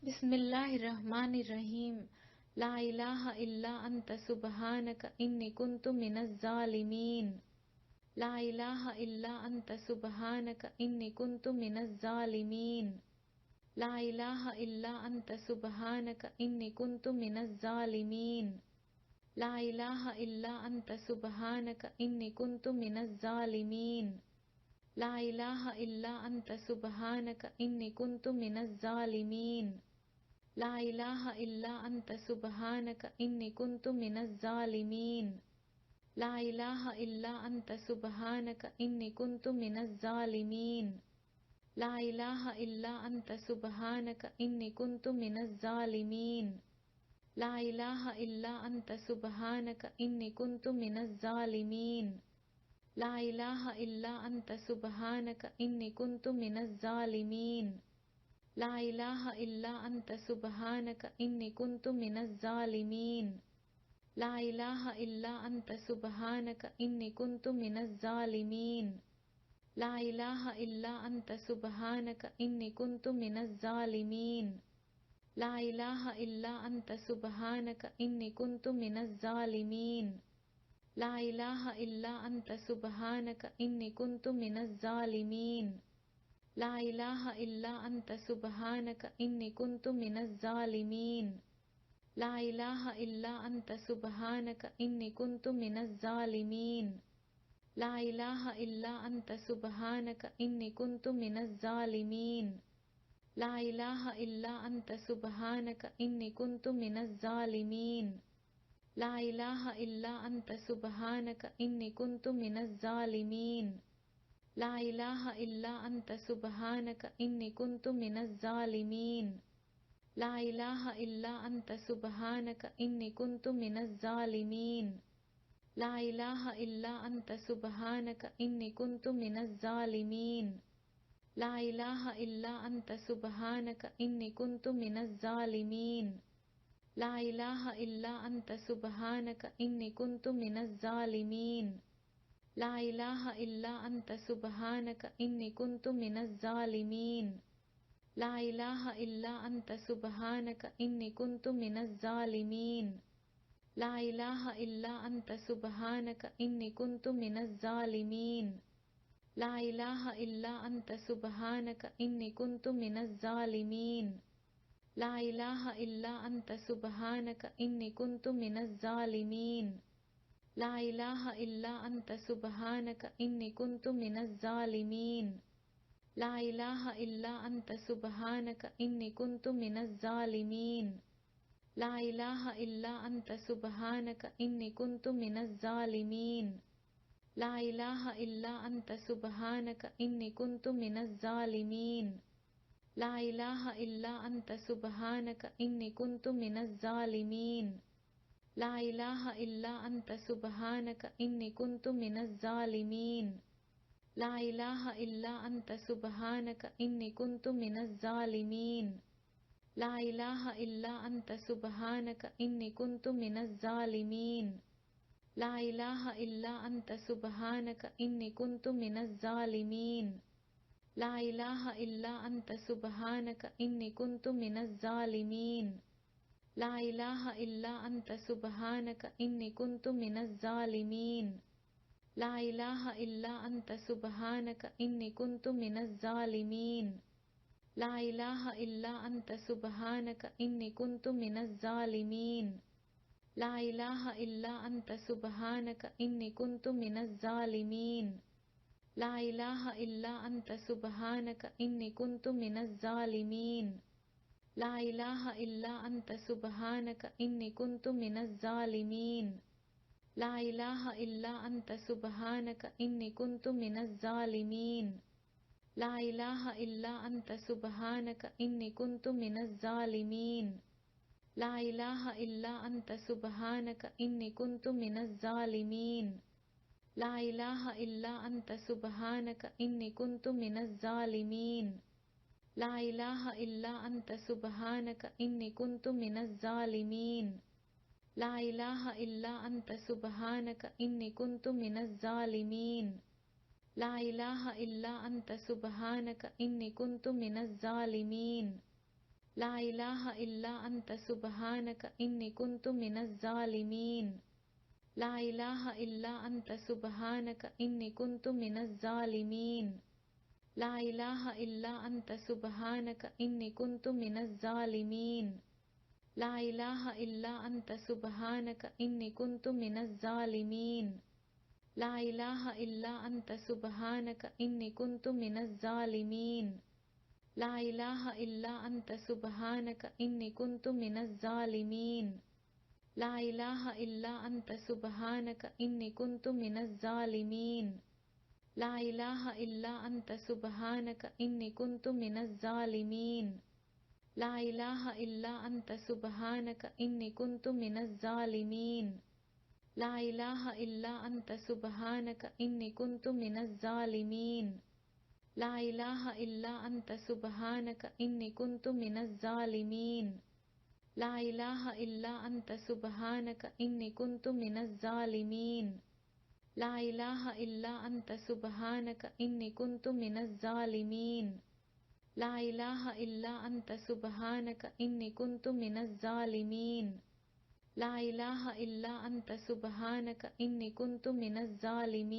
बिस्मिल्लाहिर्रहमानिर्रहीम। ला इलाहा इल्ला अंत सुब्हानक इन्नी कुन्तु मिनज़ ज़ालिमीन। ला इलाहा इल्ला अंत सुब्हानक इन्नी कुन्तु मिनज़ ज़ालिमीन। ला इलाहा इल्ला अंत सुब्हानक इन्नी कुन्तु मिनज़ ज़ालिमीन। ला इलाहा इल्ला अंत सुब्हानक इन्नी कुन्तु मिनज़ ज़ालिमीन। ला इलाहा इल्ला अंत सुब्हानक इन्नी कुन्तु मिनज़ ज़ालिमीन। ला इलाहा इल्ला अंत सुब्हानक इन्नी कुन्तु मिनज़ ज़ालिमीन। ला इलाहा इल्ला अंत सुब्हानक इन्नी कुन्तु मिनज़ ज़ालिमीन। ला इलाहा इल्ला अंत सुब्हानक इन्नी कुन्तु मिनज़ ज़ालिमीन। ला इलाहा इल्ला अंत सुब्हानक इन्नी कुन्तु मिनज़ ज़ालिमीन। ला इलाहा इल्ला अंत सुब्हानक इन्नी कुन्तु मिनज़ ज़ालिमीन। ला इलाहा इल्ला अंत सुब्हानक इन्नी कुन्तु मिनज़ ज़ालिमीन। ला इलाहा इल्ला अंत सुब्हानक इन्नी कुन्तु मिनज़ ज़ालिमीन। ला इलाहा इल्ला अंत सुब्हानक इन्नी कुन्तु मिनज़ ज़ालिमीन। ला इलाहा इल्ला अंत सुब्हानक इन्नी कुन्तु मिनज़ ज़ालिमीन। ला इलाहा इल्ला अंत सुब्हानक इन्नी कुन्तु मिनज़ ज़ालिमीन। ला इलाहा इल्ला अंत सुब्हानक इन्नी कुन्तु मिनज़ ज़ालिमीन। ला इलाहा इल्ला अंत सुब्हानक इन्नी कुन्तु मिनज़ ज़ालिमीन। ला इलाहा इल्ला अंत सुब्हानक इन्नी कुन्तु मिनज़ ज़ालिमीन। ला इलाहा इल्ला अंत सुब्हानक इन्नी कुन्तु मिनज़ ज़ालिमीन। ला इलाहा इल्ला अंत सुब्हानक इन्नी कुन्तु मिनज़ ज़ालिमीन। ला इलाहा इल्ला अंत सुब्हानक इन्नी कुन्तु मिनज़ ज़ालिमीन। ला इलाहा इल्ला अंत सुब्हानक इन्नी कुन्तु मिनज़ ज़ालिमीन। ला इलाहा इल्ला अंत सुब्हानक इन्नी कुन्तु मिनज़ ज़ालिमीन। ला इलाहा इल्ला अंत सुब्हानक इन्नी कुन्तु मिनज़ ज़ालिमीन। ला इलाहा इल्ला अंत सुब्हानक इन्नी कुन्तु मिनज़ ज़ालिमीन। ला इलाहा इल्ला अंत सुब्हानक इन्नी कुन्तु मिनज़ ज़ालिमीन। ला इलाहा इल्ला अंत सुब्हानक इन्नी कुन्तु मिनज़ ज़ालिमीन। ला इलाहा इल्ला अंत सुब्हानक इन्नी कुन्तु मिनज़ ज़ालिमीन। ला इलाहा इल्ला अंत सुब्हानक इन्नी कुन्तु मिनज़ ज़ालिमीन। ला इलाहा इल्ला अंत सुब्हानक इन्नी कुन्तु मिनज़ ज़ालिमीन। ला इलाहा इल्ला अंत सुब्हानक इन्नी कुन्तु मिनज़ ज़ालिमीन। ला इलाहा इल्ला अंत सुब्हानक इन्नी कुन्तु मिनज़ ज़ालिमीन। ला इलाहा इल्ला अंत सुब्हानक इन्नी कुन्तु मिनज़ ज़ालिमीन। ला इलाहा इल्ला अंत सुब्हानक इन्नी कुन्तु मिनज़ ज़ालिमीन। ला इलाहा इल्ला अंत सुब्हानक इन्नी कुन्तु मिनज़ ज़ालिमीन। ला इलाहा इल्ला अंत सुब्हानक इन्नी कुन्तु मिनज़ ज़ालिमीन। ला इलाहा इल्ला अंत सुब्हानक इन्नी कुन्तु मिनज़ ज़ालिमीन। ला इलाहा इल्ला अंत सुब्हानक इन्नी कुन्तु मिनज़ ज़ालिमीन। ला इलाहा इल्ला अंत सुब्हानक इन्नी कुन्तु मिनज़ ज़ालिमीन। ला इलाहा इल्ला अंत सुब्हानक इन्नी कुन्तु मिनज़ ज़ालिमीन। ला इलाहा इल्ला अंत सुब्हानक इन्नी कुन्तु मिनज़ ज़ालिमीन। ला इलाहा इल्ला अंत सुब्हानक इन्नी कुन्तु मिनज़ ज़ालिमीन। ला इलाहा इल्ला अंत सुब्हानक इन्नी कुन्तु मिनज़ ज़ालिमीन। ला इलाहा इल्ला अंत सुब्हानक इन्नी कुन्तु मिनज़ ज़ालिमीन। ला इलाहा इल्ला अंत सुब्हानक इन्नी कुन्तु मिनज़ ज़ालिमीन। ला इलाहा इल्ला अंत सुब्हानक इन्नी कुन्तु मिनज़ ज़ालिमीन। ला इलाहा इल्ला अंत सुब्हानक इन्नी कुन्तु मिनज़ ज़ालिमीन। ला इलाहा इल्ला अंत सुब्हानक इन्नी कुन्तु मिनज़ ज़ालिमीन। ला इलाहा इल्ला अंत सुब्हानक इन्नी कुन्तु मिनज़ ज़ालिमीन। ला इलाहा इल्ला अंत सुब्हानक इन्नी कुन्तु मिनज़ ज़ालिमीन। ला इलाहा इल्ला अंत सुब्हानक इन्नी कुन्तु मिनज़ ज़ालिमीन। ला इलाहा इल्ला अंत सुब्हानक इन्नी कुन्तु मिनज़ ज़ालिमीन। ला इलाहा इल्ला अंत सुब्हानक इन्नी कुन्तु मिनज़ ज़ालिमीन। ला इलाहा इल्ला अंता सुब्हानका इन्नी कुन्तु मिनज़ ज़ालिमीन। ला इलाहा इल्ला अंता सुब्हानका इन्नी कुन्तु मिनज़ ज़ालिमीन। ला इलाहा इल्ला अंता सुब्हानका इन्नी कुन्तु मिनज़ ज़ालिमीन। ला इलाहा इल्ला अंता सुब्हानका इन्नी कुन्तु मिनज़ ज़ालिमीन। ला इलाहा इल्ला अंता सुब्हानका इन्नी कुन्तु मिनज़ ज़ालिमीन। ला इलाहा इल्ला अंता सुब्हानका इन्नी कुन्तु मिनज़ ज़ालिमीन। ला इलाहा इल्ला अंता सुब्हानका इन्नी कुन्तु मिनज़ ज़ालिमीन। ला इलाहा इल्ला अंता सुब्हानका इन्नी कुन्तु मिनज़ ज़ालिमीन। ला इलाहा इल्ला अंता सुब्हानका इन्नी कुन्तु मिनज़ ज़ालिमीन। ला इलाहा इल्ला अंता सुब्हानका इन्नी कुन्तु मिनज़ ज़ालिमीन। ला इलाहा इल्ला अंता सुब्हानका इन्नी कुन्तु मिनज़ ज़ालिमीन। ला इलाहा इल्ला अंता सुब्हानका इन्नी कुन्तु मिनज़ ज़ालिमीन। ला इलाहा इल्ला अंता सुब्हानका इन्नी कुन्तु मिनज़ ज़ालिमीन। ला इलाहा इल्ला अंता सुब्हानका इन्नी कुन्तु मिनज़ ज़ालिमीन। ला इलाहा इल्ला अंता सुब्हानका इन्नी कुन्तु मिनज़ ज़ालिमीन।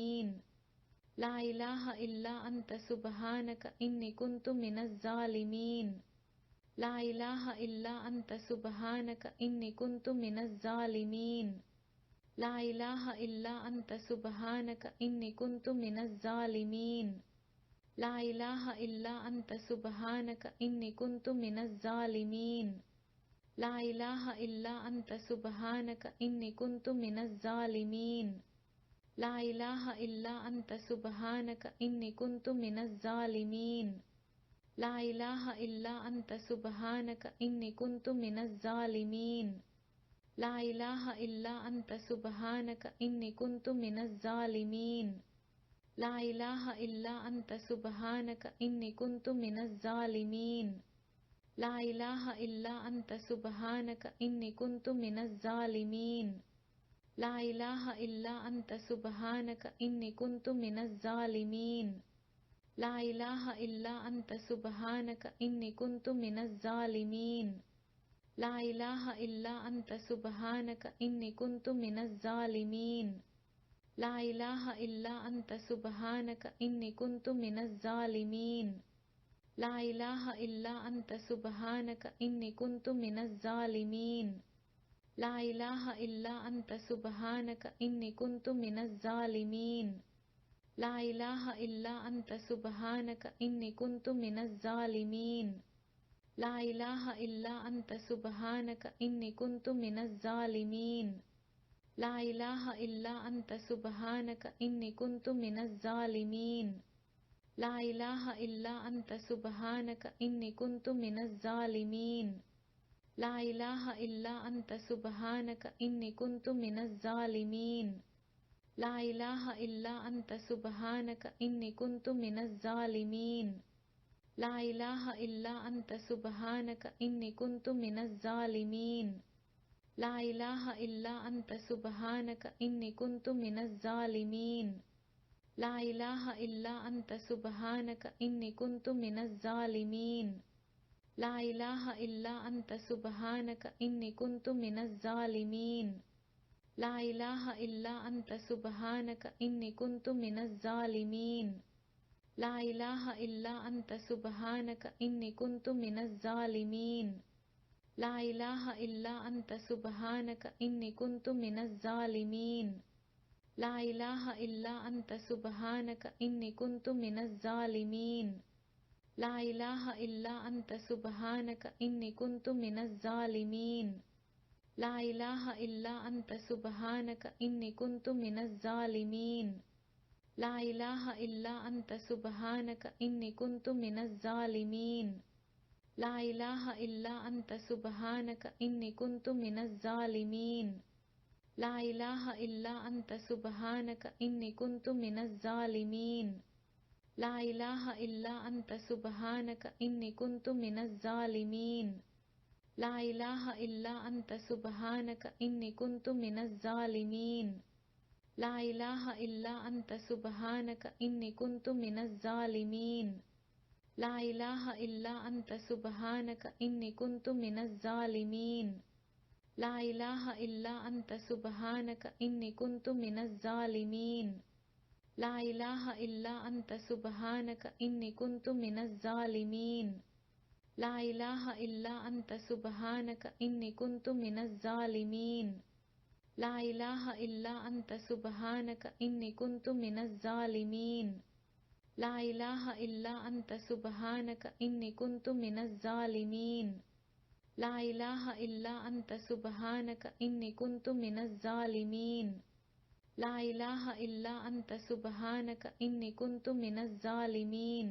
ला इलाहा इल्ला अंता सुब्हानका इन्नी कुन्तु मिनज़ ज़ालिमीन। ला इलाहा इल्ला अंता सुब्हानका इन्नी कुन्तु मिनज़ ज़ालिमीन। ला इलाहा इल्ला अंता सुब्हानका इन्नी कुन्तु मिनज़ ज़ालिमीन। ला इलाहा इल्ला अंता सुब्हानका इन्नी कुन्तु मिनज़ ज़ालिमीन। ला इलाहा इल्ला अंता सुब्हानका इन्नी कुन्तु मिनज़ ज़ालिमीन। ला इलाहा इल्ला अंता सुब्हानका इन्नी कुन्तु मिनज़ ज़ालिमीन। ला इलाहा इल्ला अंता सुब्हानका इन्नी कुन्तु मिनज़ ज़ालिमीन। ला इलाहा इल्ला अंता सुब्हानका इन्नी कुन्तु मिनज़ ज़ालिमीन। ला इलाहा इल्ला अंता सुब्हानका इन्नी कुन्तु मिनज़ ज़ालिमीन। ला इलाहा इल्ला अंता सुब्हानका इन्नी कुन्तु मिनज़ ज़ालिमीन। ला इलाहा इल्ला अंता सुब्हानका इन्नी कुन्तु मिनज़ ज़ालिमीन। ला इलाहा इल्ला अंता सुब्हानका इन्नी कुन्तु मिनज़ ज़ालिमीन। ला इलाहा इल्ला अंता सुब्हानका इन्नी कुन्तु मिनज़ ज़ालिमीन। ला इलाहा इल्ला अंता सुब्हानका इन्नी कुन्तु मिनज़ ज़ालिमीन। ला इलाहा इल्ला अंता सुब्हानका इन्नी कुन्तु मिनज़ ज़ालिमीन। ला इलाहा इल्ला अंता सुब्हानका इन्नी कुन्तु मिनज़ ज़ालिमीन। ला इलाहा इल्ला अंता सुब्हानका इन्नी कुन्तु मिनज़ ज़ालिमीन। ला इलाहा इल्ला अंता सुब्हानका इन्नी कुन्तु मिनज़ ज़ालिमीन। ला इलाहा इल्ला अंता सुब्हानका इन्नी कुन्तु मिनज़ ज़ालिमीन। ला इलाहा इल्ला अंता सुब्हानका इन्नी कुन्तु मिनज़ ज़ालिमीन। ला इलाहा इल्ला अंता सुब्हानका इन्नी कुन्तु मिनज़ ज़ालिमीन। ला इलाहा इल्ला अंता सुब्हानका इन्नी कुन्तु मिनज़ ज़ालिमीन। ला इलाहा इल्ला अंता सुब्हानका इन्नी कुन्तु मिनज़ ज़ालिमीन। ला इलाहा इल्ला अंता सुब्हानका इन्नी कुन्तु मिनज़ ज़ालिमीन। ला इलाहा इल्ला अंता सुब्हानका इन्नी कुन्तु मिनज़ ज़ालिमीन। ला इलाहा इल्ला अंता सुब्हानका इन्नी कुन्तु मिनज़ ज़ालिमीन। ला इलाहा इल्ला अंता सुब्हानका इन्नी कुन्तु मिनज़ ज़ालिमीन। ला इलाहा इल्ला अंता सुब्हानका इन्नी कुन्तु मिनज़ ज़ालिमीन। ला इलाहा इल्ला अंता सुब्हानका इन्नी कुन्तु मिनज़ ज़ालिमीन। ला इलाहा इल्ला अंता सुब्हानका इन्नी कुन्तु मिनज़ ज़ालिमीन। ला इलाहा इल्ला अंता सुब्हानका इन्नी कुन्तु मिनज़ ज़ालिमीन। ला इलाहा इल्ला अंता सुब्हानका इन्नी कुन्तु मिनज़ ज़ालिमीन। ला इलाहा इल्ला अंता सुब्हानका इन्नी कुन्तु मिनज़ ज़ालिमीन। ला इलाहा इल्ला अंता सुब्हानका इन्नी कुन्तु मिनज़ ज़ालिमीन। ला इलाहा इल्ला अंता सुब्हानका इन्नी कुन्तु मिनज़ ज़ालिमीन। ला इलाहा इल्ला अंता सुब्हानका इन्नी कुन्तु मिनज़ ज़ालिमीन। ला इलाहा इल्ला अंता सुब्हानका इन्नी कुन्तु मिनज़ ज़ालिमीन। ला इलाहा इल्ला अंता सुब्हानका इन्नी कुन्तु मिनज़ ज़ालिमीन। ला इलाहा इल्ला अंता सुब्हानका इन्नी कुन्तु मिनज़ ज़ालिमीन। ला इलाहा इल्ला अंता सुब्हानका इन्नी कुन्तु मिनज़ ज़ालिमीन। ला इलाहा इल्ला अंता सुब्हानका इन्नी कुन्तु मिनज़ ज़ालिमीन। ला इलाहा इल्ला अंता सुब्हानका इन्नी कुन्तु मिनज़ ज़ालिमीन। ला इलाहा इल्ला अंता सुब्हानका इन्नी कुन्तु मिनज़ ज़ालिमीन। ला इलाहा इल्ला अंता सुब्हानका इन्नी कुन्तु मिनज़ ज़ालिमीन। ला इलाहा इल्ला अंता सुब्हानका इन्नी कुन्तु मिनज़ ज़ालिमीन। ला इलाहा इल्ला अंता सुब्हानका इन्नी कुन्तु मिनज़ ज़ालिमीन।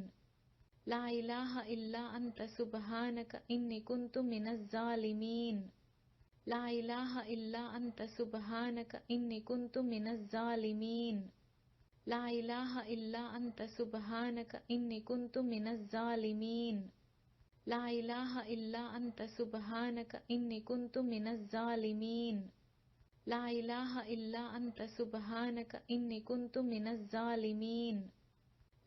ला इलाहा इल्ला अंता सुब्हानका इन्नी कुन्तु मिनज़ ज़ालिमीन। ला इलाहा इल्ला अंता सुब्हानका इन्नी कुन्तु मिनज़ ज़ालिमीन। ला इलाहा इल्ला अंता सुब्हानका इन्नी कुन्तु मिनज़ ज़ालिमीन। ला इलाहा इल्ला अंता सुब्हानका इन्नी कुन्तु मिनज़ ज़ालिमीन। ला इलाहा इल्ला अंता सुब्हानका इन्नी कुन्तु मिनज़ ज़ालिमीन।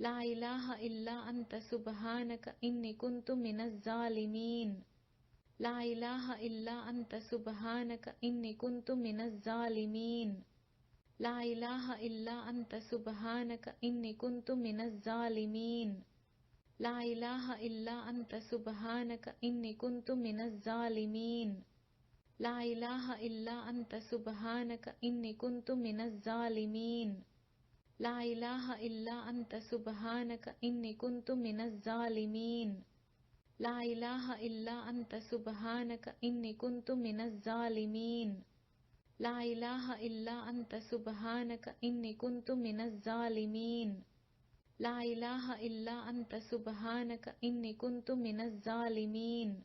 ला इलाहा इल्ला अंता सुब्हानका इन्नी कुन्तु मिनज़ ज़ालिमीन। ला इलाहा इल्ला अंता सुब्हानका इन्नी कुन्तु मिनज़ ज़ालिमीन। ला इलाहा इल्ला अंता सुब्हानका इन्नी कुन्तु मिनज़ ज़ालिमीन। ला इलाहा इल्ला अंता सुब्हानका इन्नी कुन्तु मिनज़ ज़ालिमीन। ला इलाहा इल्ला अंता सुब्हानका इन्नी कुन्तु मिनज़ ज़ालिमीन। ला इलाहा इल्ला अंता सुब्हानका इन्नी कुन्तु मिनज़ ज़ालिमीन। ला इलाहा इल्ला अंता सुब्हानका इन्नी कुन्तु मिनज़ ज़ालिमीन। ला इलाहा इल्ला अंता सुब्हानका इन्नी कुन्तु मिनज़ ज़ालिमीन। ला इलाहा इल्ला अंता सुब्हानका इन्नी कुन्तु मिनज़ ज़ालिमीन।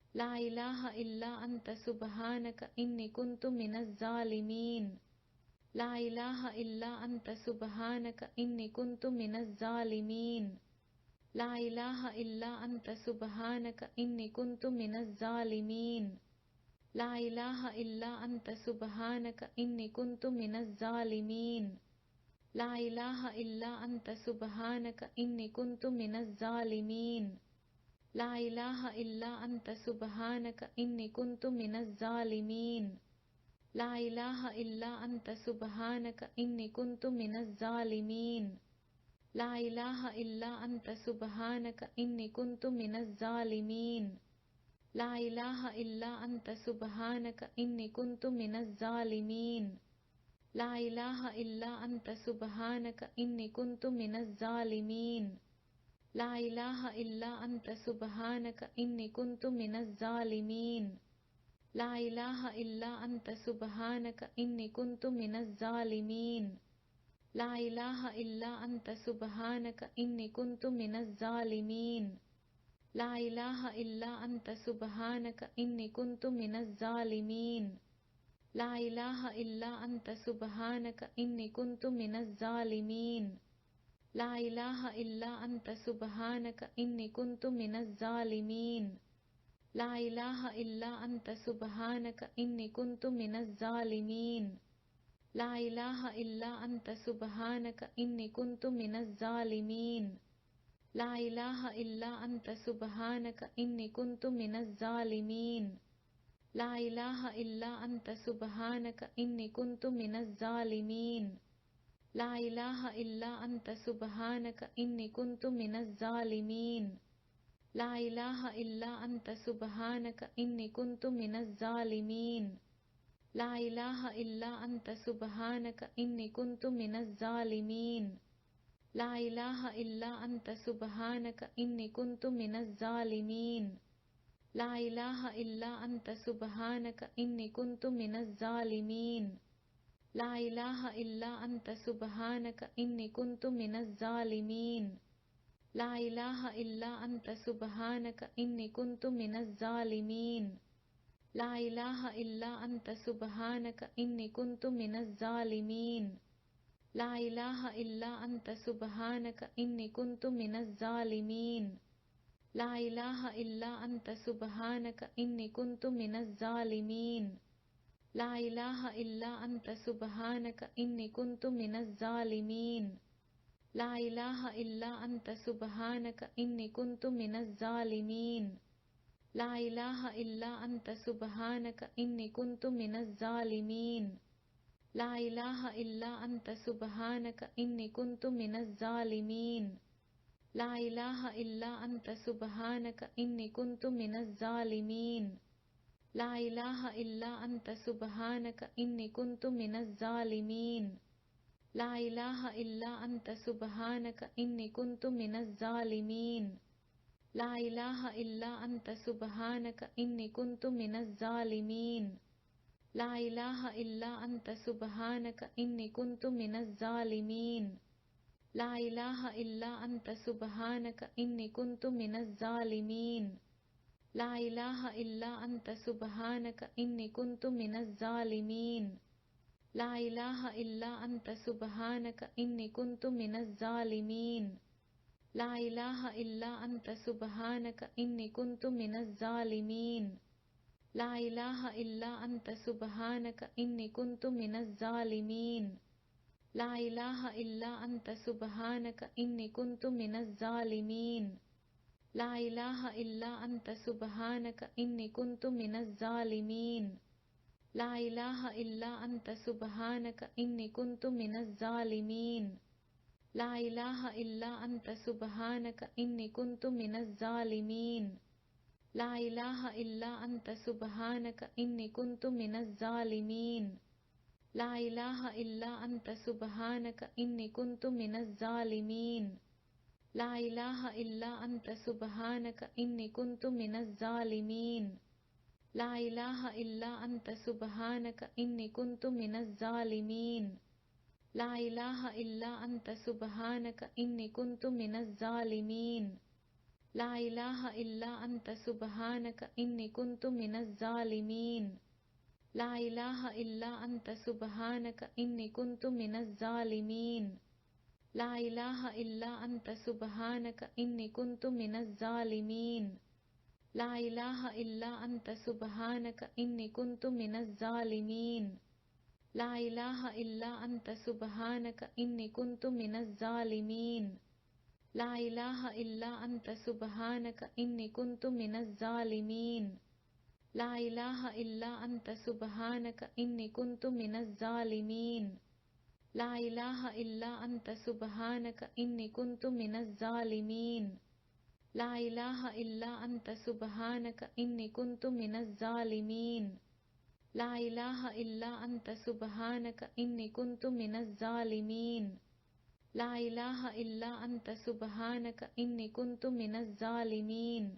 ला इलाहा इल्ला अंता सुब्हानका इन्नी कुन्तु मिनज़ ज़ालिमीन। ला इलाहा इल्ला अंता सुब्हानका इन्नी कुन्तु मिनज़ ज़ालिमीन। ला इलाहा इल्ला अंता सुब्हानका इन्नी कुन्तु मिनज़ ज़ालिमीन। ला इलाहा इल्ला अंता सुब्हानका इन्नी कुन्तु मिनज़ ज़ालिमीन। ला इलाहा इल्ला अंता सुब्हानका इन्नी कुन्तु मिनज़ ज़ालिमीन। ला इलाहा इल्ला अंता सुब्हानका इन्नी कुन्तु मिनज़ ज़ालिमीन। ला इलाहा इल्ला अंता सुब्हानका इन्नी कुन्तु मिनज़ ज़ालिमीन। ला इलाहा इल्ला अंता सुब्हानका इन्नी कुन्तु मिनज़ ज़ालिमीन। ला इलाहा इल्ला अंता सुब्हानका इन्नी कुन्तु मिनज़ ज़ालिमीन। ला इलाहा इल्ला अंता सुब्हानका इन्नी कुन्तु मिनज़ ज़ालिमीन। ला इलाहा इल्ला अंता सुब्हानका इन्नी कुन्तु मिनज़ ज़ालिमीन। ला इलाहा इल्ला अंता सुब्हानका इन्नी कुन्तु मिनज़ ज़ालिमीन। ला इलाहा इल्ला अंता सुब्हानका इन्नी कुन्तु मिनज़ ज़ालिमीन। ला इलाहा इल्ला अंता सुब्हानका इन्नी कुन्तु मिनज़ ज़ालिमीन। ला इलाहा इल्ला अंता सुब्हानका इन्नी कुन्तु मिनज़ ज़ालिमीन। ला इलाहा इल्ला अंता सुब्हानका इन्नी कुन्तु मिनज़ ज़ालिमीन। ला इलाहा इल्ला अंता सुब्हानका इन्नी कुन्तु मिनज़ ज़ालिमीन। ला इलाहा इल्ला अंता सुब्हानका इन्नी कुन्तु मिनज़ ज़ालिमीन। ला इलाहा इल्ला अंता सुब्हानका इन्नी कुन्तु मिनज़ ज़ालिमीन। ला इलाहा इल्ला अंता सुब्हानका इन्नी कुन्तु मिनज़ ज़ालिमीन। ला इलाहा इल्ला अंता सुब्हानका इन्नी कुन्तु मिनज़ ज़ालिमीन। ला इलाहा इल्ला अंता सुब्हानका इन्नी कुन्तु मिनज़ ज़ालिमीन। ला इलाहा इल्ला अंता सुब्हानका इन्नी कुन्तु मिनज़ ज़ालिमीन। ला इलाहा इल्ला अंता सुब्हानका इन्नी कुन्तु मिनज़ ज़ालिमीन। ला इलाहा इल्ला अंता सुब्हानका इन्नी कुन्तु मिनज़ ज़ालिमीन। ला इलाहा इल्ला अंता सुब्हानका इन्नी कुन्तु मिनज़ ज़ालिमीन। ला इलाहा इल्ला अंता सुब्हानका इन्नी कुन्तु मिनज़ ज़ालिमीन। ला इलाहा इल्ला अंता सुब्हानका इन्नी कुन्तु मिनज़ ज़ालिमीन। ला इलाहा इल्ला अंता सुब्हानका इन्नी कुन्तु मिनज़ ज़ालिमीन। ला इलाहा इल्ला अंता सुब्हानका इन्नी कुन्तु मिनज़ ज़ालिमीन। ला इलाहा इल्ला अंता सुब्हानका इन्नी कुन्तु मिनज़ ज़ालिमीन। ला इलाहा इल्ला अंता सुब्हानका इन्नी कुन्तु मिनज़ ज़ालिमीन। ला इलाहा इल्ला अंता सुब्हानका इन्नी कुन्तु मिनज़ ज़ालिमीन। ला इलाहा इल्ला अंता सुब्हानका इन्नी कुन्तु मिनज़ ज़ालिमीन। ला इलाहा इल्ला अंता सुब्हानका इन्नी कुन्तु मिनज़ ज़ालिमीन। ला इलाहा इल्ला अंता सुब्हानका इन्नी कुन्तु मिनज़ ज़ालिमीन। ला इलाहा इल्ला अंता सुब्हानका इन्नी कुन्तु मिनज़ ज़ालिमीन। ला इलाहा इल्ला अंता सुब्हानका इन्नी कुन्तु मिनज़ ज़ालिमीन। ला इलाहा इल्ला अंता सुब्हानका इन्नी कुन्तु मिनज़ ज़ालिमीन। ला इलाहा इल्ला अंता सुब्हानका इन्नी कुन्तु मिनज़ ज़ालिमीन। ला इलाहा इल्ला अंता सुब्हानका इन्नी कुन्तु मिनज़ ज़ालिमीन। ला इलाहा इल्ला अंता सुब्हानका इन्नी कुन्तु मिनज़ ज़ालिमीन। ला इलाहा इल्ला अंता सुब्हानका इन्नी कुन्तु मिनज़ ज़ालिमीन। ला इलाहा इल्ला अंता सुब्हानका इन्नी कुन्तु मिनज़ ज़ालिमीन। ला इलाहा इल्ला अंता सुब्हानका इन्नी कुन्तु मिनज़ ज़ालिमीन। ला इलाहा इल्ला अंता सुब्हानका इन्नी कुन्तु मिनज़ ज़ालिमीन। ला इलाहा इल्ला अंता सुब्हानका इन्नी कुन्तु मिनज़ ज़ालिमीन। ला इलाहा इल्ला अंता सुब्हानका इन्नी कुन्तु मिनज़ ज़ालिमीन। ला इलाहा इल्ला अंता सुब्हानका इन्नी कुन्तु मिनज़ ज़ालिमीन। ला इलाहा इल्ला अंता सुब्हानका इन्नी कुन्तु मिनज़ ज़ालिमीन। ला इलाहा इल्ला अंता सुब्हानका इन्नी कुन्तु मिनज़ ज़ालिमीन। ला इलाहा इल्ला अंता सुब्हानका इन्नी कुन्तु मिनज़ ज़ालिमीन। ला इलाहा इल्ला अंता सुब्हानका इन्नी कुन्तु मिनज़ ज़ालिमीन। ला इलाहा इल्ला अंता सुब्हानका इन्नी कुन्तु मिनज़ ज़ालिमीन। ला इलाहा इल्ला अंता सुब्हानका इन्नी कुन्तु मिनज़ ज़ालिमीन। ला इलाहा इल्ला अंता सुब्हानका इन्नी कुन्तु मिनज़ ज़ालिमीन। ला इलाहा इल्ला अंता सुब्हानका इन्नी कुन्तु मिनज़ ज़ालिमीन। ला इलाहा इल्ला अंता सुब्हानका इन्नी कुन्तु मिनज़ ज़ालिमीन। ला इलाहा इल्ला अंता सुब्हानका इन्नी कुन्तु मिनज़ ज़ालिमीन। ला इलाहा इल्ला अंता सुब्हानका इन्नी कुन्तु मिनज़ ज़ालिमीन। ला इलाहा इल्ला अंता सुब्हानका इन्नी कुन्तु मिनज़ ज़ालिमीन। ला इलाहा इल्ला अंता सुब्हानका इन्नी कुन्तु मिनज़ ज़ालिमीन। ला इलाहा इल्ला अंता सुब्हानका इन्नी कुन्तु मिनज़ ज़ालिमीन। ला इलाहा इल्ला अंता सुब्हानका इन्नी कुन्तु मिनज़ ज़ालिमीन। ला इलाहा इल्ला अंता सुब्हानका इन्नी कुन्तु मिनज़ ज़ालिमीन।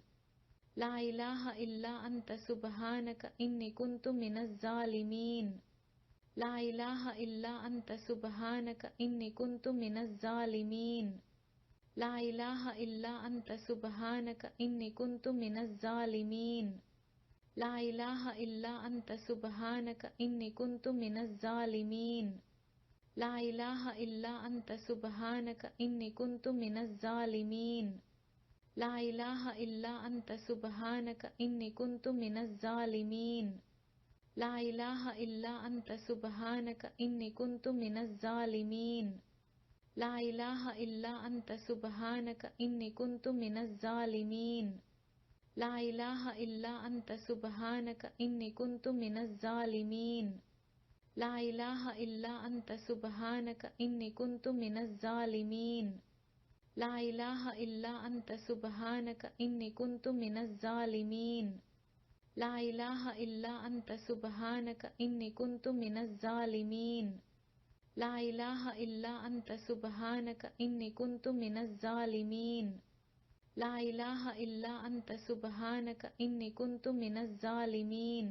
ला इलाहा इल्ला अंता सुब्हानका इन्नी कुन्तु मिनज़ ज़ालिमीन। ला इलाहा इल्ला अंता सुब्हानका इन्नी कुन्तु मिनज़ ज़ालिमीन। ला इलाहा इल्ला अंता सुब्हानका इन्नी कुन्तु मिनज़ ज़ालिमीन। ला इलाहा इल्ला अंता सुब्हानका इन्नी कुन्तु मिनज़ ज़ालिमीन। ला इलाहा इल्ला अंता सुब्हानका इन्नी कुन्तु मिनज़ ज़ालिमीन। ला इलाहा इल्ला अंता सुब्हानका इन्नी कुन्तु मिनज़ ज़ालिमीन। ला इलाहा इल्ला अंता सुब्हानका इन्नी कुन्तु मिनज़ ज़ालिमीन। ला इलाहा इल्ला अंता सुब्हानका इन्नी कुन्तु मिनज़ ज़ालिमीन। ला इलाहा इल्ला अंता सुब्हानका इन्नी कुन्तु मिनज़ ज़ालिमीन। ला इलाहा इल्ला अंता सुब्हानका इन्नी कुन्तु मिनज़ ज़ालिमीन। ला इलाहा इल्ला अंता सुब्हानका इन्नी कुन्तु मिनज़ ज़ालिमीन। ला इलाहा इल्ला अंता सुब्हानका इन्नी कुन्तु मिनज़ ज़ालिमीन। ला इलाहा इल्ला अंता सुब्हानका इन्नी कुन्तु मिनज़ ज़ालिमीन।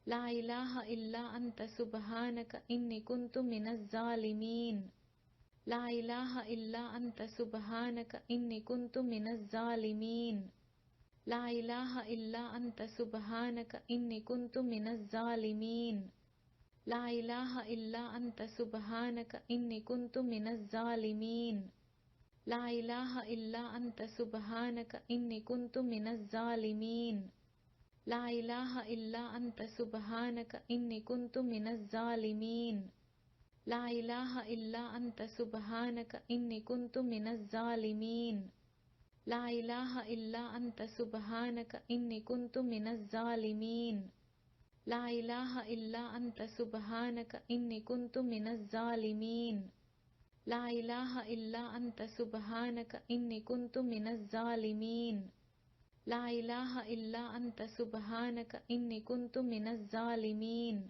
ला इलाहा इल्ला अंता सुब्हानका इन्नी कुन्तु मिनज़ ज़ालिमीन। ला इलाहा इल्ला अंता सुब्हानका इन्नी कुन्तु मिनज़ ज़ालिमीन। ला इलाहा इल्ला अंता सुब्हानका इन्नी कुन्तु मिनज़ ज़ालिमीन। ला इलाहा इल्ला अंता सुब्हानका इन्नी कुन्तु मिनज़ ज़ालिमीन। ला इलाहा इल्ला अंता सुब्हानका इन्नी कुन्तु मिनज़ ज़ालिमीन। ला इलाहा इल्ला अंता सुब्हानका इन्नी कुन्तु मिनज़ ज़ालिमीन। ला इलाहा इल्ला अंता सुब्हानका इन्नी कुन्तु मिनज़ ज़ालिमीन। ला इलाहा इल्ला अंता सुब्हानका इन्नी कुन्तु मिनज़ ज़ालिमीन। ला इलाहा इल्ला अंता सुब्हानका इन्नी कुन्तु मिनज़ ज़ालिमीन। ला इलाहा इल्ला अंता सुब्हानका इन्नी कुन्तु मिनज़ ज़ालिमीन। ला इलाहा इल्ला अंता सुब्हानका इन्नी कुन्तु मिनज़ ज़ालिमीन।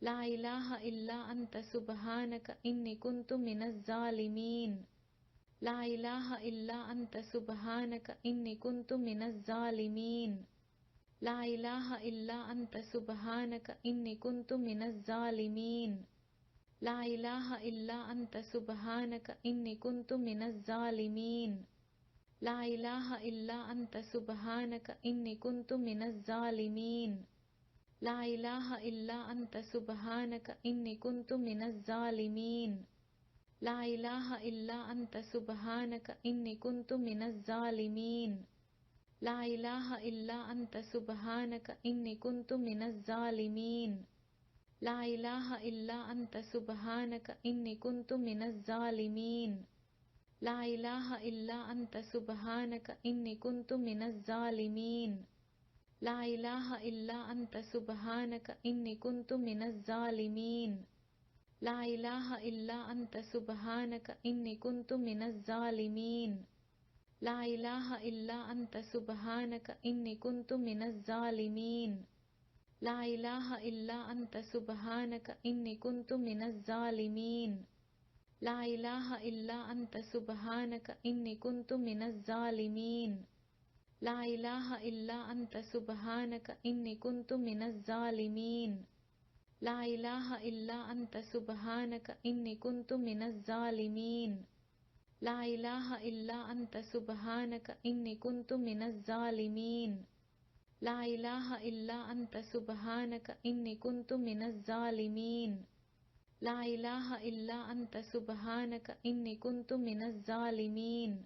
ला इलाहा इल्ला अंता सुब्हानका इन्नी कुन्तु मिनज़ ज़ालिमीन। ला इलाहा इल्ला अंता सुब्हानका इन्नी कुन्तु मिनज़ ज़ालिमीन। ला इलाहा इल्ला अंता सुब्हानका इन्नी कुन्तु मिनज़ ज़ालिमीन। ला इलाहा इल्ला अंता सुब्हानका इन्नी कुन्तु मिनज़ ज़ालिमीन। ला इलाहा इल्ला अंता सुब्हानका इन्नी कुन्तु मिनज़ ज़ालिमीन। ला इलाहा इल्ला अंता सुब्हानका इन्नी कुन्तु मिनज़ ज़ालिमीन। ला इलाहा इल्ला अंता सुब्हानका इन्नी कुन्तु मिनज़ ज़ालिमीन। ला इलाहा इल्ला अंता सुब्हानका इन्नी कुन्तु मिनज़ ज़ालिमीन। ला इलाहा इल्ला अंता सुब्हानका इन्नी कुन्तु मिनज़ ज़ालिमीन। ला इलाहा इल्ला अंता सुब्हानका इन्नी कुन्तु मिनज़ ज़ालिमीन। ला इलाहा इल्ला अंता सुब्हानका इन्नी कुन्तु मिनज़ ज़ालिमीन। ला इलाहा इल्ला अंता सुब्हानका इन्नी कुन्तु मिनज़ ज़ालिमीन। ला इलाहा इल्ला अंता सुब्हानका इन्नी कुन्तु मिनज़ ज़ालिमीन। ला इलाहा इल्ला अंता सुब्हानका इन्नी कुन्तु मिनज़ ज़ालिमीन। ला इलाहा इल्ला अंता सुब्हानका इन्नी कुन्तु मिनज़ ज़ालिमीन। ला इलाहा इल्ला अंता सुब्हानका इन्नी कुन्तु मिनज़ ज़ालिमीन। ला इलाहा इल्ला अंता सुब्हानका इन्नी कुन्तु मिनज़ ज़ालिमीन। ला इलाहा इल्ला अंता सुब्हानका इन्नी कुन्तु मिनज़ ज़ालिमीन। ला इलाहा इल्ला अंता सुब्हानका इन्नी कुन्तु मिनज़ ज़ालिमीन। ला इलाहा इल्ला अंता सुब्हानका इन्नी कुन्तु मिनज़ ज़ालिमीन। ला इलाहा इल्ला अंता सुब्हानका इन्नी कुन्तु मिनज़ ज़ालिमीन।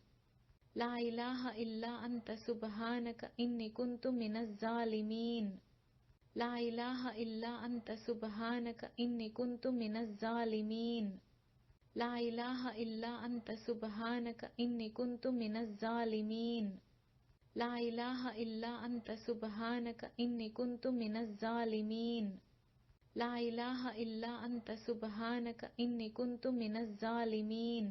ला इलाहा इल्ला अंता सुब्हानका इन्नी कुन्तु मिनज़ ज़ालिमीन। ला इलाहा इल्ला अंता सुब्हानका इन्नी कुन्तु मिनज़ ज़ालिमीन। ला इलाहा इल्ला अंता सुब्हानका इन्नी कुन्तु मिनज़ ज़ालिमीन। ला इलाहा इल्ला अंता सुब्हानका इन्नी कुन्तु मिनज़ ज़ालिमीन। ला इलाहा इल्ला अंता सुब्हानका इन्नी कुन्तु मिनज़ ज़ालिमीन। ला इलाहा इल्ला अंता सुब्हानका इन्नी कुन्तु मिनज़ ज़ालिमीन।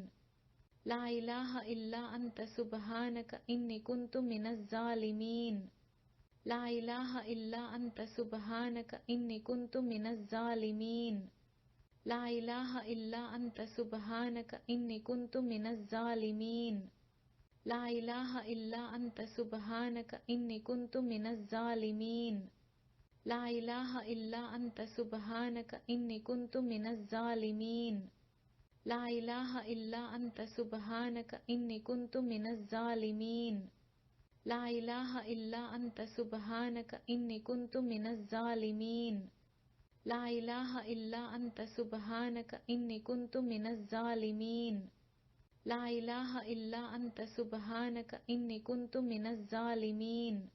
ला इलाहा इल्ला अंता सुब्हानका इन्नी कुन्तु मिनज़ ज़ालिमीन। ला इलाहा इल्ला अंता सुब्हानका इन्नी कुन्तु मिनज़ ज़ालिमीन। ला इलाहा इल्ला अंता सुब्हानका इन्नी कुन्तु मिनज़ ज़ालिमीन। ला इलाहा इल्ला अंता सुब्हानका इन्नी कुन्तु मिनज़ ज़ालिमीन। ला इलाहा इल्ला अंता सुब्हानका इन्नी कुन्तु मिनज़ ज़ालिमीन। ला इलाहा इल्ला अंता सुब्हानका इन्नी कुन्तु मिनज़ ज़ालिमीन। ला इलाहा इल्ला अंता सुब्हानका इन्नी कुन्तु मिनज़ ज़ालिमीन। ला इलाहा इल्ला अंता सुब्हानका इन्नी कुन्तु मिनज़ ज़ालिमीन।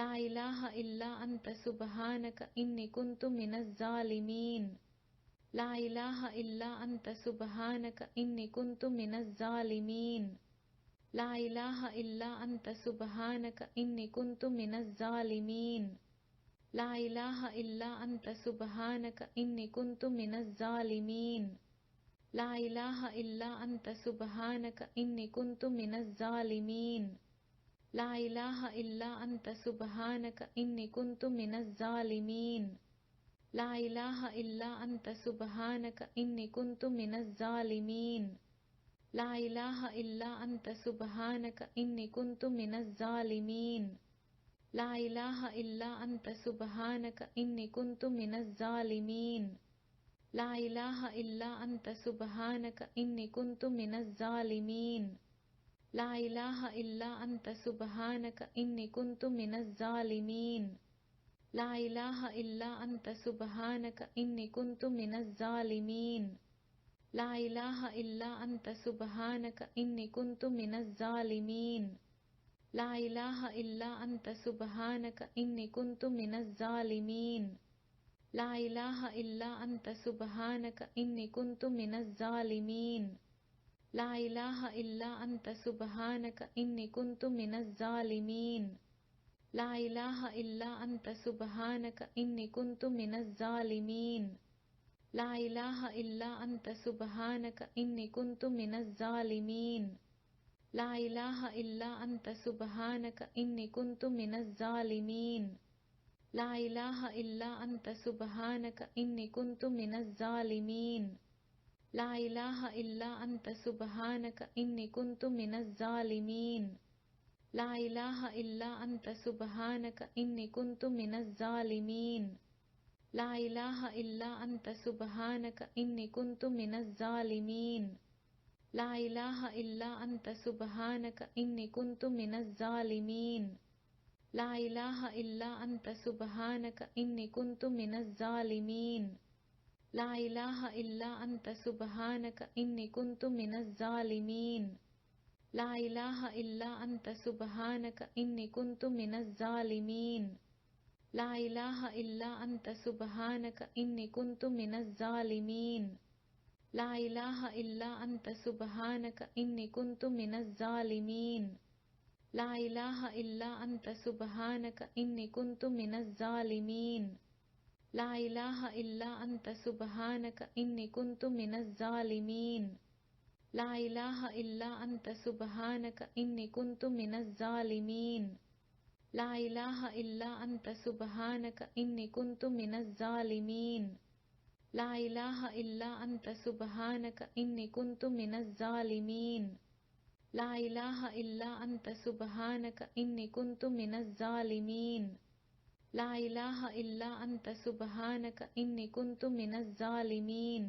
ला इलाहा इल्ला अंता सुब्हानका इन्नी कुन्तु मिनज़ ज़ालिमीन। ला इलाहा इल्ला अंता सुब्हानका इन्नी कुन्तु मिनज़ ज़ालिमीन। ला इलाहा इल्ला अंता सुब्हानका इन्नी कुन्तु मिनज़ ज़ालिमीन। ला इलाहा इल्ला अंता सुब्हानका इन्नी कुन्तु मिनज़ ज़ालिमीन। ला इलाहा इल्ला अंता सुब्हानका इन्नी कुन्तु मिनज़ ज़ालिमीन। ला इलाहा इल्ला अंता सुब्हानका इन्नी कुन्तु मिनज़ ज़ालिमीन। ला इलाहा इल्ला अंता सुब्हानका इन्नी कुन्तु मिनज़ ज़ालिमीन। ला इलाहा इल्ला अंता सुब्हानका इन्नी कुन्तु मिनज़ ज़ालिमीन। ला इलाहा इल्ला अंता सुब्हानका इन्नी कुन्तु मिनज़ ज़ालिमीन। ला इलाहा इल्ला अंता सुब्हानका इन्नी कुन्तु मिनज़ ज़ालिमीन। ला इलाहा इल्ला अंता सुब्हानका इन्नी कुन्तु मिनज़ ज़ालिमीन। ला इलाहा इल्ला अंता सुब्हानका इन्नी कुन्तु मिनज़ ज़ालिमीन। ला इलाहा इल्ला अंता सुब्हानका इन्नी कुन्तु मिनज़ ज़ालिमीन। ला इलाहा इल्ला अंता सुब्हानका इन्नी कुन्तु मिनज़ ज़ालिमीन। ला इलाहा इल्ला अंता सुब्हानका इन्नी कुन्तु मिनज़ ज़ालिमीन। ला इलाहा इल्ला अंता सुब्हानका इन्नी कुन्तु मिनज़ ज़ालिमीन। ला इलाहा इल्ला अंता सुब्हानका इन्नी कुन्तु मिनज़ ज़ालिमीन। ला इलाहा इल्ला अंता सुब्हानका इन्नी कुन्तु मिनज़ ज़ालिमीन। ला इलाहा इल्ला अंता सुब्हानका इन्नी कुन्तु मिनज़ ज़ालिमीन। ला इलाहा इल्ला अंता सुब्हानका इन्नी कुन्तु मिनज़ ज़ालिमीन। ला इलाहा इल्ला अंता सुब्हानका इन्नी कुन्तु मिनज़ ज़ालिमीन। ला इलाहा इल्ला अंता सुब्हानका इन्नी कुन्तु मिनज़ ज़ालिमीन। ला इलाहा इल्ला अंता सुब्हानका इन्नी कुन्तु मिनज़ ज़ालिमीन। ला इलाहा इल्ला अंता सुब्हानका इन्नी कुन्तु मिनज़ ज़ालिमीन। ला इलाहा इल्ला अंता सुब्हानका इन्नी कुन्तु मिनज़ ज़ालिमीन। ला इलाहा इल्ला अंता सुब्हानका इन्नी कुन्तु मिनज़ ज़ालिमीन। ला इलाहा इल्ला अंता सुब्हानका इन्नी कुन्तु मिनज़ ज़ालिमीन। ला इलाहा इल्ला अंता सुब्हानका इन्नी कुन्तु मिनज़ ज़ालिमीन। ला इलाहा इल्ला अंता सुब्हानका इन्नी कुन्तु मिनज़ ज़ालिमीन। ला इलाहा इल्ला अंता सुब्हानका इन्नी कुन्तु मिनज़ ज़ालिमीन। ला इलाहा इल्ला अंता सुब्हानका इन्नी कुन्तु मिनज़ ज़ालिमीन। ला इलाहा इल्ला अंता सुब्हानका इन्नी कुन्तु मिनज़ ज़ालिमीन। ला इलाहा इल्ला अंता सुब्हानका इन्नी कुन्तु मिनज़ ज़ालिमीन। ला इलाहा इल्ला अंता सुब्हानका इन्नी कुन्तु मिनज़ ज़ालिमीन। ला इलाहा इल्ला अंता सुब्हानका इन्नी कुन्तु मिनज़ ज़ालिमीन।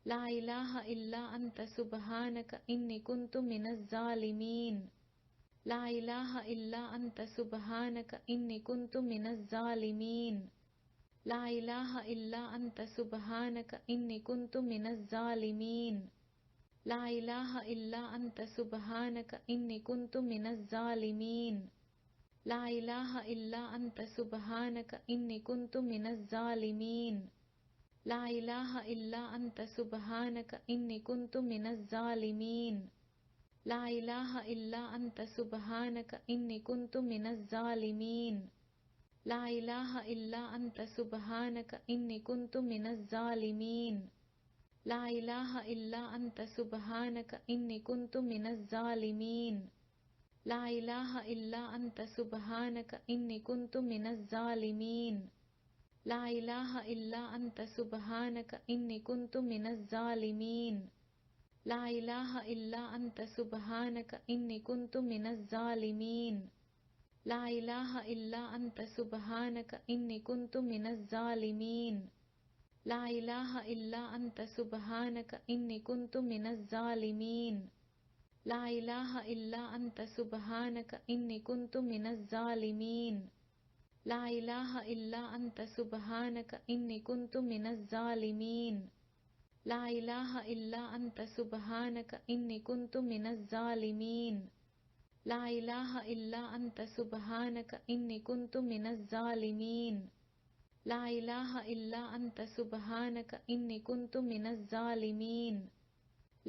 ला इलाहा इल्ला अंता सुब्हानका इन्नी कुन्तु मिनज़ ज़ालिमीन। ला इलाहा इल्ला अंता सुब्हानका इन्नी कुन्तु मिनज़ ज़ालिमीन। ला इलाहा इल्ला अंता सुब्हानका इन्नी कुन्तु मिनज़ ज़ालिमीन। ला इलाहा इल्ला अंता सुब्हानका इन्नी कुन्तु मिनज़ ज़ालिमीन। ला इलाहा इल्ला अंता सुब्हानका इन्नी कुन्तु मिनज़ ज़ालिमीन। ला इलाहा इल्ला अंता सुब्हानका इन्नी कुन्तु मिनज़ ज़ालिमीन। ला इलाहा इल्ला अंता सुब्हानका इन्नी कुन्तु मिनज़ ज़ालिमीन। ला इलाहा इल्ला अंता सुब्हानका इन्नी कुन्तु मिनज़ ज़ालिमीन। ला इलाहा इल्ला अंता सुब्हानका इन्नी कुन्तु मिनज़ ज़ालिमीन। ला इलाहा इल्ला अंता सुब्हानका इन्नी कुन्तु मिनज़ ज़ालिमीन। ला इलाहा इल्ला अंता सुब्हानका इन्नी कुन्तु मिनज़ ज़ालिमीन। ला इलाहा इल्ला अंता सुब्हानका इन्नी कुन्तु मिनज़ ज़ालिमीन। ला इलाहा इल्ला अंता सुब्हानका इन्नी कुन्तु मिनज़ ज़ालिमीन। ला इलाहा इल्ला अंता सुब्हानका इन्नी कुन्तु मिनज़ ज़ालिमीन। ला इलाहा इल्ला अंता सुब्हानका इन्नी कुन्तु मिनज़ ज़ालिमीन। ला इलाहा इल्ला अंता सुब्हानका इन्नी कुन्तु मिनज़ ज़ालिमीन। ला इलाहा इल्ला अंता सुब्हानका इन्नी कुन्तु मिनज़ ज़ालिमीन। ला इलाहा इल्ला अंता सुब्हानका इन्नी कुन्तु मिनज़ ज़ालिमीन। ला इलाहा इल्ला अंता सुब्हानका इन्नी कुन्तु मिनज़ ज़ालिमीन।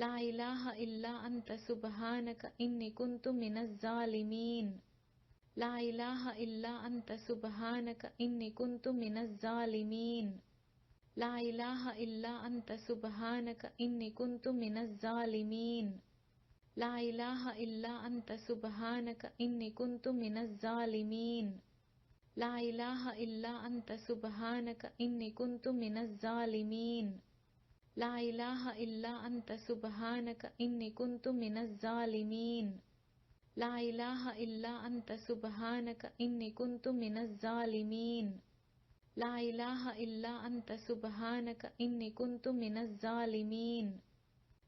ला इलाहा इल्ला अंता सुब्हानका इन्नी कुन्तु मिनज़ ज़ालिमीन। ला इलाहा इल्ला अंता सुब्हानका इन्नी कुन्तु मिनज़ ज़ालिमीन। ला इलाहा इल्ला अंता सुब्हानका इन्नी कुन्तु मिनज़ ज़ालिमीन। ला इलाहा इल्ला अंता सुब्हानका इन्नी कुन्तु मिनज़ ज़ालिमीन। ला इलाहा इल्ला अंता सुब्हानका इन्नी कुन्तु मिनज़ ज़ालिमीन। ला इलाहा इल्ला अंता सुब्हानका इन्नी कुन्तु मिनज़ ज़ालिमीन। ला इलाहा इल्ला अंता सुब्हानका इन्नी कुन्तु मिनज़ ज़ालिमीन। ला इलाहा इल्ला अंता सुब्हानका इन्नी कुन्तु मिनज़ ज़ालिमीन।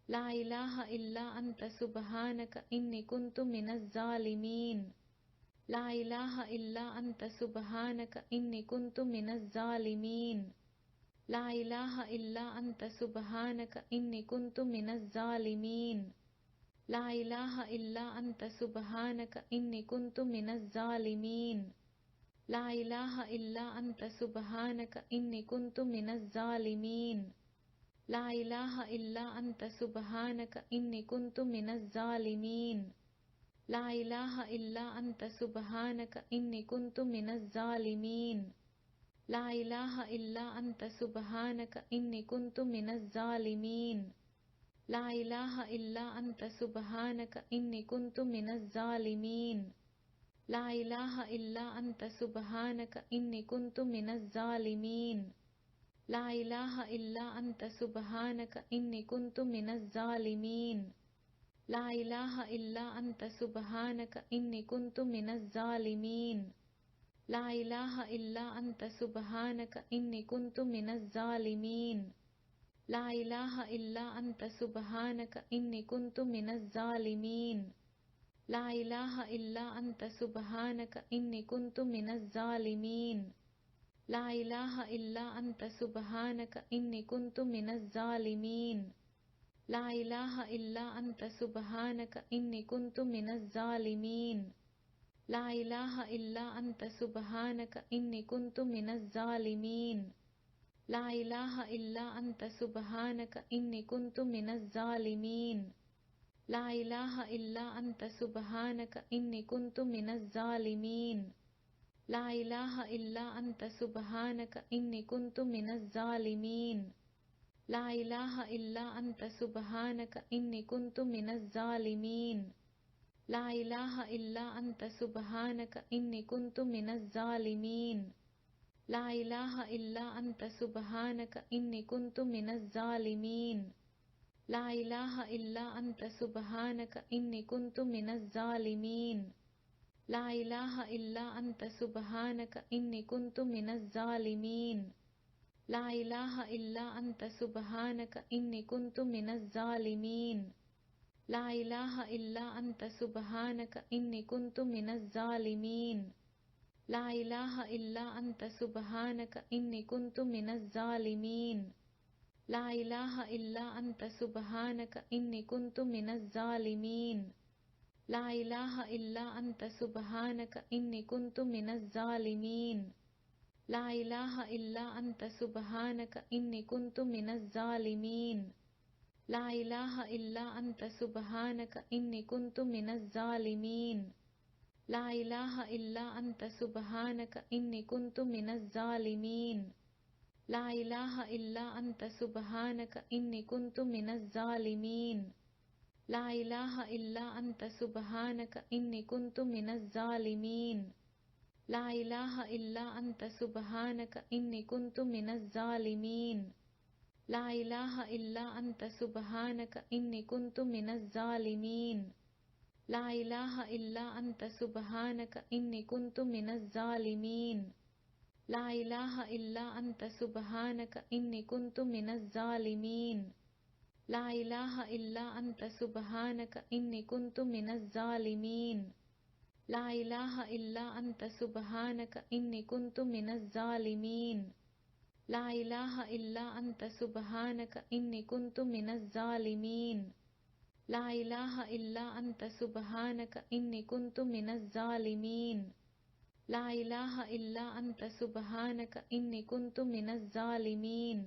ला इलाहा इल्ला अंता सुब्हानका इन्नी कुन्तु मिनज़ ज़ालिमीन। ला इलाहा इल्ला अंता सुब्हानका इन्नी कुन्तु मिनज़ ज़ालिमीन। ला इलाहा इल्ला अंता सुब्हानका इन्नी कुन्तु मिनज़ ज़ालिमीन। ला इलाहा इल्ला अंता सुब्हानका इन्नी कुन्तु मिनज़ ज़ालिमीन। ला इलाहा इल्ला अंता सुब्हानका इन्नी कुन्तु मिनज़ ज़ालिमीन। ला इलाहा इल्ला अंता सुब्हानका इन्नी कुन्तु मिनज़ ज़ालिमीन। ला इलाहा इल्ला अंता सुब्हानका इन्नी कुन्तु मिनज़ ज़ालिमीन। ला इलाहा इल्ला अंता सुब्हानका इन्नी कुन्तु मिनज़ ज़ालिमीन। ला इलाहा इल्ला अंता सुब्हानका इन्नी कुन्तु मिनज़ ज़ालिमीन। ला इलाहा इल्ला अंता सुब्हानका इन्नी कुन्तु मिनज़ ज़ालिमीन। ला इलाहा इल्ला अंता सुब्हानका इन्नी कुन्तु मिनज़ ज़ालिमीन। ला इलाहा इल्ला अंता सुब्हानका इन्नी कुन्तु मिनज़ ज़ालिमीन। ला इलाहा इल्ला अंता सुब्हानका इन्नी कुन्तु मिनज़ ज़ालिमीन। ला इलाहा इल्ला अंता सुब्हानका इन्नी कुन्तु मिनज़ ज़ालिमीन। ला इलाहा इल्ला अंता सुब्हानका इन्नी कुन्तु मिनज़ ज़ालिमीन। ला इलाहा इल्ला अंता सुब्हानका इन्नी कुन्तु मिनज़ ज़ालिमीन। ला इलाहा इल्ला अंता सुब्हानका इन्नी कुन्तु मिनज़ ज़ालिमीन। ला इलाहा इल्ला अंता सुब्हानका इन्नी कुन्तु मिनज़ ज़ालिमीन। ला इलाहा इल्ला अंता सुब्हानका इन्नी कुन्तु मिनज़ ज़ालिमीन। ला इलाहा इल्ला अंता सुब्हानका इन्नी कुन्तु मिनज़ ज़ालिमीन। ला इलाहा इल्ला अंता सुब्हानका इन्नी कुन्तु मिनज़ ज़ालिमीन। ला इलाहा इल्ला अंता सुब्हानका इन्नी कुन्तु मिनज़ ज़ालिमीन। ला इलाहा इल्ला अंता सुब्हानका इन्नी कुन्तु मिनज़ ज़ालिमीन। ला इलाहा इल्ला अंता सुब्हानका इन्नी कुन्तु मिनज़ ज़ालिमीन। ला इलाहा इल्ला अंता सुब्हानका इन्नी कुन्तु मिनज़ ज़ालिमीन। ला इलाहा इल्ला अंता सुब्हानका इन्नी कुन्तु मिनज़ ज़ालिमीन। ला इलाहा इल्ला अंता सुब्हानका इन्नी कुन्तु मिनज़ ज़ालिमीन। ला इलाहा इल्ला अंता सुब्हानका इन्नी कुन्तु मिनज़ ज़ालिमीन। ला इलाहा इल्ला अंता सुब्हानका इन्नी कुन्तु मिनज़ ज़ालिमीन। ला इलाहा इल्ला अंता सुब्हानका इन्नी कुन्तु मिनज़ ज़ालिमीन। ला इलाहा इल्ला अंता सुब्हानका इन्नी कुन्तु मिनज़ ज़ालिमीन। ला इलाहा इल्ला अंता सुब्हानका इन्नी कुन्तु मिनज़ ज़ालिमीन। ला इलाहा इल्ला अंता सुब्हानका इन्नी कुन्तु मिनज़ ज़ालिमीन। ला इलाहा इल्ला अंता सुब्हानका इन्नी कुन्तु मिनज़ ज़ालिमीन। ला इलाहा इल्ला अंता सुब्हानका इन्नी कुन्तु मिनज़ ज़ालिमीन। ला इलाहा इल्ला अंता सुब्हानका इन्नी कुन्तु मिनज़ ज़ालिमीन। ला इलाहा इल्ला अंता सुब्हानका इन्नी कुन्तु मिनज़ ज़ालिमीन। ला इलाहा इल्ला अंता सुब्हानका इन्नी कुन्तु मिनज़ ज़ालिमीन। ला इलाहा इल्ला अंता सुब्हानका इन्नी कुन्तु मिनज़ ज़ालिमीन। ला इलाहा इल्ला अंता सुब्हानका इन्नी कुन्तु मिनज़ ज़ालिमीन। ला इलाहा इल्ला अंता सुब्हानका इन्नी कुन्तु मिनज़ ज़ालिमीन। ला इलाहा इल्ला अंता सुब्हानका इन्नी कुन्तु मिनज़ ज़ालिमीन। ला इलाहा इल्ला अंता सुब्हानका इन्नी कुन्तु मिनज़ ज़ालिमीन। ला इलाहा इल्ला अंता सुब्हानका इन्नी कुन्तु मिनज़ ज़ालिमीन। ला इलाहा इल्ला अंता सुब्हानका इन्नी कुन्तु मिनज़ ज़ालिमीन।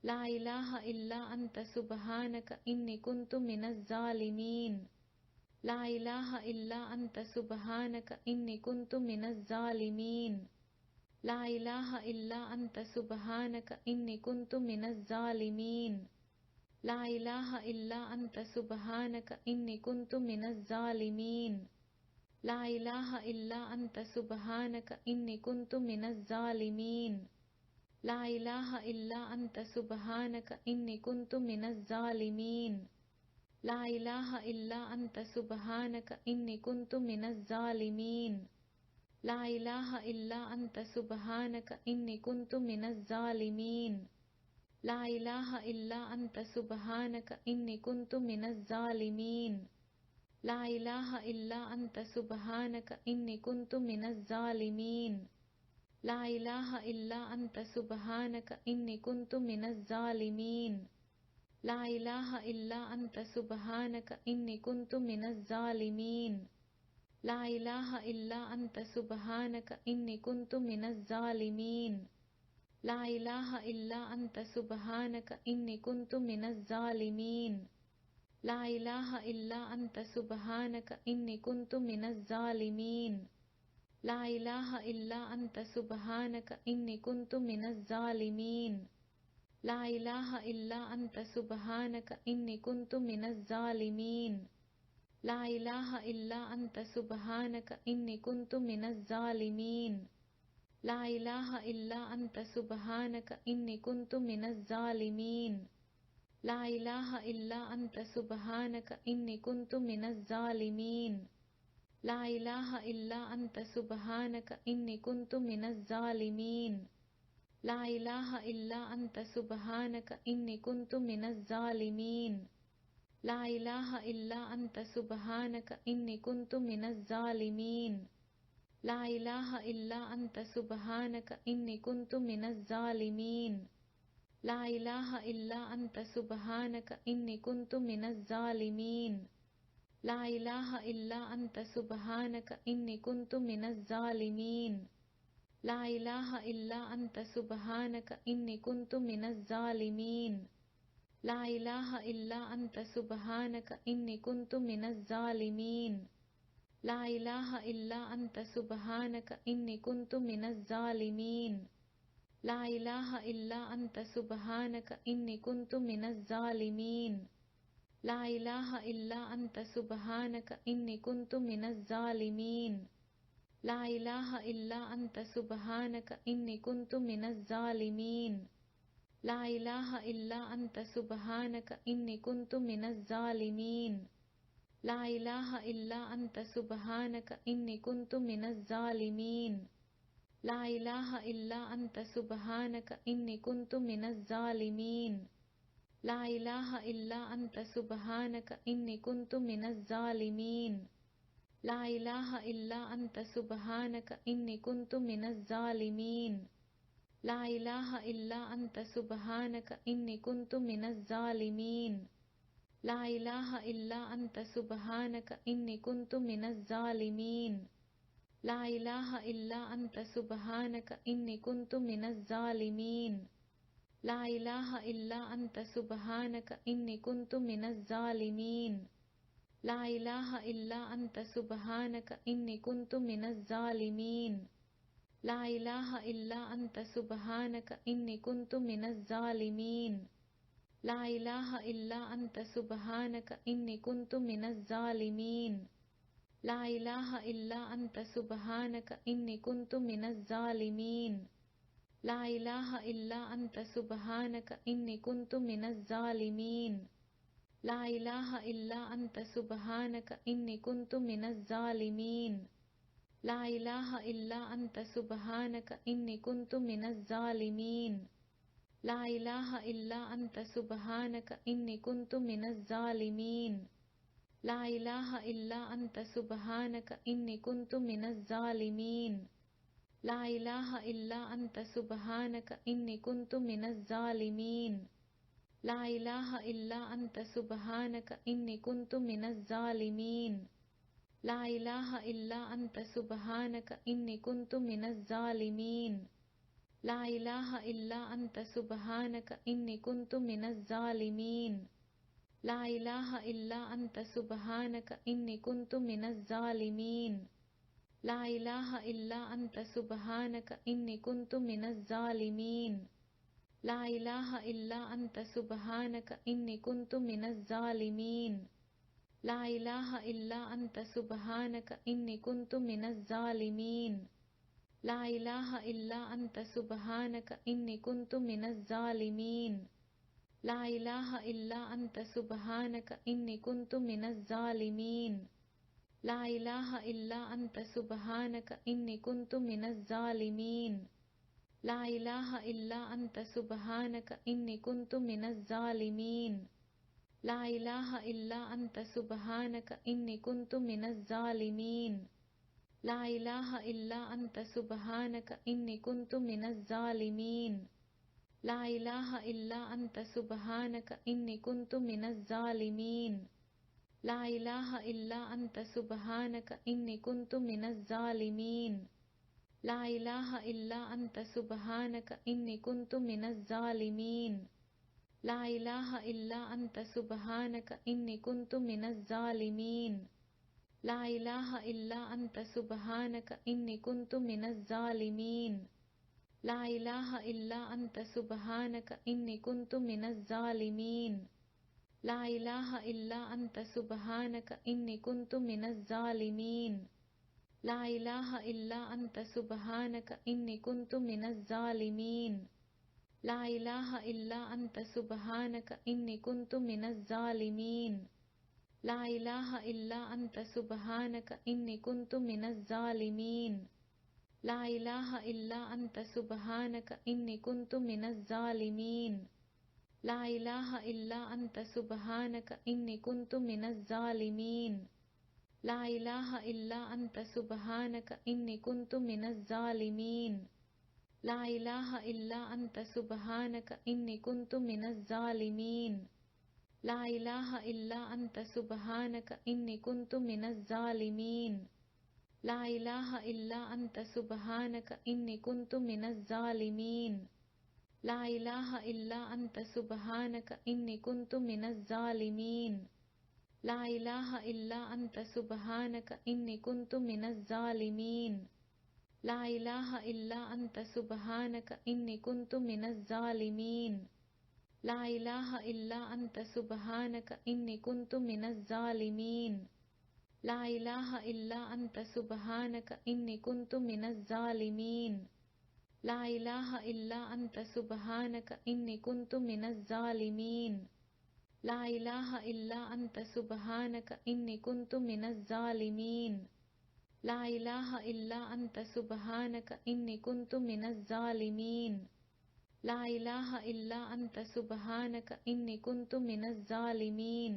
ला इलाहा इल्ला अंता सुब्हानका इन्नी कुन्तु मिनज़ ज़ालिमीन। ला इलाहा इल्ला अंता सुब्हानका इन्नी कुन्तु मिनज़ ज़ालिमीन। ला इलाहा इल्ला अंता सुब्हानका इन्नी कुन्तु मिनज़ ज़ालिमीन। ला इलाहा इल्ला अंता सुब्हानका इन्नी कुन्तु मिनज़ ज़ालिमीन। ला इलाहा इल्ला अंता सुब्हानका इन्नी कुन्तु मिनज़ ज़ालिमीन। ला इलाहा इल्ला अंता सुब्हानका इन्नी कुन्तु मिनज़ ज़ालिमीन। ला इलाहा इल्ला अंता सुब्हानका इन्नी कुन्तु मिनज़ ज़ालिमीन। ला इलाहा इल्ला अंता सुब्हानका इन्नी कुन्तु मिनज़ ज़ालिमीन। ला इलाहा इल्ला अंता सुब्हानका इन्नी कुन्तु मिनज़ ज़ालिमीन। ला इलाहा इल्ला अंता सुब्हानका इन्नी कुन्तु मिनज़ ज़ालिमीन। ला इलाहा इल्ला अंता सुब्हानका इन्नी कुन्तु मिनज़ ज़ालिमीन। ला इलाहा इल्ला अंता सुब्हानका इन्नी कुन्तु मिनज़ ज़ालिमीन। ला इलाहा इल्ला अंता सुब्हानका इन्नी कुन्तु मिनज़ ज़ालिमीन। ला इलाहा इल्ला अंता सुब्हानका इन्नी कुन्तु मिनज़ ज़ालिमीन। ला इलाहा इल्ला अंता सुब्हानका इन्नी कुन्तु मिनज़ ज़ालिमीन। ला इलाहा इल्ला अंता सुब्हानका इन्नी कुन्तु मिनज़ ज़ालिमीन। ला इलाहा इल्ला अंता सुब्हानका इन्नी कुन्तु मिनज़ ज़ालिमीन। ला इलाहा इल्ला अंता सुब्हानका इन्नी कुन्तु मिनज़ ज़ालिमीन। ला इलाहा इल्ला अंता सुब्हानका इन्नी कुन्तु मिनज़ ज़ालिमीन। ला इलाहा इल्ला अंता सुब्हानका इन्नी कुन्तु मिनज़ ज़ालिमीन। ला इलाहा इल्ला अंता सुब्हानका इन्नी कुन्तु मिनज़ ज़ालिमीन। ला इलाहा इल्ला अंता सुब्हानका इन्नी कुन्तु मिनज़ ज़ालिमीन। ला इलाहा इल्ला अंता सुब्हानका इन्नी कुन्तु मिनज़ ज़ालिमीन। ला इलाहा इल्ला अंता सुब्हानका इन्नी कुन्तु मिनज़ ज़ालिमीन। ला इलाहा इल्ला अंता सुब्हानका इन्नी कुन्तु मिनज़ ज़ालिमीन। ला इलाहा इल्ला अंता सुब्हानका इन्नी कुन्तु मिनज़ ज़ालिमीन। ला इलाहा इल्ला अंता सुब्हानका इन्नी कुन्तु मिनज़ ज़ालिमीन। ला इलाहा इल्ला अंता सुब्हानका इन्नी कुन्तु मिनज़ ज़ालिमीन। ला इलाहा इल्ला अंता सुब्हानका इन्नी कुन्तु मिनज़ ज़ालिमीन। ला इलाहा इल्ला अंता सुब्हानका इन्नी कुन्तु मिनज़ ज़ालिमीन। ला इलाहा इल्ला अंता सुब्हानका इन्नी कुन्तु मिनज़ ज़ालिमीन। ला इलाहा इल्ला अंता सुब्हानका इन्नी कुन्तु मिनज़ ज़ालिमीन। ला इलाहा इल्ला अंता सुब्हानका इन्नी कुन्तु मिनज़ ज़ालिमीन। ला इलाहा इल्ला अंता सुब्हानका इन्नी कुन्तु मिनज़ ज़ालिमीन। ला इलाहा इल्ला अंता सुब्हानका इन्नी कुन्तु मिनज़ ज़ालिमीन। ला इलाहा इल्ला अंता सुब्हानका इन्नी कुन्तु मिनज़ ज़ालिमीन। ला इलाहा इल्ला अंता सुब्हानका इन्नी कुन्तु मिनज़ ज़ालिमीन। ला इलाहा इल्ला अंता सुब्हानका इन्नी कुन्तु मिनज़ ज़ालिमीन। ला इलाहा इल्ला अंता सुब्हानका इन्नी कुन्तु मिनज़ ज़ालिमीन। ला इलाहा इल्ला अंता सुब्हानका इन्नी कुन्तु मिनज़ ज़ालिमीन। ला इलाहा इल्ला अंता सुब्हानका इन्नी कुन्तु मिनज़ ज़ालिमीन। ला इलाहा इल्ला अंता सुब्हानका इन्नी कुन्तु मिनज़ ज़ालिमीन। ला इलाहा इल्ला अंता सुब्हानका इन्नी कुन्तु मिनज़ ज़ालिमीन। ला इलाहा इल्ला अंता सुब्हानका इन्नी कुन्तु मिनज़ ज़ालिमीन। ला इलाहा इल्ला अंता सुब्हानका इन्नी कुन्तु मिनज़ ज़ालिमीन। ला इलाहा इल्ला अंता सुब्हानका इन्नी कुन्तु मिनज़ ज़ालिमीन। ला इलाहा इल्ला अंता सुब्हानका इन्नी कुन्तु मिनज़ ज़ालिमीन। ला इलाहा इल्ला अंता सुब्हानका इन्नी कुन्तु मिनज़ ज़ालिमीन। ला इलाहा इल्ला अंता सुब्हानका इन्नी कुन्तु मिनज़ ज़ालिमीन। ला इलाहा इल्ला अंता सुब्हानका इन्नी कुन्तु मिनज़ ज़ालिमीन। ला इलाहा इल्ला अंता सुब्हानका इन्नी कुन्तु मिनज़ ज़ालिमीन। ला इलाहा इल्ला अंता सुब्हानका इन्नी कुन्तु मिनज़ ज़ालिमीन। ला इलाहा इल्ला अंता सुब्हानका इन्नी कुन्तु मिनज़ ज़ालिमीन। ला इलाहा इल्ला अंता सुब्हानका इन्नी कुन्तु मिनज़ ज़ालिमीन। ला इलाहा इल्ला अंता सुब्हानका इन्नी कुन्तु मिनज़ ज़ालिमीन। ला इलाहा इल्ला अंता सुब्हानका इन्नी कुन्तु मिनज़ ज़ालिमीन। ला इलाहा इल्ला अंता सुब्हानका इन्नी कुन्तु मिनज़ ज़ालिमीन। ला इलाहा इल्ला अंता सुब्हानका इन्नी कुन्तु मिनज़ ज़ालिमीन। ला इलाहा इल्ला अंता सुब्हानका इन्नी कुन्तु मिनज़ ज़ालिमीन। ला इलाहा इल्ला अंता सुब्हानका इन्नी कुन्तु मिनज़ ज़ालिमीन। ला इलाहा इल्ला अंता सुब्हानका इन्नी कुन्तु मिनज़ ज़ालिमीन। ला इलाहा इल्ला अंता सुब्हानका इन्नी कुन्तु मिनज़ ज़ालिमीन। ला इलाहा इल्ला अंता सुब्हानका इन्नी कुन्तु मिनज़ ज़ालिमीन। ला इलाहा इल्ला अंता सुब्हानका इन्नी कुन्तु मिनज़ ज़ालिमीन। ला इलाहा इल्ला अंता सुब्हानका इन्नी कुन्तु मिनज़ ज़ालिमीन। ला इलाहा इल्ला अंता सुब्हानका इन्नी कुन्तु मिनज़ ज़ालिमीन। ला इलाहा इल्ला अंता सुब्हानका इन्नी कुन्तु मिनज़ ज़ालिमीन। ला इलाहा इल्ला अंता सुब्हानका इन्नी कुन्तु मिनज़ ज़ालिमीन। ला इलाहा इल्ला अंता सुब्हानका इन्नी कुन्तु मिनज़ ज़ालिमीन। ला इलाहा इल्ला अंता सुब्हानका इन्नी कुन्तु मिनज़ ज़ालिमीन। ला इलाहा इल्ला अंता सुब्हानका इन्नी कुन्तु मिनज़ ज़ालिमीन। ला इलाहा इल्ला अंता सुब्हानका इन्नी कुन्तु मिनज़ ज़ालिमीन। ला इलाहा इल्ला अंता सुब्हानका इन्नी कुन्तु मिनज़ ज़ालिमीन। ला इलाहा इल्ला अंता सुब्हानका इन्नी कुन्तु मिनज़ ज़ालिमीन। ला इलाहा इल्ला अंता सुब्हानका इन्नी कुन्तु मिनज़ ज़ालिमीन। ला इलाहा इल्ला अंता सुब्हानका इन्नी कुन्तु मिनज़ ज़ालिमीन। ला इलाहा इल्ला अंता सुब्हानका इन्नी कुन्तु मिनज़ ज़ालिमीन। ला इलाहा इल्ला अंता सुब्हानका इन्नी कुन्तु मिनज़ ज़ालिमीन। ला इलाहा इल्ला अंता सुब्हानका इन्नी कुन्तु मिनज़ ज़ालिमीन। ला इलाहा इल्ला अंता सुब्हानका इन्नी कुन्तु मिनज़ ज़ालिमीन। ला इलाहा इल्ला अंता सुब्हानका इन्नी कुन्तु मिनज़ ज़ालिमीन। ला इलाहा इल्ला अंता सुब्हानका इन्नी कुन्तु मिनज़ ज़ालिमीन। ला इलाहा इल्ला अंता सुब्हानका इन्नी कुन्तु मिनज़ ज़ालिमीन। ला इलाहा इल्ला अंता सुब्हानका इन्नी कुन्तु मिनज़ ज़ालिमीन। ला इलाहा इल्ला अंता सुब्हानका इन्नी कुन्तु मिनज़ ज़ालिमीन। ला इलाहा इल्ला अंता सुब्हानका इन्नी कुन्तु मिनज़ ज़ालिमीन। ला इलाहा इल्ला अंता सुब्हानका इन्नी कुन्तु मिनज़ ज़ालिमीन। ला इलाहा इल्ला अंता सुब्हानका इन्नी कुन्तु मिनज़ ज़ालिमीन। ला इलाहा इल्ला अंता सुब्हानका इन्नी कुन्तु मिनज़ ज़ालिमीन। ला इलाहा इल्ला अंता सुब्हानका इन्नी कुन्तु मिनज़ ज़ालिमीन।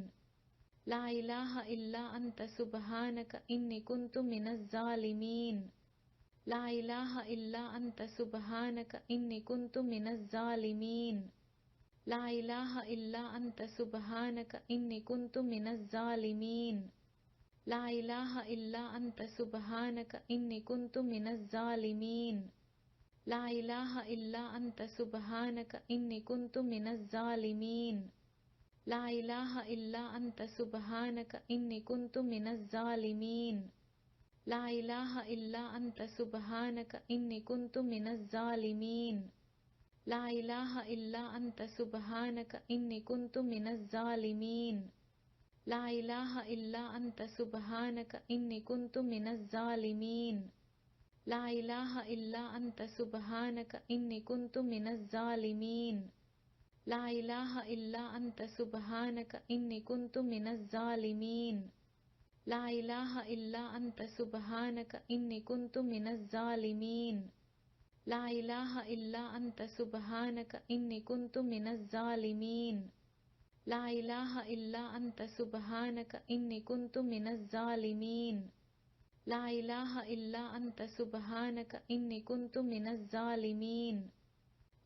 ला इलाहा इल्ला अंता सुब्हानका इन्नी कुन्तु मिनज़ ज़ालिमीन। ला इलाहा इल्ला अंता सुब्हानका इन्नी कुन्तु मिनज़ ज़ालिमीन। ला इलाहा इल्ला अंता सुब्हानका इन्नी कुन्तु मिनज़ ज़ालिमीन। ला इलाहा इल्ला अंता सुब्हानका इन्नी कुन्तु मिनज़ ज़ालिमीन। ला इलाहा इल्ला अंता सुब्हानका इन्नी कुन्तु मिनज़ ज़ालिमीन। ला इलाहा इल्ला अंता सुब्हानका इन्नी कुन्तु मिनज़ ज़ालिमीन। ला इलाहा इल्ला अंता सुब्हानका इन्नी कुन्तु मिनज़ ज़ालिमीन। ला इलाहा इल्ला अंता सुब्हानका इन्नी कुन्तु मिनज़ ज़ालिमीन। ला इलाहा इल्ला अंता सुब्हानका इन्नी कुन्तु मिनज़ ज़ालिमीन। ला इलाहा इल्ला अंता सुब्हानका इन्नी कुन्तु मिनज़ ज़ालिमीन। ला इलाहा इल्ला अंता सुब्हानका इन्नी कुन्तु मिनज़ ज़ालिमीन। ला इलाहा इल्ला अंता सुब्हानका इन्नी कुन्तु मिनज़ ज़ालिमीन। ला इलाहा इल्ला अंता सुब्हानका इन्नी कुन्तु मिनज़ ज़ालिमीन। ला इलाहा इल्ला अंता सुब्हानका इन्नी कुन्तु मिनज़ ज़ालिमीन।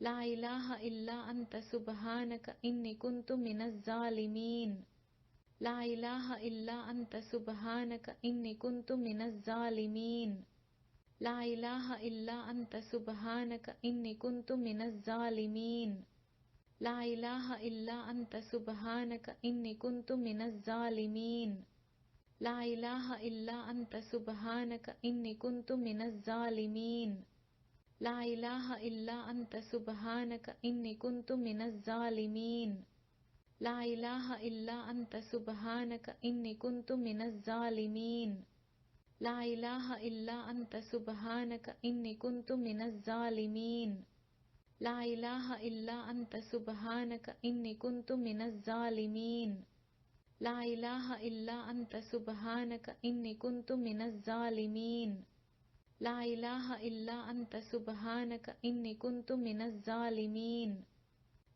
ला इलाहा इल्ला अंता सुब्हानका इन्नी कुन्तु मिनज़ ज़ालिमीन। ला इलाहा इल्ला अंता सुब्हानका इन्नी कुन्तु मिनज़ ज़ालिमीन। ला इलाहा इल्ला अंता सुब्हानका इन्नी कुन्तु मिनज़ ज़ालिमीन। ला इलाहा इल्ला अंता सुब्हानका इन्नी कुन्तु मिनज़ ज़ालिमीन। ला इलाहा इल्ला अंता सुब्हानका इन्नी कुन्तु मिनज़ ज़ालिमीन। ला इलाहा इल्ला अंता सुब्हानका इन्नी कुन्तु मिनज़ ज़ालिमीन। ला इलाहा इल्ला अंता सुब्हानका इन्नी कुन्तु मिनज़ ज़ालिमीन। ला इलाहा इल्ला अंता सुब्हानका इन्नी कुन्तु मिनज़ ज़ालिमीन। ला इलाहा इल्ला अंता सुब्हानका इन्नी कुन्तु मिनज़ ज़ालिमीन। ला इलाहा इल्ला अंता सुब्हानका इन्नी कुन्तु मिनज़ ज़ालिमीन। ला इलाहा इल्ला अंता सुब्हानका इन्नी कुन्तु मिनज़ ज़ालिमीन।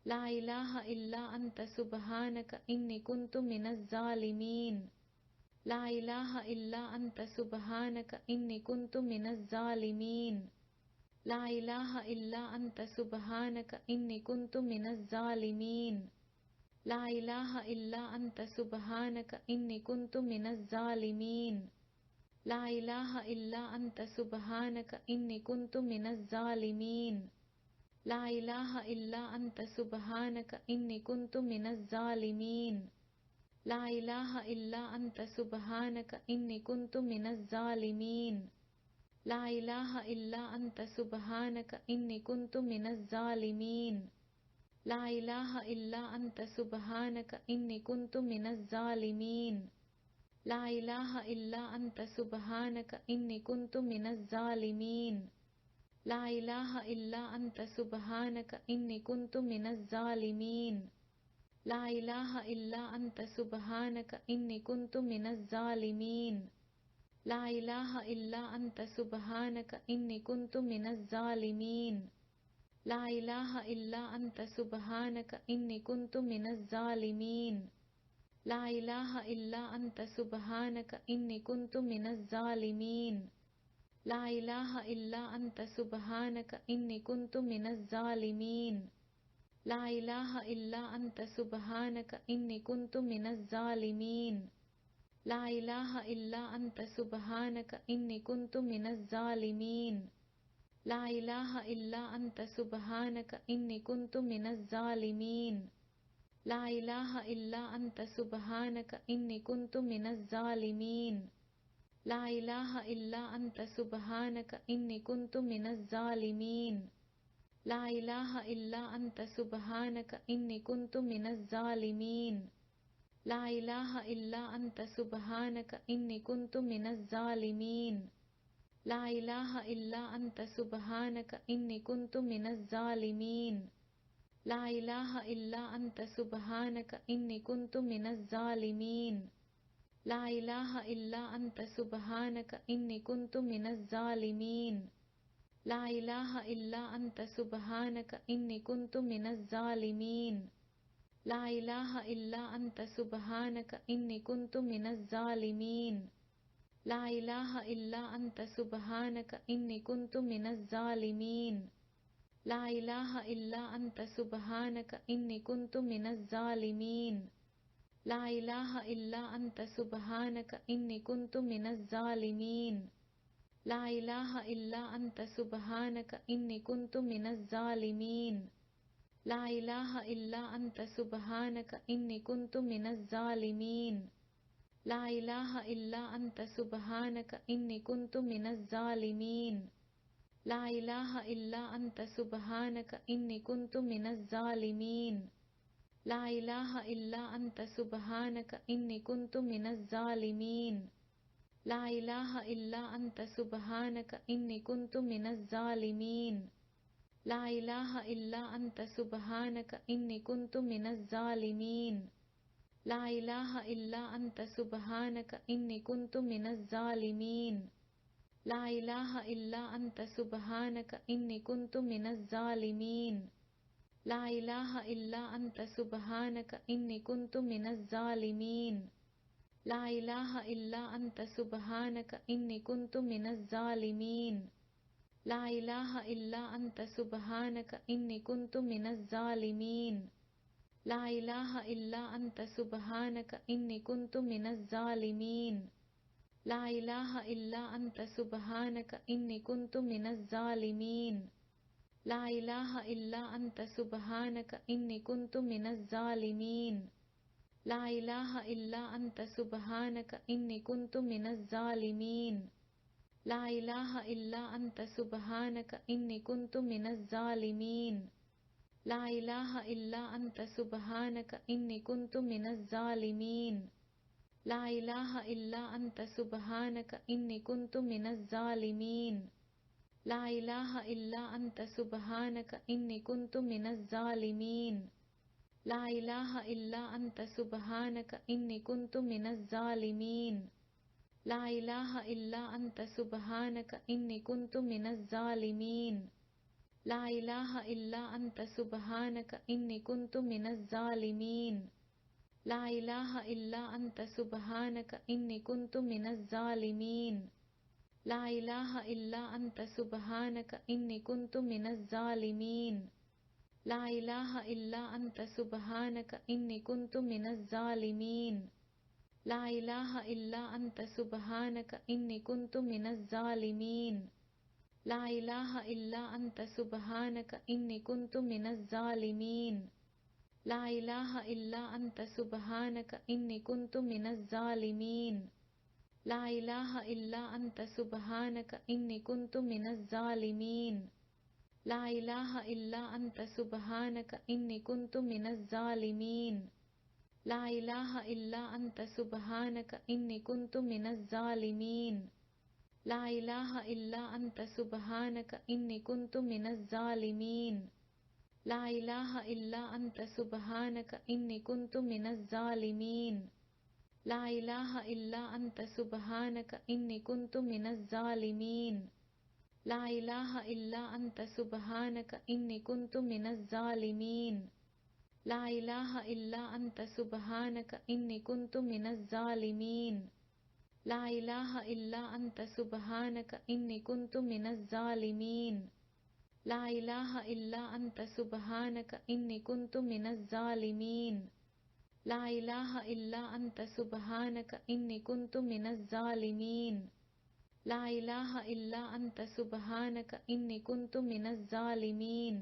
ला इलाहा इल्ला अंता सुब्हानका इन्नी कुन्तु मिनज़ ज़ालिमीन। ला इलाहा इल्ला अंता सुब्हानका इन्नी कुन्तु मिनज़ ज़ालिमीन। ला इलाहा इल्ला अंता सुब्हानका इन्नी कुन्तु मिनज़ ज़ालिमीन। ला इलाहा इल्ला अंता सुब्हानका इन्नी कुन्तु मिनज़ ज़ालिमीन। ला इलाहा इल्ला अंता सुब्हानका इन्नी कुन्तु मिनज़ ज़ालिमीन। ला इलाहा इल्ला अंता सुब्हानका इन्नी कुन्तु मिनज़ ज़ालिमीन। ला इलाहा इल्ला अंता सुब्हानका इन्नी कुन्तु मिनज़ ज़ालिमीन। ला इलाहा इल्ला अंता सुब्हानका इन्नी कुन्तु मिनज़ ज़ालिमीन। ला इलाहा इल्ला अंता सुब्हानका इन्नी कुन्तु मिनज़ ज़ालिमीन। ला इलाहा इल्ला अंता सुब्हानका इन्नी कुन्तु मिनज़ ज़ालिमीन। ला इलाहा इल्ला अंता सुब्हानका इन्नी कुन्तु मिनज़ ज़ालिमीन। ला इलाहा इल्ला अंता सुब्हानका इन्नी कुन्तु मिनज़ ज़ालिमीन। ला इलाहा इल्ला अंता सुब्हानका इन्नी कुन्तु मिनज़ ज़ालिमीन। ला इलाहा इल्ला अंता सुब्हानका इन्नी कुन्तु मिनज़ ज़ालिमीन। ला इलाहा इल्ला अंता सुब्हानका इन्नी कुन्तु मिनज़ ज़ालिमीन। ला इलाहा इल्ला अंता सुब्हानका इन्नी कुन्तु मिनज़ ज़ालिमीन। ला इलाहा इल्ला अंता सुब्हानका इन्नी कुन्तु मिनज़ ज़ालिमीन। ला इलाहा इल्ला अंता सुब्हानका इन्नी कुन्तु मिनज़ ज़ालिमीन। ला इलाहा इल्ला अंता सुब्हानका इन्नी कुन्तु मिनज़ ज़ालिमीन। ला इलाहा इल्ला अंता सुब्हानका इन्नी कुन्तु मिनज़ ज़ालिमीन। ला इलाहा इल्ला अंता सुब्हानका इन्नी कुन्तु मिनज़ ज़ालिमीन। ला इलाहा इल्ला अंता सुब्हानका इन्नी कुन्तु मिनज़ ज़ालिमीन। ला इलाहा इल्ला अंता सुब्हानका इन्नी कुन्तु मिनज़ ज़ालिमीन। ला इलाहा इल्ला अंता सुब्हानका इन्नी कुन्तु मिनज़ ज़ालिमीन। ला इलाहा इल्ला अंता सुब्हानका इन्नी कुन्तु मिनज़ ज़ालिमीन। ला इलाहा इल्ला अंता सुब्हानका इन्नी कुन्तु मिनज़ ज़ालिमीन। ला इलाहा इल्ला अंता सुब्हानका इन्नी कुन्तु मिनज़ ज़ालिमीन। ला इलाहा इल्ला अंता सुब्हानका इन्नी कुन्तु मिनज़ ज़ालिमीन। ला इलाहा इल्ला अंता सुब्हानका इन्नी कुन्तु मिनज़ ज़ालिमीन। ला इलाहा इल्ला अंता सुब्हानका इन्नी कुन्तु मिनज़ ज़ालिमीन। ला इलाहा इल्ला अंता सुब्हानका इन्नी कुन्तु मिनज़ ज़ालिमीन। ला इलाहा इल्ला अंता सुब्हानका इन्नी कुन्तु मिनज़ ज़ालिमीन। ला इलाहा इल्ला अंता सुब्हानका इन्नी कुन्तु मिनज़ ज़ालिमीन। ला इलाहा इल्ला अंता सुब्हानका इन्नी कुन्तु मिनज़ ज़ालिमीन। ला इलाहा इल्ला अंता सुब्हानका इन्नी कुन्तु मिनज़ ज़ालिमीन। ला इलाहा इल्ला अंता सुब्हानका इन्नी कुन्तु मिनज़ ज़ालिमीन। ला इलाहा इल्ला अंता सुब्हानका इन्नी कुन्तु मिनज़ ज़ालिमीन। ला इलाहा इल्ला अंता सुब्हानका इन्नी कुन्तु मिनज़ ज़ालिमीन। ला इलाहा इल्ला अंता सुब्हानका इन्नी कुन्तु मिनज़ ज़ालिमीन। ला इलाहा इल्ला अंता सुब्हानका इन्नी कुन्तु मिनज़ ज़ालिमीन। ला इलाहा इल्ला अंता सुब्हानका इन्नी कुन्तु मिनज़ ज़ालिमीन। ला इलाहा इल्ला अंता सुब्हानका इन्नी कुन्तु मिनज़ ज़ालिमीन। ला इलाहा इल्ला अंता सुब्हानका इन्नी कुन्तु मिनज़ ज़ालिमीन। ला इलाहा इल्ला अंता सुब्हानका इन्नी कुन्तु मिनज़ ज़ालिमीन। ला इलाहा इल्ला अंता सुब्हानका इन्नी कुन्तु मिनज़ ज़ालिमीन। ला इलाहा इल्ला अंता सुब्हानका इन्नी कुन्तु मिनज़ ज़ालिमीन। ला इलाहा इल्ला अंता सुब्हानका इन्नी कुन्तु मिनज़ ज़ालिमीन। ला इलाहा इल्ला अंता सुब्हानका इन्नी कुन्तु मिनज़ ज़ालिमीन। ला इलाहा इल्ला अंता सुब्हानका इन्नी कुन्तु मिनज़ ज़ालिमीन। ला इलाहा इल्ला अंता सुब्हानका इन्नी कुन्तु मिनज़ ज़ालिमीन। ला इलाहा इल्ला अंता सुब्हानका इन्नी कुन्तु मिनज़ ज़ालिमीन। ला इलाहा इल्ला अंता सुब्हानका इन्नी कुन्तु मिनज़ ज़ालिमीन। ला इलाहा इल्ला अंता सुब्हानका इन्नी कुन्तु मिनज़ ज़ालिमीन। ला इलाहा इल्ला अंता सुब्हानका इन्नी कुन्तु मिनज़ ज़ालिमीन। ला इलाहा इल्ला अंता सुब्हानका इन्नी कुन्तु मिनज़ ज़ालिमीन। ला इलाहा इल्ला अंता सुब्हानका इन्नी कुन्तु मिनज़ ज़ालिमीन। ला इलाहा इल्ला अंता सुब्हानका इन्नी कुन्तु मिनज़ ज़ालिमीन। ला इलाहा इल्ला अंता सुब्हानका इन्नी कुन्तु मिनज़ ज़ालिमीन। ला इलाहा इल्ला अंता सुब्हानका इन्नी कुन्तु मिनज़ ज़ालिमीन। ला इलाहा इल्ला अंता सुब्हानका इन्नी कुन्तु मिनज़ ज़ालिमीन। ला इलाहा इल्ला अंता सुब्हानका इन्नी कुन्तु मिनज़ ज़ालिमीन। ला इलाहा इल्ला अंता सुब्हानका इन्नी कुन्तु मिनज़ ज़ालिमीन। ला इलाहा इल्ला अंता सुब्हानका इन्नी कुन्तु मिनज़ ज़ालिमीन। ला इलाहा इल्ला अंता सुब्हानका इन्नी कुन्तु मिनज़ ज़ालिमीन। ला इलाहा इल्ला अंता सुब्हानका इन्नी कुन्तु मिनज़ ज़ालिमीन। ला इलाहा इल्ला अंता सुब्हानका इन्नी कुन्तु मिनज़ ज़ालिमीन। ला इलाहा इल्ला अंता सुब्हानका इन्नी कुन्तु मिनज़ ज़ालिमीन। ला इलाहा इल्ला अंता सुब्हानका इन्नी कुन्तु मिनज़ ज़ालिमीन। ला इलाहा इल्ला अंता सुब्हानका इन्नी कुन्तु मिनज़ ज़ालिमीन। ला इलाहा इल्ला अंता सुब्हानका इन्नी कुन्तु मिनज़ ज़ालिमीन। ला इलाहा इल्ला अंता सुब्हानका इन्नी कुन्तु मिनज़ ज़ालिमीन। ला इलाहा इल्ला अंता सुब्हानका इन्नी कुन्तु मिनज़ ज़ालिमीन। ला इलाहा इल्ला अंता सुब्हानका इन्नी कुन्तु मिनज़ ज़ालिमीन।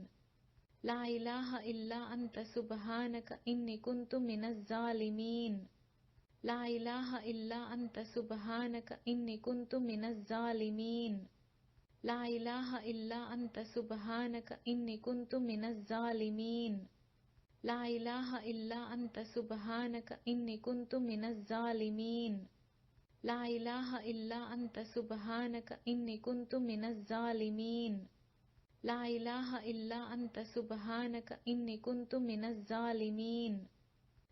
ला इलाहा इल्ला अंता सुब्हानका इन्नी कुन्तु मिनज़ ज़ालिमीन। ला इलाहा इल्ला अंता सुब्हानका इन्नी कुन्तु मिनज़ ज़ालिमीन। ला इलाहा इल्ला अंता सुब्हानका इन्नी कुन्तु मिनज़ ज़ालिमीन। ला इलाहा इल्ला अंता सुब्हानका इन्नी कुन्तु मिनज़ ज़ालिमीन। ला इलाहा इल्ला अंता सुब्हानका इन्नी कुन्तु मिनज़ ज़ालिमीन।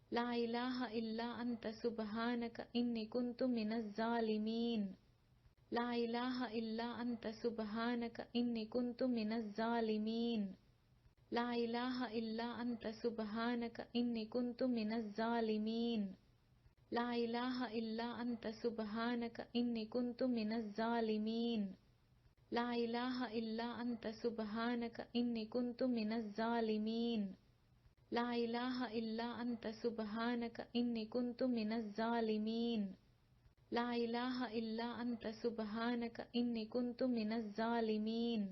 ला इलाहा इल्ला अंता सुब्हानका इन्नी कुन्तु मिनज़ ज़ालिमीन। ला इलाहा इल्ला अंता सुब्हानका इन्नी कुन्तु मिनज़ ज़ालिमीन। ला इलाहा इल्ला अंता सुब्हानका इन्नी कुन्तु मिनज़ ज़ालिमीन। ला इलाहा इल्ला अंता सुब्हानका इन्नी कुन्तु मिनज़ ज़ालिमीन। ला इलाहा इल्ला अंता सुब्हानका इन्नी कुन्तु मिनज़ ज़ालिमीन। ला इलाहा इल्ला अंता सुब्हानका इन्नी कुन्तु मिनज़ ज़ालिमीन। ला इलाहा इल्ला अंता सुब्हानका इन्नी कुन्तु मिनज़ ज़ालिमीन। ला इलाहा इल्ला अंता सुब्हानका इन्नी कुन्तु मिनज़ ज़ालिमीन। ला इलाहा इल्ला अंता सुब्हानका इन्नी कुन्तु मिनज़ ज़ालिमीन।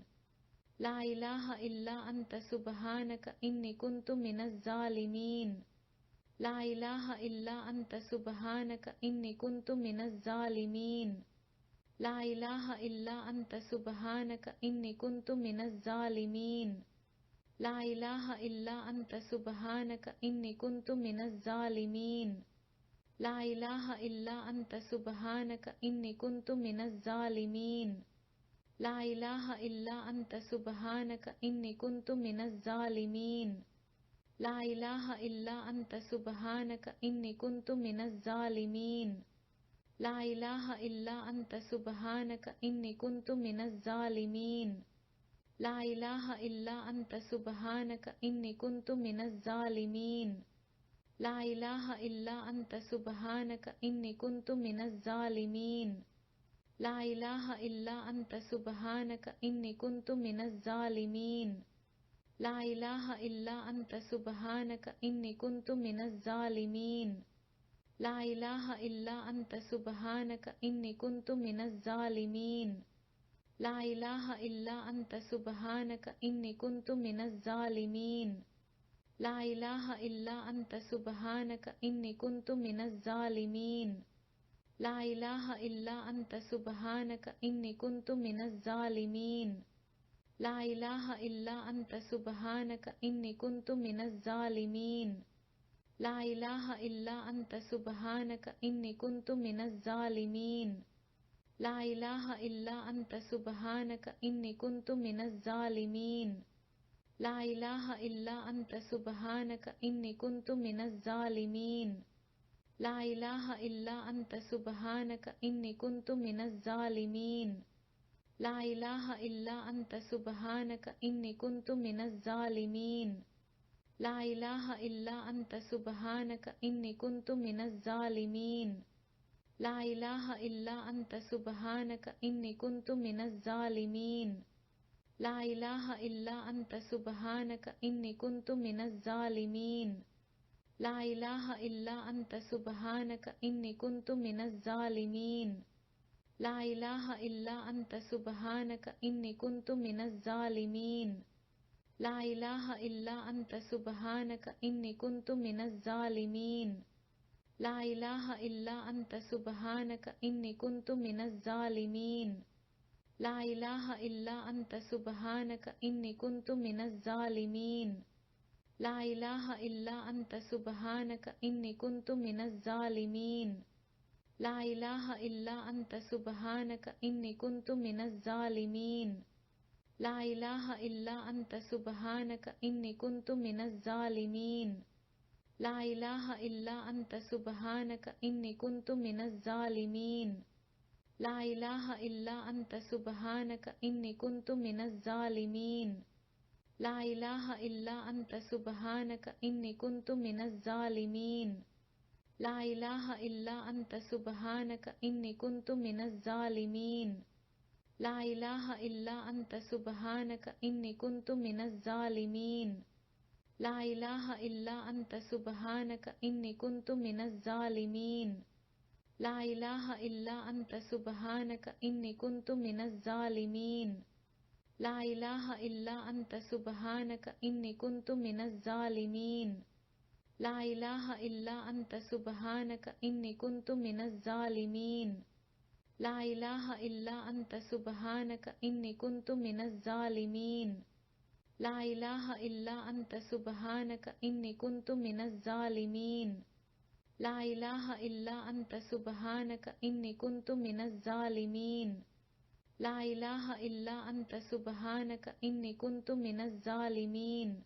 ला इलाहा इल्ला अंता सुब्हानका इन्नी कुन्तु मिनज़ ज़ालिमीन। ला इलाहा इल्ला अंता सुब्हानका इन्नी कुन्तु मिनज़ ज़ालिमीन। ला इलाहा इल्ला अंता सुब्हानका इन्नी कुन्तु मिनज़ ज़ालिमीन। ला इलाहा इल्ला अंता सुब्हानका इन्नी कुन्तु मिनज़ ज़ालिमीन। ला इलाहा इल्ला अंता सुब्हानका इन्नी कुन्तु मिनज़ ज़ालिमीन। ला इलाहा इल्ला अंता सुब्हानका इन्नी कुन्तु मिनज़ ज़ालिमीन। ला इलाहा इल्ला अंता सुब्हानका इन्नी कुन्तु मिनज़ ज़ालिमीन। ला इलाहा इल्ला अंता सुब्हानका इन्नी कुन्तु मिनज़ ज़ालिमीन। ला इलाहा इल्ला अंता सुब्हानका इन्नी कुन्तु मिनज़ ज़ालिमीन। ला इलाहा इल्ला अंता सुब्हानका इन्नी कुन्तु मिनज़ ज़ालिमीन। ला इलाहा इल्ला अंता सुब्हानका इन्नी कुन्तु मिनज़ ज़ालिमीन। ला इलाहा इल्ला अंता सुब्हानका इन्नी कुन्तु मिनज़ ज़ालिमीन। ला इलाहा इल्ला अंता सुब्हानका इन्नी कुन्तु मिनज़ ज़ालिमीन। ला इलाहा इल्ला अंता सुब्हानका इन्नी कुन्तु मिनज़ ज़ालिमीन। ला इलाहा इल्ला अंता सुब्हानका इन्नी कुन्तु मिनज़ ज़ालिमीन। ला इलाहा इल्ला अंता सुब्हानका इन्नी कुन्तु मिनज़ ज़ालिमीन। ला इलाहा इल्ला अंता सुब्हानका इन्नी कुन्तु मिनज़ ज़ालिमीन। ला इलाहा इल्ला अंता सुब्हानका इन्नी कुन्तु मिनज़ ज़ालिमीन। ला इलाहा इल्ला अंता सुब्हानका इन्नी कुन्तु मिनज़ ज़ालिमीन। ला इलाहा इल्ला अंता सुब्हानका इन्नी कुन्तु मिनज़ ज़ालिमीन। ला इलाहा इल्ला अंता सुब्हानका इन्नी कुन्तु मिनज़ ज़ालिमीन। ला इलाहा इल्ला अंता सुब्हानका इन्नी कुन्तु मिनज़ ज़ालिमीन। ला इलाहा इल्ला अंता सुब्हानका इन्नी कुन्तु मिनज़ ज़ालिमीन। ला इलाहा इल्ला अंता सुब्हानका इन्नी कुन्तु मिनज़ ज़ालिमीन। ला इलाहा इल्ला अंता सुब्हानका इन्नी कुन्तु मिनज़ ज़ालिमीन। ला इलाहा इल्ला अंता सुब्हानका इन्नी कुन्तु मिनज़ ज़ालिमीन। ला इलाहा इल्ला अंता सुब्हानका इन्नी कुन्तु मिनज़ ज़ालिमीन। ला इलाहा इल्ला अंता सुब्हानका इन्नी कुन्तु मिनज़ ज़ालिमीन। ला इलाहा इल्ला अंता सुब्हानका इन्नी कुन्तु मिनज़ ज़ालिमीन। ला इलाहा इल्ला अंता सुब्हानका इन्नी कुन्तु मिनज़ ज़ालिमीन। ला इलाहा इल्ला अंता सुब्हानका इन्नी कुन्तु मिनज़ ज़ालिमीन। ला इलाहा इल्ला अंता सुब्हानका इन्नी कुन्तु मिनज़ ज़ालिमीन। ला इलाहा इल्ला अंता सुब्हानका इन्नी कुन्तु मिनज़ ज़ालिमीन। ला इलाहा इल्ला अंता सुब्हानका इन्नी कुन्तु मिनज़ ज़ालिमीन। ला इलाहा इल्ला अंता सुब्हानका इन्नी कुन्तु मिनज़ ज़ालिमीन। ला इलाहा इल्ला अंता सुब्हानका इन्नी कुन्तु मिनज़ ज़ालिमीन। ला इलाहा इल्ला अंता सुब्हानका इन्नी कुन्तु मिनज़ ज़ालिमीन। ला इलाहा इल्ला अंता सुब्हानका इन्नी कुन्तु मिनज़ ज़ालिमीन। ला इलाहा इल्ला अंता सुब्हानका इन्नी कुन्तु मिनज़ ज़ालिमीन। ला इलाहा इल्ला अंता सुब्हानका इन्नी कुन्तु मिनज़ ज़ालिमीन। ला इलाहा इल्ला अंता सुब्हानका इन्नी कुन्तु मिनज़ ज़ालिमीन। ला इलाहा इल्ला अंता सुब्हानका इन्नी कुन्तु मिनज़ ज़ालिमीन। ला इलाहा इल्ला अंता सुब्हानका इन्नी कुन्तु मिनज़ ज़ालिमीन। ला इलाहा इल्ला अंता सुब्हानका इन्नी कुन्तु मिनज़ ज़ालिमीन।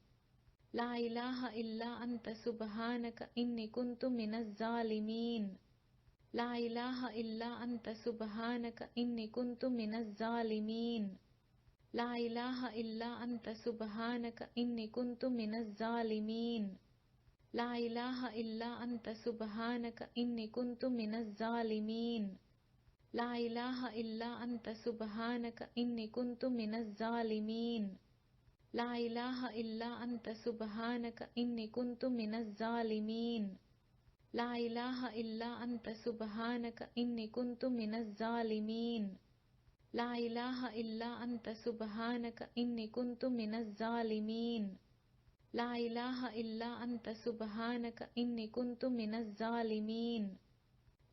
ला इलाहा इल्ला अंता सुब्हानका इन्नी कुन्तु मिनज़ ज़ालिमीन। ला इलाहा इल्ला अंता सुब्हानका इन्नी कुन्तु मिनज़ ज़ालिमीन। ला इलाहा इल्ला अंता सुब्हानका इन्नी कुन्तु मिनज़ ज़ालिमीन। ला इलाहा इल्ला अंता सुब्हानका इन्नी कुन्तु मिनज़ ज़ालिमीन। ला इलाहा इल्ला अंता सुब्हानका इन्नी कुन्तु मिनज़ ज़ालिमीन। ला इलाहा इल्ला अंता सुब्हानका इन्नी कुन्तु मिनज़ ज़ालिमीन। ला इलाहा इल्ला अंता सुब्हानका इन्नी कुन्तु मिनज़ ज़ालिमीन। ला इलाहा इल्ला अंता सुब्हानका इन्नी कुन्तु मिनज़ ज़ालिमीन। ला इलाहा इल्ला अंता सुब्हानका इन्नी कुन्तु मिनज़ ज़ालिमीन। ला इलाहा इल्ला अंता सुब्हानका इन्नी कुन्तु मिनज़ ज़ालिमीन। ला इलाहा इल्ला अंता सुब्हानका इन्नी कुन्तु मिनज़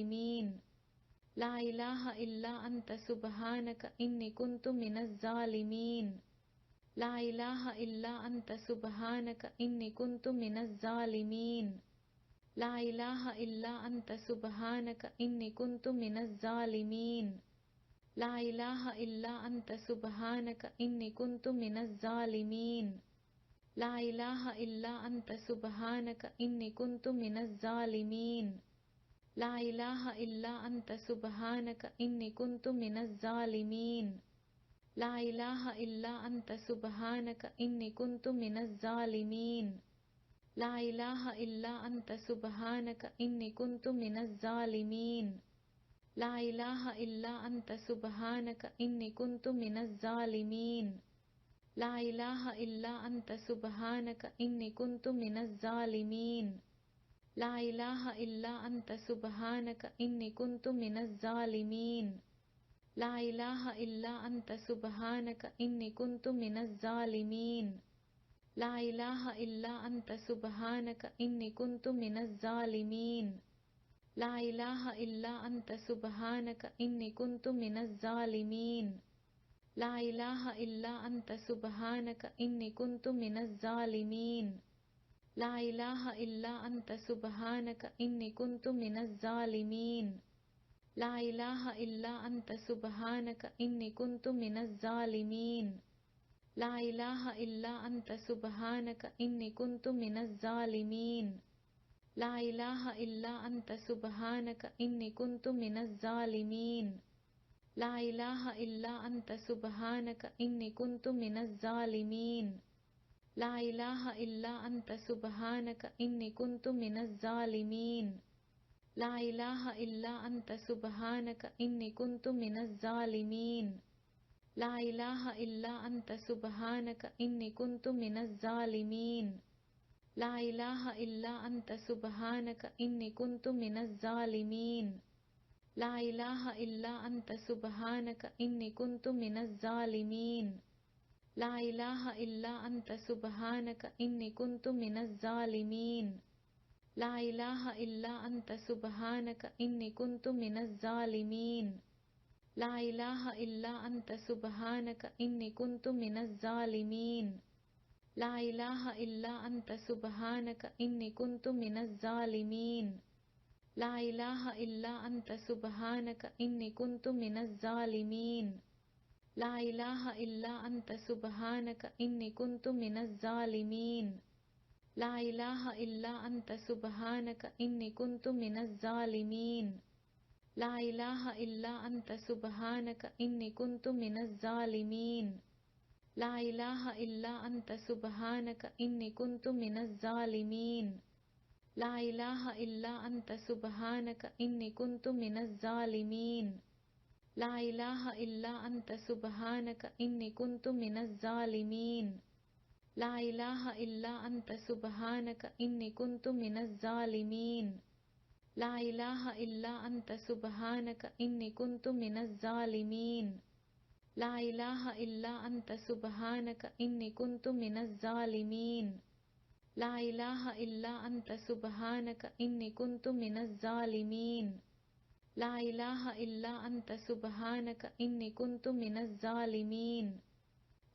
ज़ालिमीन। ला इलाहा इल्ला अंता सुब्हानका इन्नी कुन्तु मिनज़ ज़ालिमीन। ला इलाहा इल्ला अंता सुब्हानका इन्नी कुन्तु मिनज़ ज़ालिमीन। ला इलाहा इल्ला अंता सुब्हानका इन्नी कुन्तु मिनज़ ज़ालिमीन। ला इलाहा इल्ला अंता सुब्हानका इन्नी कुन्तु मिनज़ ज़ालिमीन। ला इलाहा इल्ला अंता सुब्हानका इन्नी कुन्तु मिनज़ ज़ालिमीन। ला इलाहा इल्ला अंता सुब्हानका इन्नी कुन्तु मिनज़ ज़ालिमीन। ला इलाहा इल्ला अंता सुब्हानका इन्नी कुन्तु मिनज़ ज़ालिमीन। ला इलाहा इल्ला अंता सुब्हानका इन्नी कुन्तु मिनज़ ज़ालिमीन। ला इलाहा इल्ला अंता सुब्हानका इन्नी कुन्तु मिनज़ ज़ालिमीन। ला इलाहा इल्ला अंता सुब्हानका इन्नी कुन्तु मिनज़ ज़ालिमीन। ला इलाहा इल्ला अंता सुब्हानका इन्नी कुन्तु मिनज़ ज़ालिमीन। ला इलाहा इल्ला अंता सुब्हानका इन्नी कुन्तु मिनज़ ज़ालिमीन। ला इलाहा इल्ला अंता सुब्हानका इन्नी कुन्तु मिनज़ ज़ालिमीन। ला इलाहा इल्ला अंता सुब्हानका इन्नी कुन्तु मिनज़ ज़ालिमीन। ला इलाहा इल्ला अंता सुब्हानका इन्नी कुन्तु मिनज़ ज़ालिमीन। ला इलाहा इल्ला अंता सुब्हानका इन्नी कुन्तु मिनज़ ज़ालिमीन। ला इलाहा इल्ला अंता सुब्हानका इन्नी कुन्तु मिनज़ ज़ालिमीन। ला इलाहा इल्ला अंता सुब्हानका इन्नी कुन्तु मिनज़ ज़ालिमीन। ला इलाहा इल्ला अंता सुब्हानका इन्नी कुन्तु मिनज़ ज़ालिमीन। ला इलाहा इल्ला अंता सुब्हानका इन्नी कुन्तु मिनज़ ज़ालिमीन। ला इलाहा इल्ला अंता सुब्हानका इन्नी कुन्तु मिनज़ ज़ालिमीन। ला इलाहा इल्ला अंता सुब्हानका इन्नी कुन्तु मिनज़ ज़ालिमीन। ला इलाहा इल्ला अंता सुब्हानका इन्नी कुन्तु मिनज़ ज़ालिमीन। ला इलाहा इल्ला अंता सुब्हानका इन्नी कुन्तु मिनज़ ज़ालिमीन। ला इलाहा इल्ला अंता सुब्हानका इन्नी कुन्तु मिनज़ ज़ालिमीन। ला इलाहा इल्ला अंता सुब्हानका इन्नी कुन्तु मिनज़ ज़ालिमीन। ला इलाहा इल्ला अंता सुब्हानका इन्नी कुन्तु मिनज़ ज़ालिमीन। ला इलाहा इल्ला अंता सुब्हानका इन्नी कुन्तु मिनज़ ज़ालिमीन। ला इलाहा इल्ला अंता सुब्हानका इन्नी कुन्तु मिनज़ ज़ालिमीन। ला इलाहा इल्ला अंता सुब्हानका इन्नी कुन्तु मिनज़ ज़ालिमीन। ला इलाहा इल्ला अंता सुब्हानका इन्नी कुन्तु मिनज़ ज़ालिमीन। ला इलाहा इल्ला अंता सुब्हानका इन्नी कुन्तु मिनज़ ज़ालिमीन। ला इलाहा इल्ला अंता सुब्हानका इन्नी कुन्तु मिनज़ ज़ालिमीन। ला इलाहा इल्ला अंता सुब्हानका इन्नी कुन्तु मिनज़ ज़ालिमीन। ला इलाहा इल्ला अंता सुब्हानका इन्नी कुन्तु मिनज़ ज़ालिमीन। ला इलाहा इल्ला अंता सुब्हानका इन्नी कुन्तु मिनज़ ज़ालिमीन। ला इलाहा इल्ला अंता सुब्हानका इन्नी कुन्तु मिनज़ ज़ालिमीन। ला इलाहा इल्ला अंता सुब्हानका इन्नी कुन्तु मिनज़ ज़ालिमीन। ला इलाहा इल्ला अंता सुब्हानका इन्नी कुन्तु मिनज़ ज़ालिमीन। ला इलाहा इल्ला अंता सुब्हानका इन्नी कुन्तु मिनज़ ज़ालिमीन।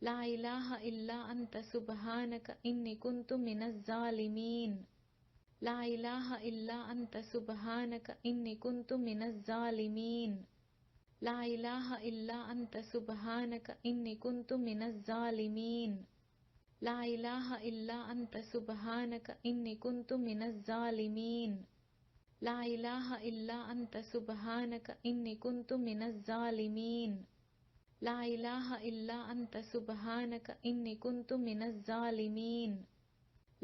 ला इलाहा इल्ला अंता सुब्हानका इन्नी कुन्तु मिनज़ ज़ालिमीन। ला इलाहा इल्ला अंता सुब्हानका इन्नी कुन्तु मिनज़ ज़ालिमीन। ला इलाहा इल्ला अंता सुब्हानका इन्नी कुन्तु मिनज़ ज़ालिमीन। ला इलाहा इल्ला अंता सुब्हानका इन्नी कुन्तु मिनज़ ज़ालिमीन। ला इलाहा इल्ला अंता सुब्हानका इन्नी कुन्तु मिनज़ ज़ालिमीन। ला इलाहा इल्ला अंता सुब्हानका इन्नी कुन्तु मिनज़ ज़ालिमीन।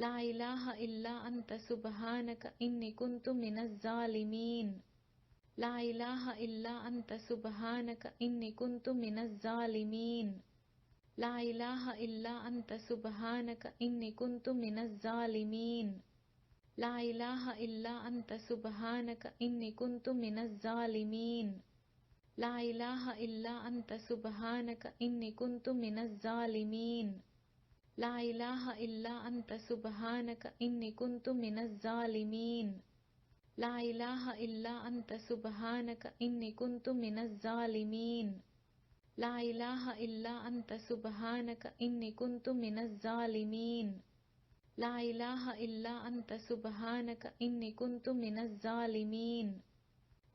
ला इलाहा इल्ला अंता सुब्हानका इन्नी कुन्तु मिनज़ ज़ालिमीन। ला इलाहा इल्ला अंता सुब्हानका इन्नी कुन्तु मिनज़ ज़ालिमीन। ला इलाहा इल्ला अंता सुब्हानका इन्नी कुन्तु मिनज़ ज़ालिमीन। ला इलाहा इल्ला अंता सुब्हानका इन्नी कुन्तु मिनज़ ज़ालिमीन। ला इलाहा इल्ला अंता सुब्हानका इन्नी कुन्तु मिनज़ ज़ालिमीन। ला इलाहा इल्ला अंता सुब्हानका इन्नी कुन्तु मिनज़ ज़ालिमीन। ला इलाहा इल्ला अंता सुब्हानका इन्नी कुन्तु मिनज़ ज़ालिमीन। ला इलाहा इल्ला अंता सुब्हानका इन्नी कुन्तु मिनज़ ज़ालिमीन। ला इलाहा इल्ला अंता सुब्हानका इन्नी कुन्तु मिनज़ ज़ालिमीन। ला इलाहा इल्ला अंता सुब्हानका इन्नी कुन्तु मिनज़ ज़ालिमीन।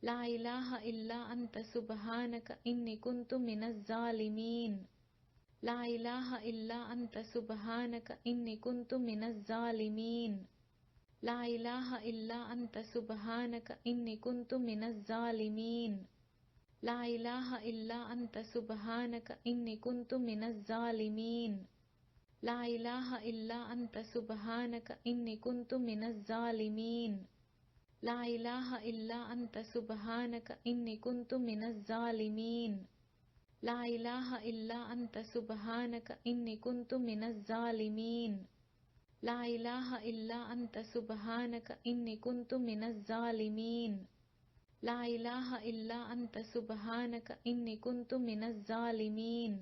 ला इलाहा इल्ला अंता सुब्हानका इन्नी कुन्तु मिनज़ ज़ालिमीन। ला इलाहा इल्ला अंता सुब्हानका इन्नी कुन्तु मिनज़ ज़ालिमीन। ला इलाहा इल्ला अंता सुब्हानका इन्नी कुन्तु मिनज़ ज़ालिमीन। ला इलाहा इल्ला अंता सुब्हानका इन्नी कुन्तु मिनज़ ज़ालिमीन। ला इलाहा इल्ला अंता सुब्हानका इन्नी कुन्तु मिनज़ ज़ालिमीन। ला इलाहा इल्ला अंता सुब्हानका इन्नी कुन्तु मिनज़ ज़ालिमीन। ला इलाहा इल्ला अंता सुब्हानका इन्नी कुन्तु मिनज़ ज़ालिमीन। ला इलाहा इल्ला अंता सुब्हानका इन्नी कुन्तु मिनज़ ज़ालिमीन।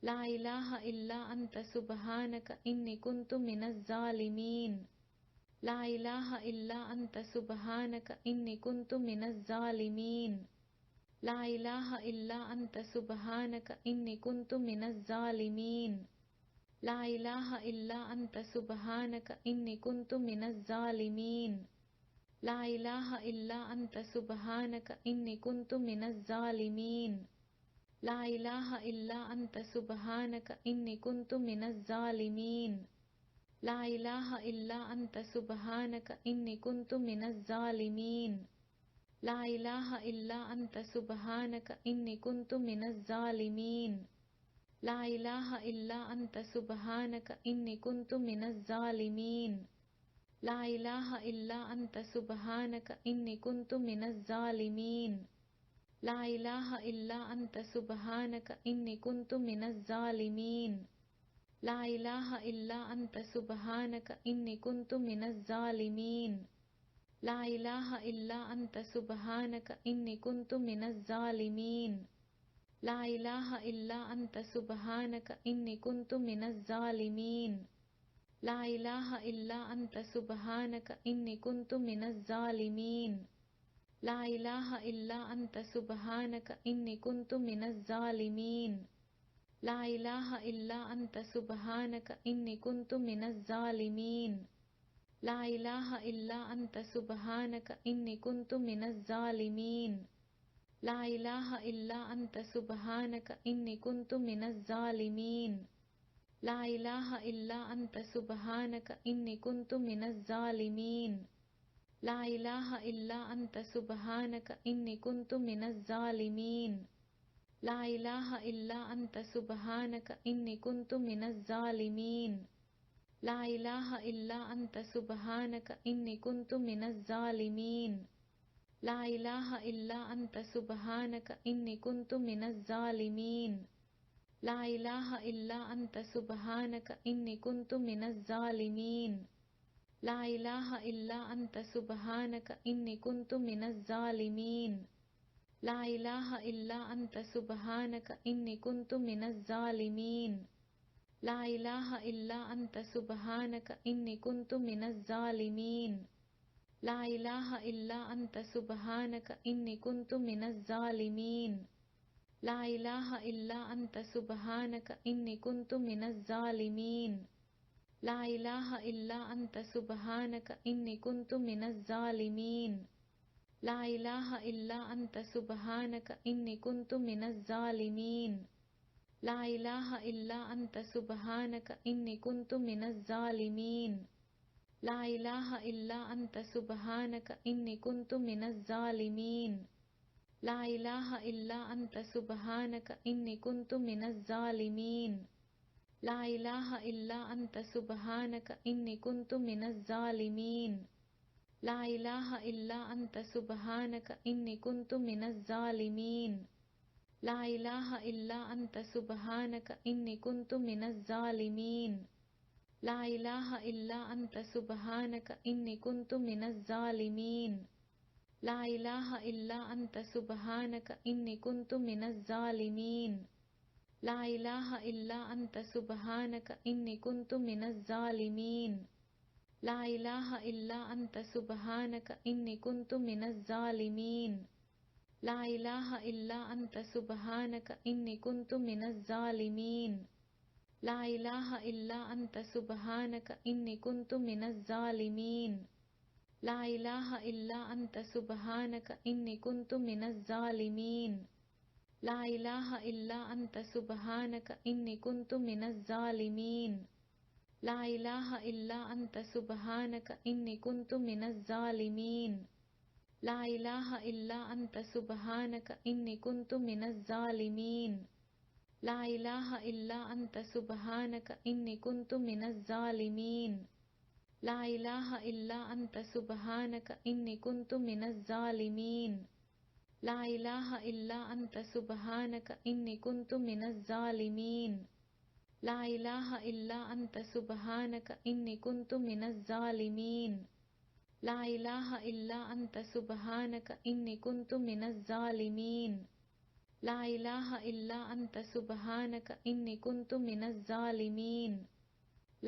ला इलाहा इल्ला अंता सुब्हानका इन्नी कुन्तु मिनज़ ज़ालिमीन। ला इलाहा इल्ला अंता सुब्हानका इन्नी कुन्तु मिनज़ ज़ालिमीन। ला इलाहा इल्ला अंता सुब्हानका इन्नी कुन्तु मिनज़ ज़ालिमीन। ला इलाहा इल्ला अंता सुब्हानका इन्नी कुन्तु मिनज़ ज़ालिमीन। ला इलाहा इल्ला अंता सुब्हानका इन्नी कुन्तु मिनज़ ज़ालिमीन। ला इलाहा इल्ला अंता सुब्हानका इन्नी कुन्तु मिनज़ ज़ालिमीन। ला इलाहा इल्ला अंता सुब्हानका इन्नी कुन्तु मिनज़ ज़ालिमीन। ला इलाहा इल्ला अंता सुब्हानका इन्नी कुन्तु मिनज़ ज़ालिमीन। ला इलाहा इल्ला अंता सुब्हानका इन्नी कुन्तु मिनज़ ज़ालिमीन। ला इलाहा इल्ला अंता सुब्हानका इन्नी कुन्तु मिनज़ ज़ालिमीन। ला इलाहा इल्ला अंता सुब्हानका इन्नी कुन्तु मिनज़ ज़ालिमीन। ला इलाहा इल्ला अंता सुब्हानका इन्नी कुन्तु मिनज़ ज़ालिमीन। ला इलाहा इल्ला अंता सुब्हानका इन्नी कुन्तु मिनज़ ज़ालिमीन। ला इलाहा इल्ला अंता सुब्हानका इन्नी कुन्तु मिनज़ ज़ालिमीन। ला इलाहा इल्ला अंता सुब्हानका इन्नी कुन्तु मिनज़ ज़ालिमीन। ला इलाहा इल्ला अंता सुब्हानका इन्नी कुन्तु मिनज़ ज़ालिमीन। ला इलाहा इल्ला अंता सुब्हानका इन्नी कुन्तु मिनज़ ज़ालिमीन। ला इलाहा इल्ला अंता सुब्हानका इन्नी कुन्तु मिनज़ ज़ालिमीन। ला इलाहा इल्ला अंता सुब्हानका इन्नी कुन्तु मिनज़ ज़ालिमीन। ला इलाहा इल्ला अंता सुब्हानका इन्नी कुन्तु मिनज़ ज़ालिमीन। ला इलाहा इल्ला अंता सुब्हानका इन्नी कुन्तु मिनज़ ज़ालिमीन। ला इलाहा इल्ला अंता सुब्हानका इन्नी कुन्तु मिनज़ ज़ालिमीन। ला इलाहा इल्ला अंता सुब्हानका इन्नी कुन्तु मिनज़ ज़ालिमीन। ला इलाहा इल्ला अंता सुब्हानका इन्नी कुन्तु मिनज़ ज़ालिमीन। ला इलाहा इल्ला अंता सुब्हानका इन्नी कुन्तु मिनज़ ज़ालिमीन। ला इलाहा इल्ला अंता सुब्हानका इन्नी कुन्तु मिनज़ ज़ालिमीन। ला इलाहा इल्ला अंता सुब्हानका इन्नी कुन्तु मिनज़ ज़ालिमीन। ला इलाहा इल्ला अंता सुब्हानका इन्नी कुन्तु मिनज़ ज़ालिमीन। ला इलाहा इल्ला अंता सुब्हानका इन्नी कुन्तु मिनज़ ज़ालिमीन। ला इलाहा इल्ला अंता सुब्हानका इन्नी कुन्तु मिनज़ ज़ालिमीन। ला इलाहा इल्ला अंता सुब्हानका इन्नी कुन्तु मिनज़ ज़ालिमीन। ला इलाहा इल्ला अंता सुब्हानका इन्नी कुन्तु मिनज़ ज़ालिमीन। ला इलाहा इल्ला अंता सुब्हानका इन्नी कुन्तु मिनज़ ज़ालिमीन। ला इलाहा इल्ला अंता सुब्हानका इन्नी कुन्तु मिनज़ ज़ालिमीन। ला इलाहा इल्ला अंता सुब्हानका इन्नी कुन्तु मिनज़ ज़ालिमीन। ला इलाहा इल्ला अंता सुब्हानका इन्नी कुन्तु मिनज़ ज़ालिमीन। ला इलाहा इल्ला अंता सुब्हानका इन्नी कुन्तु मिनज़ ज़ालिमीन। ला इलाहा इल्ला अंता सुब्हानका इन्नी कुन्तु मिनज़ ज़ालिमीन। ला इलाहा इल्ला अंता सुब्हानका इन्नी कुन्तु मिनज़ ज़ालिमीन। ला इलाहा इल्ला अंता सुब्हानका इन्नी कुन्तु मिनज़ ज़ालिमीन। ला इलाहा इल्ला अंता सुब्हानका इन्नी कुन्तु मिनज़ ज़ालिमीन। ला इलाहा इल्ला अंता सुब्हानका इन्नी कुन्तु मिनज़ ज़ालिमीन। ला इलाहा इल्ला अंता सुब्हानका इन्नी कुन्तु मिनज़ ज़ालिमीन। ला इलाहा इल्ला अंता सुब्हानका इन्नी कुन्तु मिनज़ ज़ालिमीन। ला इलाहा इल्ला अंता सुब्हानका इन्नी कुन्तु मिनज़ ज़ालिमीन। ला इलाहा इल्ला अंता सुब्हानका इन्नी कुन्तु मिनज़ ज़ालिमीन। ला इलाहा इल्ला अंता सुब्हानका इन्नी कुन्तु मिनज़ ज़ालिमीन। ला इलाहा इल्ला अंता सुब्हानका इन्नी कुन्तु मिनज़ ज़ालिमीन। ला इलाहा इल्ला अंता सुब्हानका इन्नी कुन्तु मिनज़ ज़ालिमीन। ला इलाहा इल्ला अंता सुब्हानका इन्नी कुन्तु मिनज़ ज़ालिमीन। ला इलाहा इल्ला अंता सुब्हानका इन्नी कुन्तु मिनज़ ज़ालिमीन। ला इलाहा इल्ला अंता सुब्हानका इन्नी कुन्तु मिनज़ ज़ालिमीन। ला इलाहा इल्ला अंता सुब्हानका इन्नी कुन्तु मिनज़ ज़ालिमीन। ला इलाहा इल्ला अंता सुब्हानका इन्नी कुन्तु मिनज़ ज़ालिमीन।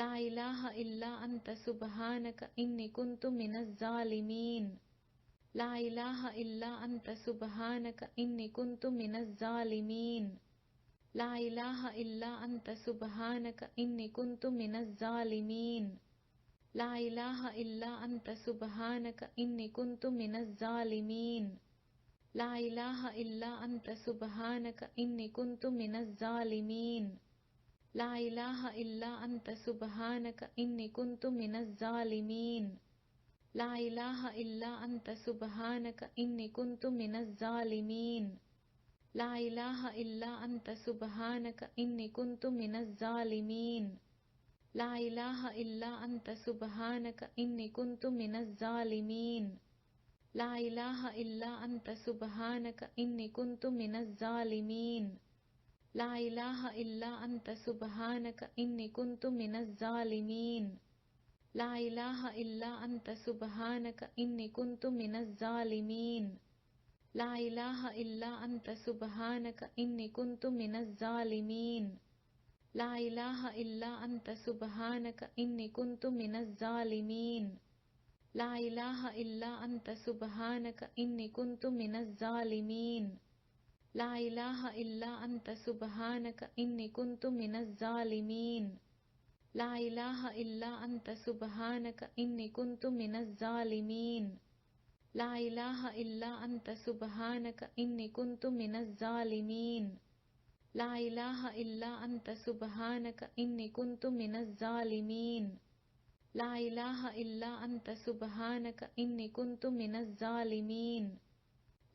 ला इलाहा इल्ला अंता सुब्हानका इन्नी कुन्तु मिनज़ ज़ालिमीन। ला इलाहा इल्ला अंता सुब्हानका इन्नी कुन्तु मिनज़ ज़ालिमीन। ला इलाहा इल्ला अंता सुब्हानका इन्नी कुन्तु मिनज़ ज़ालिमीन। ला इलाहा इल्ला अंता सुब्हानका इन्नी कुन्तु मिनज़ ज़ालिमीन। ला इलाहा इल्ला अंता सुब्हानका इन्नी कुन्तु मिनज़ ज़ालिमीन। ला इलाहा इल्ला अंता सुब्हानका इन्नी कुन्तु मिनज़ ज़ालिमीन। ला इलाहा इल्ला अंता सुब्हानका इन्नी कुन्तु मिनज़ ज़ालिमीन। ला इलाहा इल्ला अंता सुब्हानका इन्नी कुन्तु मिनज़ ज़ालिमीन। ला इलाहा इल्ला अंता सुब्हानका इन्नी कुन्तु मिनज़ ज़ालिमीन। ला इलाहा इल्ला अंता सुब्हानका इन्नी कुन्तु मिनज़ ज़ालिमीन। ला इलाहा इल्ला अंता सुब्हानका इन्नी कुन्तु मिनज़ ज़ालिमीन। ला इलाहा इल्ला अंता सुब्हानका इन्नी कुन्तु मिनज़ ज़ालिमीन। ला इलाहा इल्ला अंता सुब्हानका इन्नी कुन्तु मिनज़ ज़ालिमीन। ला इलाहा इल्ला अंता सुब्हानका इन्नी कुन्तु मिनज़ ज़ालिमीन। ला इलाहा इल्ला अंता सुब्हानका इन्नी कुन्तु मिनज़ ज़ालिमीन। ला इलाहा इल्ला अंता सुब्हानका इन्नी कुन्तु मिनज़ ज़ालिमीन। ला इलाहा इल्ला अंता सुब्हानका इन्नी कुन्तु मिनज़ ज़ालिमीन। ला इलाहा इल्ला अंता सुब्हानका इन्नी कुन्तु मिनज़ ज़ालिमीन। ला इलाहा इल्ला अंता सुब्हानका इन्नी कुन्तु मिनज़ ज़ालिमीन। ला इलाहा इल्ला अंता सुब्हानका इन्नी कुन्तु मिनज़ ज़ालिमीन।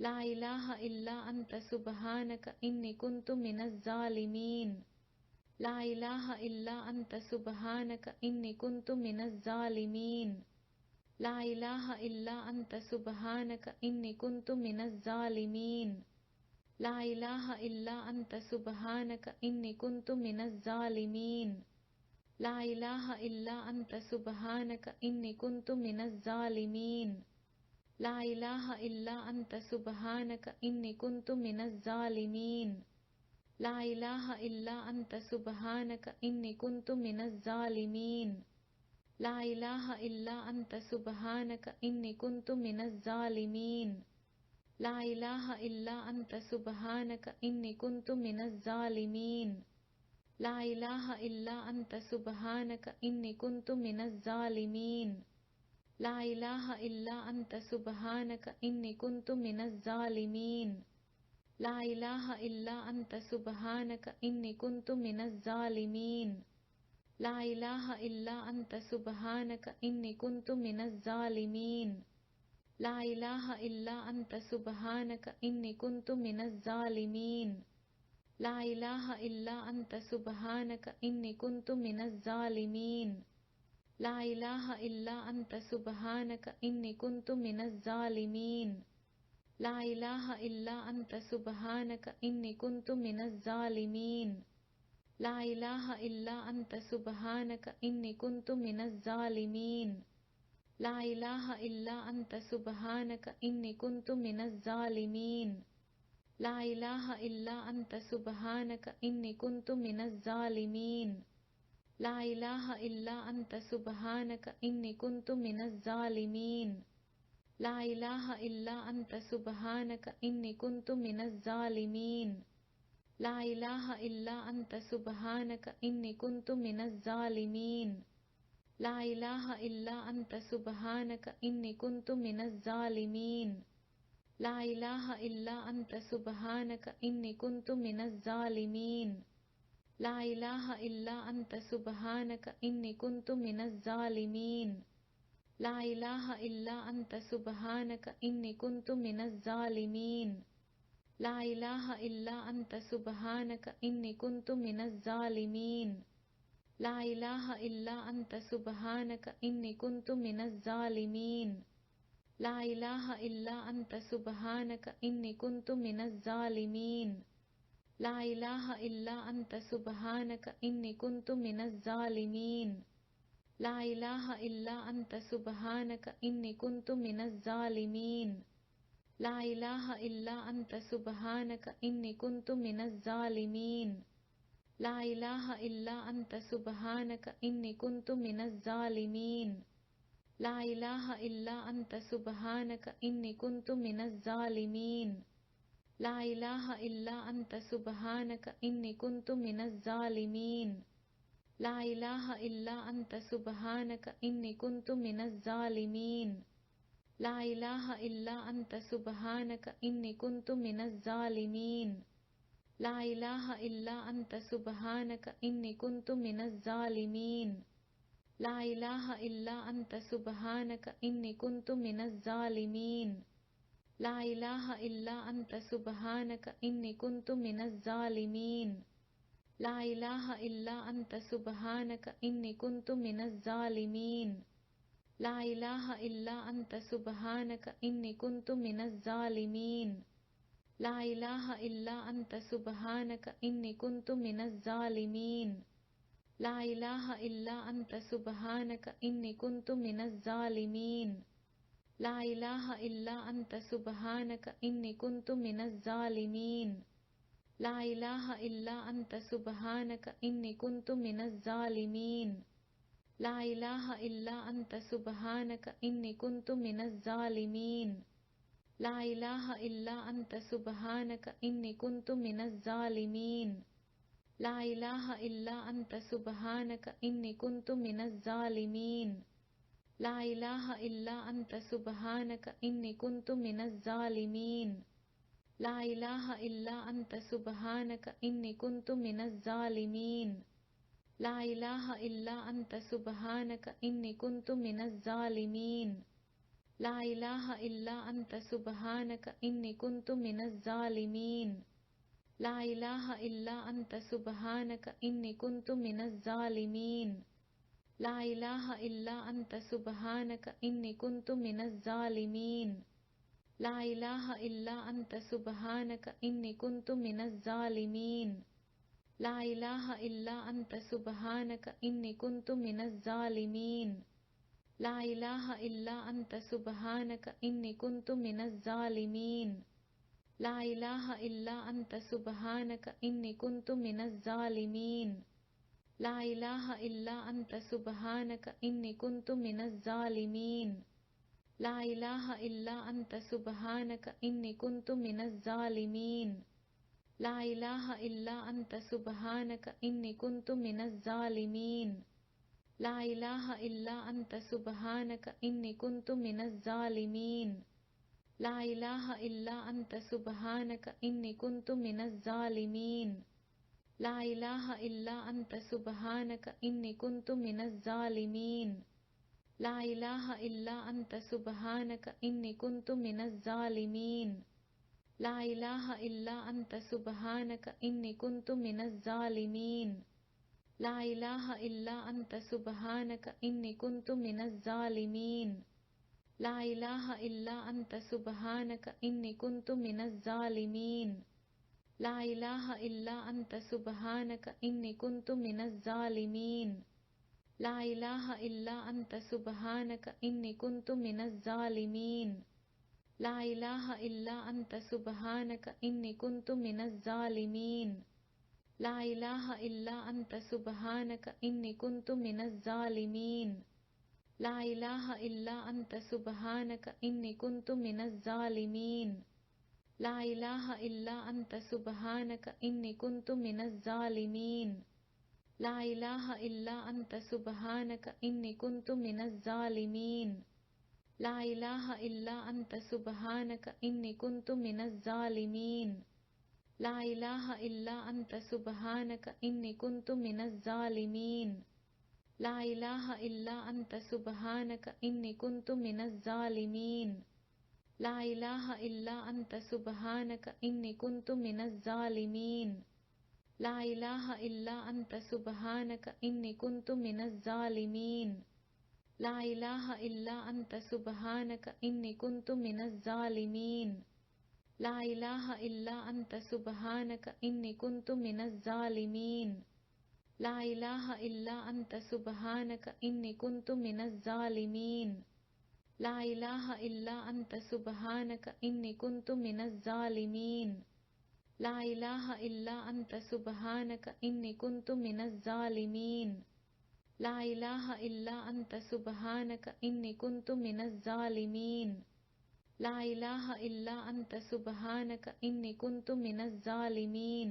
ला इलाहा इल्ला अंता सुब्हानका इन्नी कुन्तु मिनज़ ज़ालिमीन। ला इलाहा इल्ला अंता सुब्हानका इन्नी कुन्तु मिनज़ ज़ालिमीन। ला इलाहा इल्ला अंता सुब्हानका इन्नी कुन्तु मिनज़ ज़ालिमीन। ला इलाहा इल्ला अंता सुब्हानका इन्नी कुन्तु मिनज़ ज़ालिमीन। ला इलाहा इल्ला अंता सुब्हानका इन्नी कुन्तु मिनज़ ज़ालिमीन। ला इलाहा इल्ला अंता सुब्हानका इन्नी कुन्तु मिनज़ ज़ालिमीन। ला इलाहा इल्ला अंता सुब्हानका इन्नी कुन्तु मिनज़ ज़ालिमीन। ला इलाहा इल्ला अंता सुब्हानका इन्नी कुन्तु मिनज़ ज़ालिमीन। ला इलाहा इल्ला अंता सुब्हानका इन्नी कुन्तु मिनज़ ज़ालिमीन। ला इलाहा इल्ला अंता सुब्हानका इन्नी कुन्तु मिनज़ ज़ालिमीन। ला इलाहा इल्ला अंता सुब्हानका इन्नी कुन्तु मिनज़ ज़ालिमीन। ला इलाहा इल्ला अंता सुब्हानका इन्नी कुन्तु मिनज़ ज़ालिमीन। ला इलाहा इल्ला अंता सुब्हानका इन्नी कुन्तु मिनज़ ज़ालिमीन। ला इलाहा इल्ला अंता सुब्हानका इन्नी कुन्तु मिनज़ ज़ालिमीन। ला इलाहा इल्ला अंता सुब्हानका इन्नी कुन्तु मिनज़ ज़ालिमीन। ला इलाहा इल्ला अंता सुब्हानका इन्नी कुन्तु मिनज़ ज़ालिमीन। ला इलाहा इल्ला अंता सुब्हानका इन्नी कुन्तु मिनज़ ज़ालिमीन। ला इलाहा इल्ला अंता सुब्हानका इन्नी कुन्तु मिनज़ ज़ालिमीन। ला इलाहा इल्ला अंता सुब्हानका इन्नी कुन्तु मिनज़ ज़ालिमीन। ला इलाहा इल्ला अंता सुब्हानका इन्नी कुन्तु मिनज़ ज़ालिमीन। ला इलाहा इल्ला अंता सुब्हानका इन्नी कुन्तु मिनज़ ज़ालिमीन। ला इलाहा इल्ला अंता सुब्हानका इन्नी कुन्तु मिनज़ ज़ालिमीन। ला इलाहा इल्ला अंता सुब्हानका इन्नी कुन्तु मिनज़ ज़ालिमीन। ला इलाहा इल्ला अंता सुब्हानका इन्नी कुन्तु मिनज़ ज़ालिमीन। ला इलाहा इल्ला अंता सुब्हानका इन्नी कुन्तु मिनज़ ज़ालिमीन। ला इलाहा इल्ला अंता सुब्हानका इन्नी कुन्तु मिनज़ ज़ालिमीन। ला इलाहा इल्ला अंता सुब्हानका इन्नी कुन्तु मिनज़ ज़ालिमीन। ला इलाहा इल्ला अंता सुब्हानका इन्नी कुन्तु मिनज़ ज़ालिमीन। ला इलाहा इल्ला अंता सुब्हानका इन्नी कुन्तु मिनज़ ज़ालिमीन। ला इलाहा इल्ला अंता सुब्हानका इन्नी कुन्तु मिनज़ ज़ालिमीन। ला इलाहा इल्ला अंता सुब्हानका इन्नी कुन्तु मिनज़ ज़ालिमीन। ला इलाहा इल्ला अंता सुब्हानका इन्नी कुन्तु मिनज़ ज़ालिमीन। ला इलाहा इल्ला अंता सुब्हानका इन्नी कुन्तु मिनज़ ज़ालिमीन। ला इलाहा इल्ला अंता सुब्हानका इन्नी कुन्तु मिनज़ ज़ालिमीन। ला इलाहा इल्ला अंता सुब्हानका इन्नी कुन्तु मिनज़ ज़ालिमीन। ला इलाहा इल्ला अंता सुब्हानका इन्नी कुन्तु मिनज़ ज़ालिमीन। ला इलाहा इल्ला अंता सुब्हानका इन्नी कुन्तु मिनज़ ज़ालिमीन। ला इलाहा इल्ला अंता सुब्हानका इन्नी कुन्तु मिनज़ ज़ालिमीन। ला इलाहा इल्ला अंता सुब्हानका इन्नी कुन्तु मिनज़ ज़ालिमीन। ला इलाहा इल्ला अंता सुब्हानका इन्नी कुन्तु मिनज़ ज़ालिमीन। ला इलाहा इल्ला अंता सुब्हानका इन्नी कुन्तु मिनज़ ज़ालिमीन। ला इलाहा इल्ला अंता सुब्हानका इन्नी कुन्तु मिनज़ ज़ालिमीन। ला इलाहा इल्ला अंता सुब्हानका इन्नी कुन्तु मिनज़ ज़ालिमीन। ला इलाहा इल्ला अंता सुब्हानका इन्नी कुन्तु मिनज़ ज़ालिमीन। ला इलाहा इल्ला अंता सुब्हानका इन्नी कुन्तु मिनज़ ज़ालिमीन। ला इलाहा इल्ला अंता सुब्हानका इन्नी कुन्तु मिनज़ ज़ालिमीन। ला इलाहा इल्ला अंता सुब्हानका इन्नी कुन्तु मिनज़ ज़ालिमीन। ला इलाहा इल्ला अंता सुब्हानका इन्नी कुन्तु मिनज़ ज़ालिमीन। ला इलाहा इल्ला अंता सुब्हानका इन्नी कुन्तु मिनज़ ज़ालिमीन। ला इलाहा इल्ला अंता सुब्हानका इन्नी कुन्तु मिनज़ ज़ालिमीन। ला इलाहा इल्ला अंता सुब्हानका इन्नी कुन्तु मिनज़ ज़ालिमीन। ला इलाहा इल्ला अंता सुब्हानका इन्नी कुन्तु मिनज़ ज़ालिमीन। ला इलाहा इल्ला अंता सुब्हानका इन्नी कुन्तु मिनज़ ज़ालिमीन। ला इलाहा इल्ला अंता सुब्हानका इन्नी कुन्तु मिनज़ ज़ालिमीन। ला इलाहा इल्ला अंता सुब्हानका इन्नी कुन्तु मिनज़ ज़ालिमीन। ला इलाहा इल्ला अंता सुब्हानका इन्नी कुन्तु मिनज़ ज़ालिमीन। ला इलाहा इल्ला अंता सुब्हानका इन्नी कुन्तु मिनज़ ज़ालिमीन। ला इलाहा इल्ला अंता सुब्हानका इन्नी कुन्तु मिनज़ ज़ालिमीन। ला इलाहा इल्ला अंता सुब्हानका इन्नी कुन्तु मिनज़ ज़ालिमीन। ला इलाहा इल्ला अंता सुब्हानका इन्नी कुन्तु मिनज़ ज़ालिमीन। ला इलाहा इल्ला अंता सुब्हानका इन्नी कुन्तु मिनज़ ज़ालिमीन। ला इलाहा इल्ला अंता सुब्हानका इन्नी कुन्तु मिनज़ ज़ालिमीन। ला इलाहा इल्ला अंता सुब्हानका इन्नी कुन्तु मिनज़ ज़ालिमीन। ला इलाहा इल्ला अंता सुब्हानका इन्नी कुन्तु मिनज़ ज़ालिमीन। ला इलाहा इल्ला अंता सुब्हानका इन्नी कुन्तु मिनज़ ज़ालिमीन। ला इलाहा इल्ला अंता सुब्हानका इन्नी कुन्तु मिनज़ ज़ालिमीन। ला इलाहा इल्ला अंता सुब्हानका इन्नी कुन्तु मिनज़ ज़ालिमीन। ला इलाहा इल्ला अंता सुब्हानका इन्नी कुन्तु मिनज़ ज़ालिमीन। ला इलाहा इल्ला अंता सुब्हानका इन्नी कुन्तु मिनज़ ज़ालिमीन। ला इलाहा इल्ला अंता सुब्हानका इन्नी कुन्तु मिनज़ ज़ालिमीन। ला इलाहा इल्ला अंता सुब्हानका इन्नी कुन्तु मिनज़ ज़ालिमीन। ला इलाहा इल्ला अंता सुब्हानका इन्नी कुन्तु मिनज़ ज़ालिमीन। ला इलाहा इल्ला अंता सुब्हानका इन्नी कुन्तु मिनज़ ज़ालिमीन। ला इलाहा इल्ला अंता सुब्हानका इन्नी कुन्तु मिनज़ ज़ालिमीन। ला इलाहा इल्ला अंता सुब्हानका इन्नी कुन्तु मिनज़ ज़ालिमीन। ला इलाहा इल्ला अंता सुब्हानका इन्नी कुन्तु मिनज़ ज़ालिमीन। ला इलाहा इल्ला अंता सुब्हानका इन्नी कुन्तु मिनज़ ज़ालिमीन। ला इलाहा इल्ला अंता सुब्हानका इन्नी कुन्तु मिनज़ ज़ालिमीन। ला इलाहा इल्ला अंता सुब्हानका इन्नी कुन्तु मिनज़ ज़ालिमीन। ला इलाहा इल्ला अंता सुब्हानका इन्नी कुन्तु मिनज़ ज़ालिमीन। ला इलाहा इल्ला अंता सुब्हानका इन्नी कुन्तु मिनज़ ज़ालिमीन। ला इलाहा इल्ला अंता सुब्हानका इन्नी कुन्तु मिनज़ ज़ालिमीन। ला इलाहा इल्ला अंता सुब्हानका इन्नी कुन्तु मिनज़ ज़ालिमीन। ला इलाहा इल्ला अंता सुब्हानका इन्नी कुन्तु मिनज़ ज़ालिमीन। ला इलाहा इल्ला अंता सुब्हानका इन्नी कुन्तु मिनज़ ज़ालिमीन। ला इलाहा इल्ला अंता सुब्हानका इन्नी कुन्तु मिनज़ ज़ालिमीन। ला इलाहा इल्ला अंता सुब्हानका इन्नी कुन्तु मिनज़ ज़ालिमीन। ला इलाहा इल्ला अंता सुब्हानका इन्नी कुन्तु मिनज़ ज़ालिमीन। ला इलाहा इल्ला अंता सुब्हानका इन्नी कुन्तु मिनज़ ज़ालिमीन।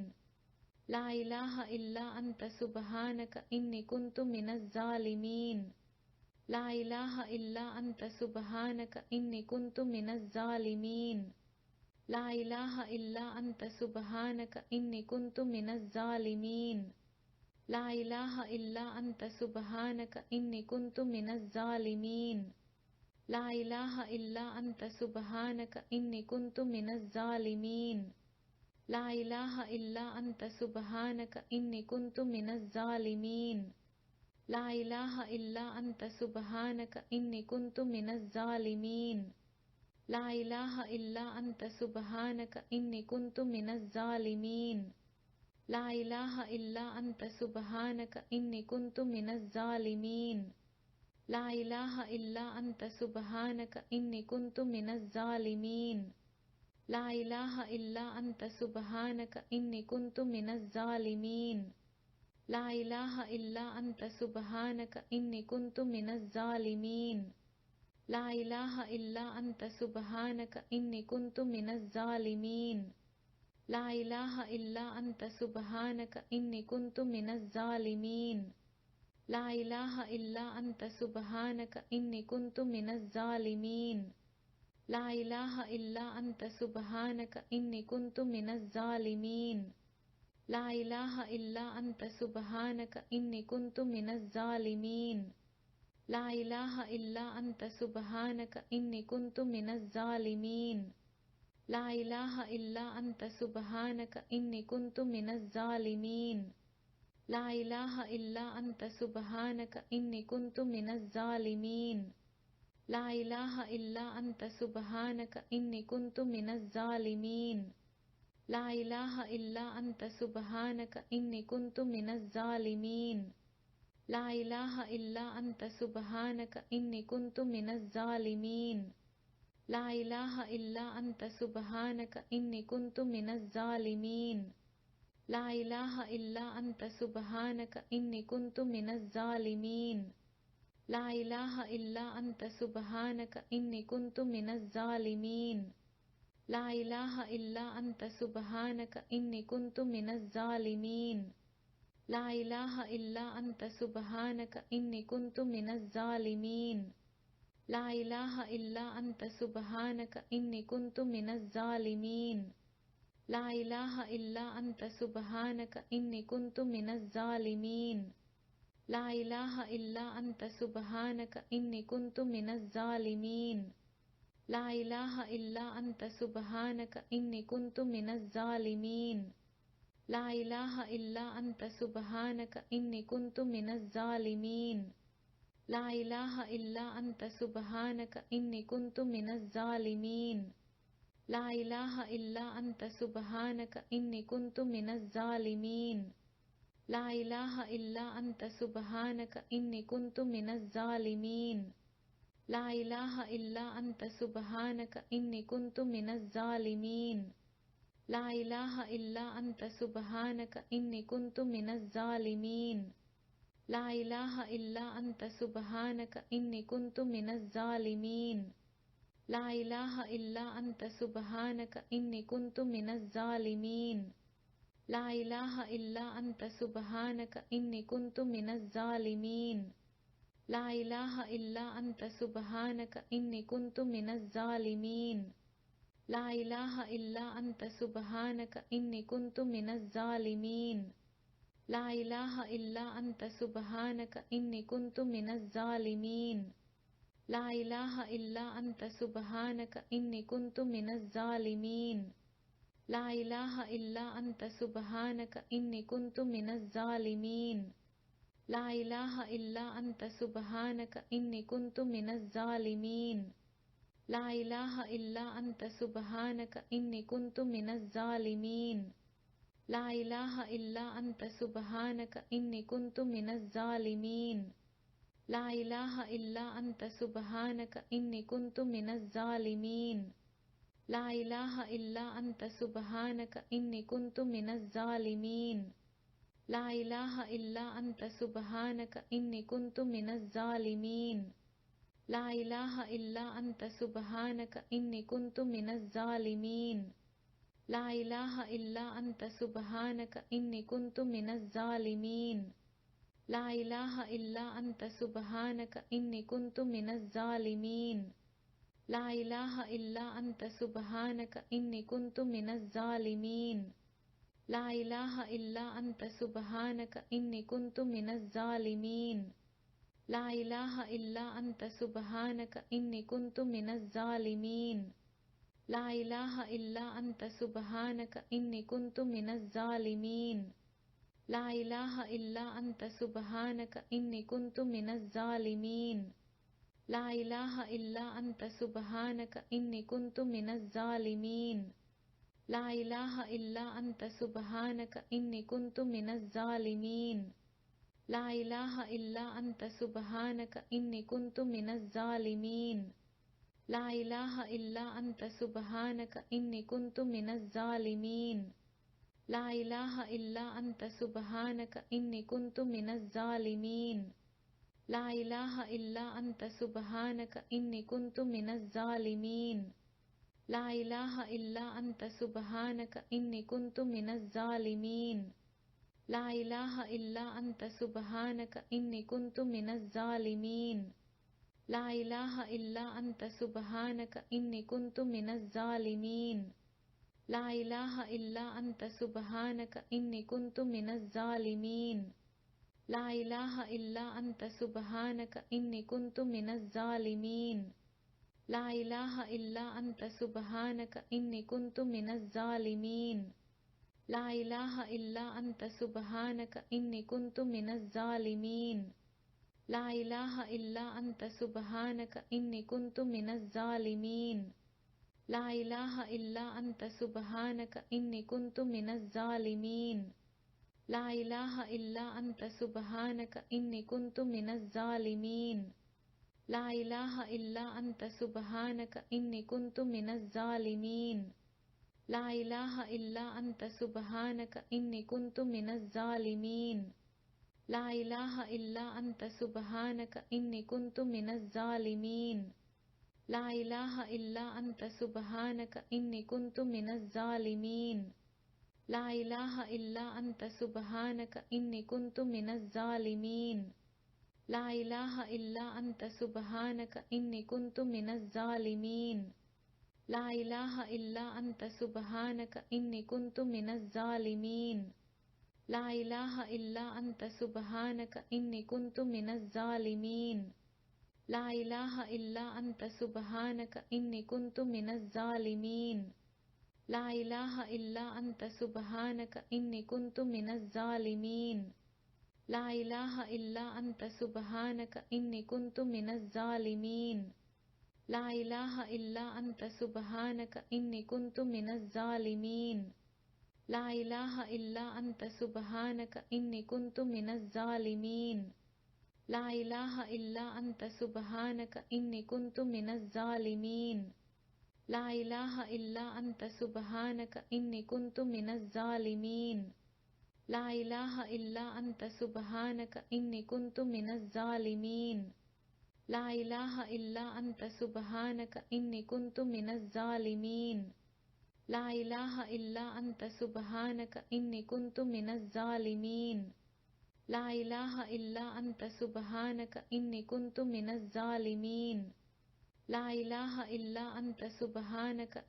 ला इलाहा इल्ला अंता सुब्हानका इन्नी कुन्तु मिनज़ ज़ालिमीन। ला इलाहा इल्ला अंता सुब्हानका इन्नी कुन्तु मिनज़ ज़ालिमीन। ला इलाहा इल्ला अंता सुब्हानका इन्नी कुन्तु मिनज़ ज़ालिमीन। ला इलाहा इल्ला अंता सुब्हानका इन्नी कुन्तु मिनज़ ज़ालिमीन। ला इलाहा इल्ला अंता सुब्हानका इन्नी कुन्तु मिनज़ ज़ालिमीन। ला इलाहा इल्ला अंता सुब्हानका इन्नी कुन्तु मिनज़ ज़ालिमीन। ला इलाहा इल्ला अंता सुब्हानका इन्नी कुन्तु मिनज़ ज़ालिमीन। ला इलाहा इल्ला अंता सुब्हानका इन्नी कुन्तु मिनज़ ज़ालिमीन। ला इलाहा इल्ला अंता सुब्हानका इन्नी कुन्तु मिनज़ ज़ालिमीन। ला इलाहा इल्ला अंता सुब्हानका इन्नी कुन्तु मिनज़ ज़ालिमीन। ला इलाहा इल्ला अंता सुब्हानका इन्नी कुन्तु मिनज़ ज़ालिमीन। ला इलाहा इल्ला अंता सुब्हानका इन्नी कुन्तु मिनज़ ज़ालिमीन। ला इलाहा इल्ला अंता सुब्हानका इन्नी कुन्तु मिनज़ ज़ालिमीन। ला इलाहा इल्ला अंता सुब्हानका इन्नी कुन्तु मिनज़ ज़ालिमीन। ला इलाहा इल्ला अंता सुब्हानका इन्नी कुन्तु मिनज़ ज़ालिमीन। ला इलाहा इल्ला अंता सुब्हानका इन्नी कुन्तु मिनज़ ज़ालिमीन। ला इलाहा इल्ला अंता सुब्हानका इन्नी कुन्तु मिनज़ ज़ालिमीन। ला इलाहा इल्ला अंता सुब्हानका इन्नी कुन्तु मिनज़ ज़ालिमीन। ला इलाहा इल्ला अंता सुब्हानका इन्नी कुन्तु मिनज़ ज़ालिमीन। ला इलाहा इल्ला अंता सुब्हानका इन्नी कुन्तु मिनज़ ज़ालिमीन। ला इलाहा इल्ला अंता सुब्हानका इन्नी कुन्तु मिनज़ ज़ालिमीन। ला इलाहा इल्ला अंता सुब्हानका इन्नी कुन्तु मिनज़ ज़ालिमीन। ला इलाहा इल्ला अंता सुब्हानका इन्नी कुन्तु मिनज़ ज़ालिमीन। ला इलाहा इल्ला अंता सुब्हानका इन्नी कुन्तु मिनज़ ज़ालिमीन। ला इलाहा इल्ला अंता सुब्हानका इन्नी कुन्तु मिनज़ ज़ालिमीन। ला इलाहा इल्ला अंता सुब्हानका इन्नी कुन्तु मिनज़ ज़ालिमीन। ला इलाहा इल्ला अंता सुब्हानका इन्नी कुन्तु मिनज़ ज़ालिमीन। ला इलाहा इल्ला अंता सुब्हानका इन्नी कुन्तु मिनज़ ज़ालिमीन। ला इलाहा इल्ला अंता सुब्हानका इन्नी कुन्तु मिनज़ ज़ालिमीन। ला इलाहा इल्ला अंता सुब्हानका इन्नी कुन्तु मिनज़ ज़ालिमीन। ला इलाहा इल्ला अंता सुब्हानका इन्नी कुन्तु मिनज़ ज़ालिमीन। ला इलाहा इल्ला अंता सुब्हानका इन्नी कुन्तु मिनज़ ज़ालिमीन। ला इलाहा इल्ला अंता सुब्हानका इन्नी कुन्तु मिनज़ ज़ालिमीन। ला इलाहा इल्ला अंता सुब्हानका इन्नी कुन्तु मिनज़ ज़ालिमीन। ला इलाहा इल्ला अंता सुब्हानका इन्नी कुन्तु मिनज़ ज़ालिमीन। ला इलाहा इल्ला अंता सुब्हानका इन्नी कुन्तु मिनज़ ज़ालिमीन। ला इलाहा इल्ला अंता सुब्हानका इन्नी कुन्तु मिनज़ ज़ालिमीन। ला इलाहा इल्ला अंता सुब्हानका इन्नी कुन्तु मिनज़ ज़ालिमीन। ला इलाहा इल्ला अंता सुब्हानका इन्नी कुन्तु मिनज़ ज़ालिमीन। ला इलाहा इल्ला अंता सुब्हानका इन्नी कुन्तु मिनज़ ज़ालिमीन। ला इलाहा इल्ला अंता सुब्हानका इन्नी कुन्तु मिनज़ ज़ालिमीन। ला इलाहा इल्ला अंता सुब्हानका इन्नी कुन्तु मिनज़ ज़ालिमीन। ला इलाहा इल्ला अंता सुब्हानका इन्नी कुन्तु मिनज़ ज़ालिमीन। ला इलाहा इल्ला अंता सुब्हानका इन्नी कुन्तु मिनज़ ज़ालिमीन। ला इलाहा इल्ला अंता सुब्हानका इन्नी कुन्तु मिनज़ ज़ालिमीन। ला इलाहा इल्ला अंता सुब्हानका इन्नी कुन्तु मिनज़ ज़ालिमीन। ला इलाहा इल्ला अंता सुब्हानका इन्नी कुन्तु मिनज़ ज़ालिमीन। ला इलाहा इल्ला अंता सुब्हानका इन्नी कुन्तु मिनज़ ज़ालिमीन। ला इलाहा इल्ला अंता सुब्हानका इन्नी कुन्तु मिनज़ ज़ालिमीन। ला इलाहा इल्ला अंता सुब्हानका इन्नी कुन्तु मिनज़ ज़ालिमीन। ला इलाहा इल्ला अंता सुब्हानका इन्नी कुन्तु मिनज़ ज़ालिमीन। ला इलाहा इल्ला अंता सुब्हानका इन्नी कुन्तु मिनज़ ज़ालिमीन। ला इलाहा इल्ला अंता सुब्हानका इन्नी कुन्तु मिनज़ ज़ालिमीन। ला इलाहा इल्ला अंता सुब्हानका इन्नी कुन्तु मिनज़ ज़ालिमीन। ला इलाहा इल्ला अंता सुब्हानका इन्नी कुन्तु मिनज़ ज़ालिमीन। ला इलाहा इल्ला अंता सुब्हानका इन्नी कुन्तु मिनज़ ज़ालिमीन। ला इलाहा इल्ला अंता सुब्हानका इन्नी कुन्तु मिनज़ ज़ालिमीन। ला इलाहा इल्ला अंता सुब्हानका इन्नी कुन्तु मिनज़ ज़ालिमीन। ला इलाहा इल्ला अंता सुब्हानका इन्नी कुन्तु मिनज़ ज़ालिमीन। ला इलाहा इल्ला अंता सुब्हानका इन्नी कुन्तु मिनज़ ज़ालिमीन। ला इलाहा इल्ला अंता सुब्हानका इन्नी कुन्तु मिनज़ ज़ालिमीन। ला इलाहा इल्ला अंता सुब्हानका इन्नी कुन्तु मिनज़ ज़ालिमीन। ला इलाहा इल्ला अंता सुब्हानका इन्नी कुन्तु मिनज़ ज़ालिमीन। ला इलाहा इल्ला अंता सुब्हानका इन्नी कुन्तु मिनज़ ज़ालिमीन। ला इलाहा इल्ला अंता सुब्हानका इन्नी कुन्तु मिनज़ ज़ालिमीन। ला इलाहा इल्ला अंता सुब्हानका इन्नी कुन्तु मिनज़ ज़ालिमीन। ला इलाहा इल्ला अंता सुब्हानका इन्नी कुन्तु मिनज़ ज़ालिमीन। ला इलाहा इल्ला अंता सुब्हानका इन्नी कुन्तु मिनज़ ज़ालिमीन। ला इलाहा इल्ला अंता सुब्हानका इन्नी कुन्तु मिनज़ ज़ालिमीन। ला इलाहा इल्ला अंता सुब्हानका इन्नी कुन्तु मिनज़ ज़ालिमीन। ला इलाहा इल्ला अंता सुब्हानका इन्नी कुन्तु मिनज़ ज़ालिमीन। ला इलाहा इल्ला अंता सुब्हानका इन्नी कुन्तु मिनज़ ज़ालिमीन। ला इलाहा इल्ला अंता सुब्हानका इन्नी कुन्तु मिनज़ ज़ालिमीन। ला इलाहा इल्ला अंता सुब्हानका इन्नी कुन्तु मिनज़ ज़ालिमीन। ला इलाहा इल्ला अंता सुब्हानका इन्नी कुन्तु मिनज़ ज़ालिमीन। ला इलाहा इल्ला अंता सुब्हानका इन्नी कुन्तु मिनज़ ज़ालिमीन। ला इलाहा इल्ला अंता सुब्हानका इन्नी कुन्तु मिनज़ ज़ालिमीन। ला इलाहा इल्ला अंता सुब्हानका इन्नी कुन्तु मिनज़ ज़ालिमीन। ला इलाहा इल्ला अंता सुब्हानका इन्नी कुन्तु मिनज़ ज़ालिमीन। ला इलाहा इल्ला अंता सुब्हानका इन्नी कुन्तु मिनज़ ज़ालिमीन। ला इलाहा इल्ला अंता सुब्हानका इन्नी कुन्तु मिनज़ ज़ालिमीन। ला इलाहा इल्ला अंता सुब्हानका इन्नी कुन्तु मिनज़ ज़ालिमीन। ला इलाहा इल्ला अंता सुब्हानका इन्नी कुन्तु मिनज़ ज़ालिमीन। ला इलाहा इल्ला अंता सुब्हानका इन्नी कुन्तु मिनज़ ज़ालिमीन। ला इलाहा इल्ला अंता सुब्हानका इन्नी कुन्तु मिनज़ ज़ालिमीन। ला इलाहा इल्ला अंता सुब्हानका इन्नी कुन्तु मिनज़ ज़ालिमीन। ला इलाहा इल्ला अंता सुब्हानका इन्नी कुन्तु मिनज़ ज़ालिमीन। ला इलाहा इल्ला अंता सुब्हानका इन्नी कुन्तु मिनज़ ज़ालिमीन। ला इलाहा इल्ला अंता सुब्हानका इन्नी कुन्तु मिनज़ ज़ालिमीन। ला इलाहा इल्ला अंता सुब्हानका इन्नी कुन्तु मिनज़ ज़ालिमीन। ला इलाहा इल्ला अंता सुब्हानका इन्नी कुन्तु मिनज़ ज़ालिमीन। ला इलाहा इल्ला अंता सुब्हानका इन्नी कुन्तु मिनज़ ज़ालिमीन। ला इलाहा इल्ला अंता सुब्हानका इन्नी कुन्तु मिनज़ ज़ालिमीन। ला इलाहा इल्ला अंता सुब्हानका इन्नी कुन्तु मिनज़ ज़ालिमीन। ला इलाहा इल्ला अंता सुब्हानका इन्नी कुन्तु मिनज़ ज़ालिमीन। ला इलाहा इल्ला अंता सुब्हानका इन्नी कुन्तु मिनज़ ज़ालिमीन। ला इलाहा इल्ला अंता सुब्हानका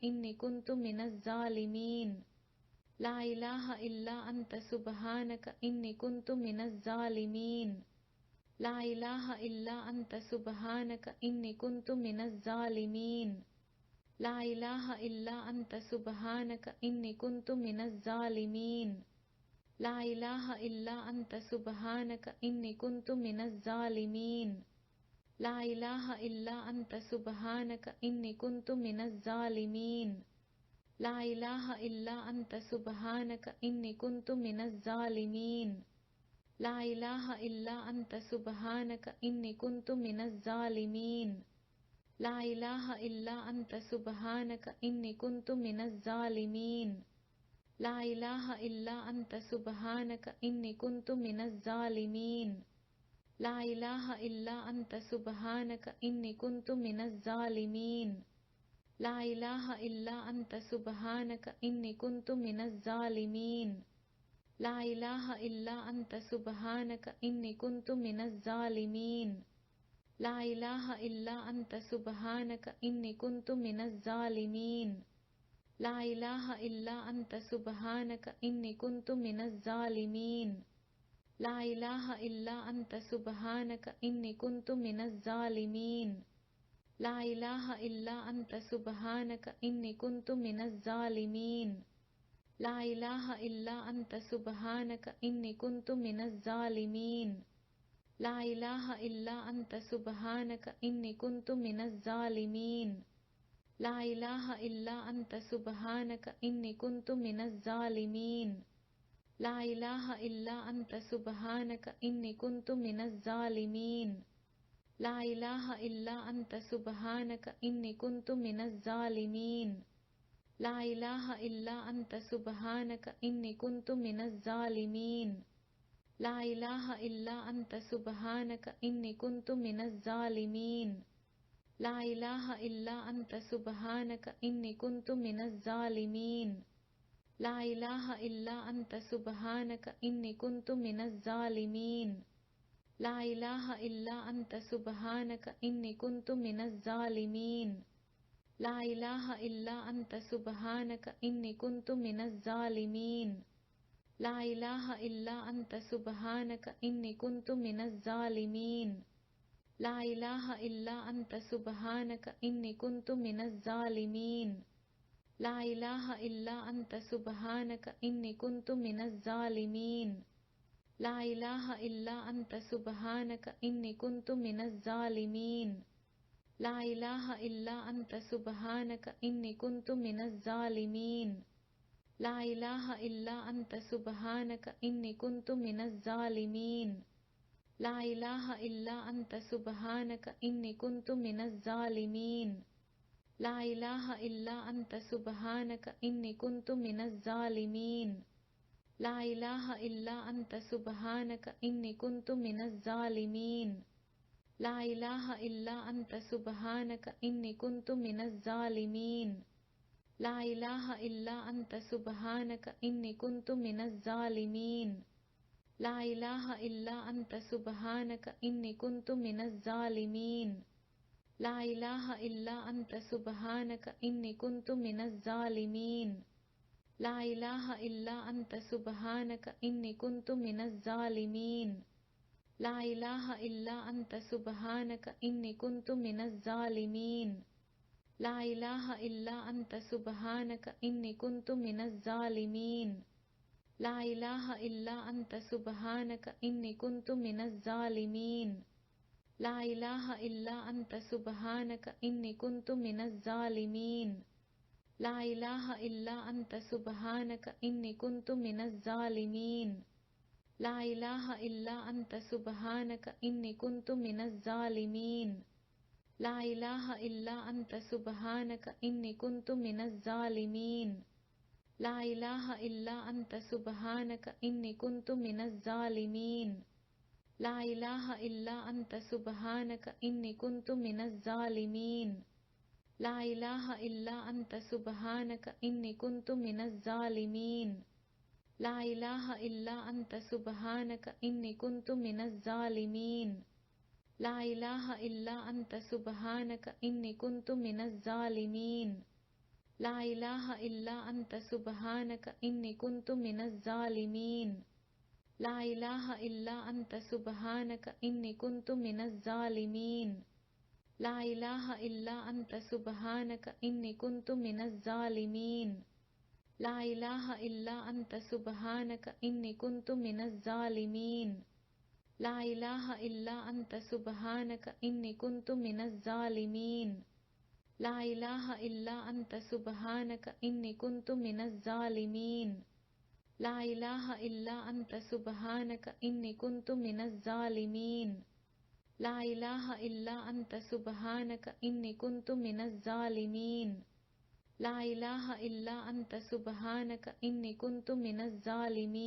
इन्नी कुन्तु मिनज़ ज़ालिमीन। ला इलाहा इल्ला अंता सुब्हानका इन्नी कुन्तु मिनज़ ज़ालिमीन। ला इलाहा इल्ला अंता सुब्हानका इन्नी कुन्तु मिनज़ ज़ालिमीन। ला इलाहा इल्ला अंता सुब्हानका इन्नी कुन्तु मिनज़ ज़ालिमीन। ला इलाहा इल्ला अंता सुब्हानका इन्नी कुन्तु मिनज़ ज़ालिमीन। ला इलाहा इल्ला अंता सुब्हानका इन्नी कुन्तु मिनज़ ज़ालिमीन। ला इलाहा इल्ला अंता सुब्हानका इन्नी कुन्तु मिनज़ ज़ालिमीन। ला इलाहा इल्ला अंता सुब्हानका इन्नी कुन्तु मिनज़ ज़ालिमीन। ला इलाहा इल्ला अंता सुब्हानका इन्नी कुन्तु मिनज़ ज़ालिमीन। ला इलाहा इल्ला अंता सुब्हानका इन्नी कुन्तु मिनज़ ज़ालिमीन। ला इलाहा इल्ला अंता सुब्हानका इन्नी कुन्तु मिनज़ ज़ालिमीन। ला इलाहा इल्ला अंता सुब्हानका इन्नी कुन्तु मिनज़ ज़ालिमीन। ला इलाहा इल्ला अंता सुब्हानका इन्नी कुन्तु मिनज़ ज़ालिमीन। ला इलाहा इल्ला अंता सुब्हानका इन्नी कुन्तु मिनज़ ज़ालिमीन। ला इलाहा इल्ला अंता सुब्हानका इन्नी कुन्तु मिनज़ ज़ालिमीन। ला इलाहा इल्ला अंता सुब्हानका इन्नी कुन्तु मिनज़ ज़ालिमीन। ला इलाहा इल्ला अंता सुब्हानका इन्नी कुन्तु मिनज़ ज़ालिमीन। ला इलाहा इल्ला अंता सुब्हानका इन्नी कुन्तु मिनज़ ज़ालिमीन। ला इलाहा इल्ला अंता सुब्हानका इन्नी कुन्तु मिनज़ ज़ालिमीन। ला इलाहा इल्ला अंता सुब्हानका इन्नी कुन्तु मिनज़ ज़ालिमीन। ला इलाहा इल्ला अंता सुब्हानका इन्नी कुन्तु मिनज़ ज़ालिमीन। ला इलाहा इल्ला अंता सुब्हानका इन्नी कुन्तु मिनज़ ज़ालिमीन। ला इलाहा इल्ला अंता सुब्हानका इन्नी कुन्तु मिनज़ ज़ालिमीन। ला इलाहा इल्ला अंता सुब्हानका इन्नी कुन्तु मिनज़ ज़ालिमीन। ला इलाहा इल्ला अंता सुब्हानका इन्नी कुन्तु मिनज़ ज़ालिमीन। ला इलाहा इल्ला अंता सुब्हानका इन्नी कुन्तु मिनज़ ज़ालिमीन। ला इलाहा इल्ला अंता सुब्हानका इन्नी कुन्तु मिनज़ ज़ालिमीन। ला इलाहा इल्ला अंता सुब्हानका इन्नी कुन्तु मिनज़ ज़ालिमीन। ला इलाहा इल्ला अंता सुब्हानका इन्नी कुन्तु मिनज़ ज़ालिमीन। ला इलाहा इल्ला अंता सुब्हानका इन्नी कुन्तु मिनज़ ज़ालिमीन। ला इलाहा इल्ला अंता सुब्हानका इन्नी कुन्तु मिनज़ ज़ालिमीन। ला इलाहा इल्ला अंता सुब्हानका इन्नी कुन्तु मिनज़ ज़ालिमीन। ला इलाहा इल्ला अंता सुब्हानका इन्नी कुन्तु मिनज़ ज़ालिमीन। ला इलाहा इल्ला अंता सुब्हानका इन्नी कुन्तु मिनज़ ज़ालिमीन। ला इलाहा इल्ला अंता सुब्हानका इन्नी कुन्तु मिनज़ ज़ालिमीन। ला इलाहा इल्ला अंता सुब्हानका इन्नी कुन्तु मिनज़ ज़ालिमीन। ला इलाहा इल्ला अंता सुब्हानका इन्नी कुन्तु मिनज़ ज़ालिमीन। ला इलाहा इल्ला अंता सुब्हानका इन्नी कुन्तु मिनज़ ज़ालिमीन। ला इलाहा इल्ला अंता सुब्हानका इन्नी कुन्तु मिनज़ ज़ालिमीन। ला इलाहा इल्ला अंता सुब्हानका इन्नी कुन्तु मिनज़ ज़ालिमीन। ला इलाहा इल्ला अंता सुब्हानका इन्नी कुन्तु मिनज़ ज़ालिमीन। ला इलाहा इल्ला अंता सुब्हानका इन्नी कुन्तु मिनज़ ज़ालिमीन। ला इलाहा इल्ला अंता सुब्हानका इन्नी कुन्तु मिनज़ ज़ालिमीन। ला इलाहा इल्ला अंता सुब्हानका इन्नी कुन्तु मिनज़ ज़ालिमीन। ला इलाहा इल्ला अंता सुब्हानका इन्नी कुन्तु मिनज़ ज़ालिमीन। ला इलाहा इल्ला अंता सुब्हानका इन्नी कुन्तु मिनज़ ज़ालिमीन। ला इलाहा इल्ला अंता सुब्हानका इन्नी कुन्तु मिनज़ ज़ालिमीन। ला इलाहा इल्ला अंता सुब्हानका इन्नी कुन्तु मिनज़ ज़ालिमीन। ला इलाहा इल्ला अंता सुब्हानका इन्नी कुन्तु मिनज़ ज़ालिमीन। ला इलाहा इल्ला अंता सुब्हानका इन्नी कुन्तु मिनज़ ज़ालिमीन। ला इलाहा इल्ला अंता सुब्हानका इन्नी कुन्तु मिनज़ ज़ालिमीन। ला इलाहा इल्ला अंता सुब्हानका इन्नी कुन्तु मिनज़ ज़ालिमीन। ला इलाहा इल्ला अंता सुब्हानका इन्नी कुन्तु मिनज़ ज़ालिमीन। ला इलाहा इल्ला अंता सुब्हानका इन्नी कुन्तु मिनज़ ज़ालिमीन। ला इलाहा इल्ला अंता सुब्हानका इन्नी कुन्तु मिनज़ ज़ालिमीन। ला इलाहा इल्ला अंता सुब्हानका इन्नी कुन्तु मिनज़ ज़ालिमीन। ला इलाहा इल्ला अंता सुब्हानका इन्नी कुन्तु मिनज़ ज़ालिमीन। ला इलाहा इल्ला अंता सुब्हानका इन्नी कुन्तु मिनज़ ज़ालिमीन। ला इलाहा इल्ला अंता सुब्हानका इन्नी कुन्तु मिनज़ ज़ालिमीन। ला इलाहा इल्ला अंता सुब्हानका इन्नी कुन्तु मिनज़ ज़ालिमीन। ला इलाहा इल्ला अंता सुब्हानका इन्नी कुन्तु मिनज़ ज़ालिमीन। ला इलाहा इल्ला अंता सुब्हानका इन्नी कुन्तु मिनज़ ज़ालिमीन।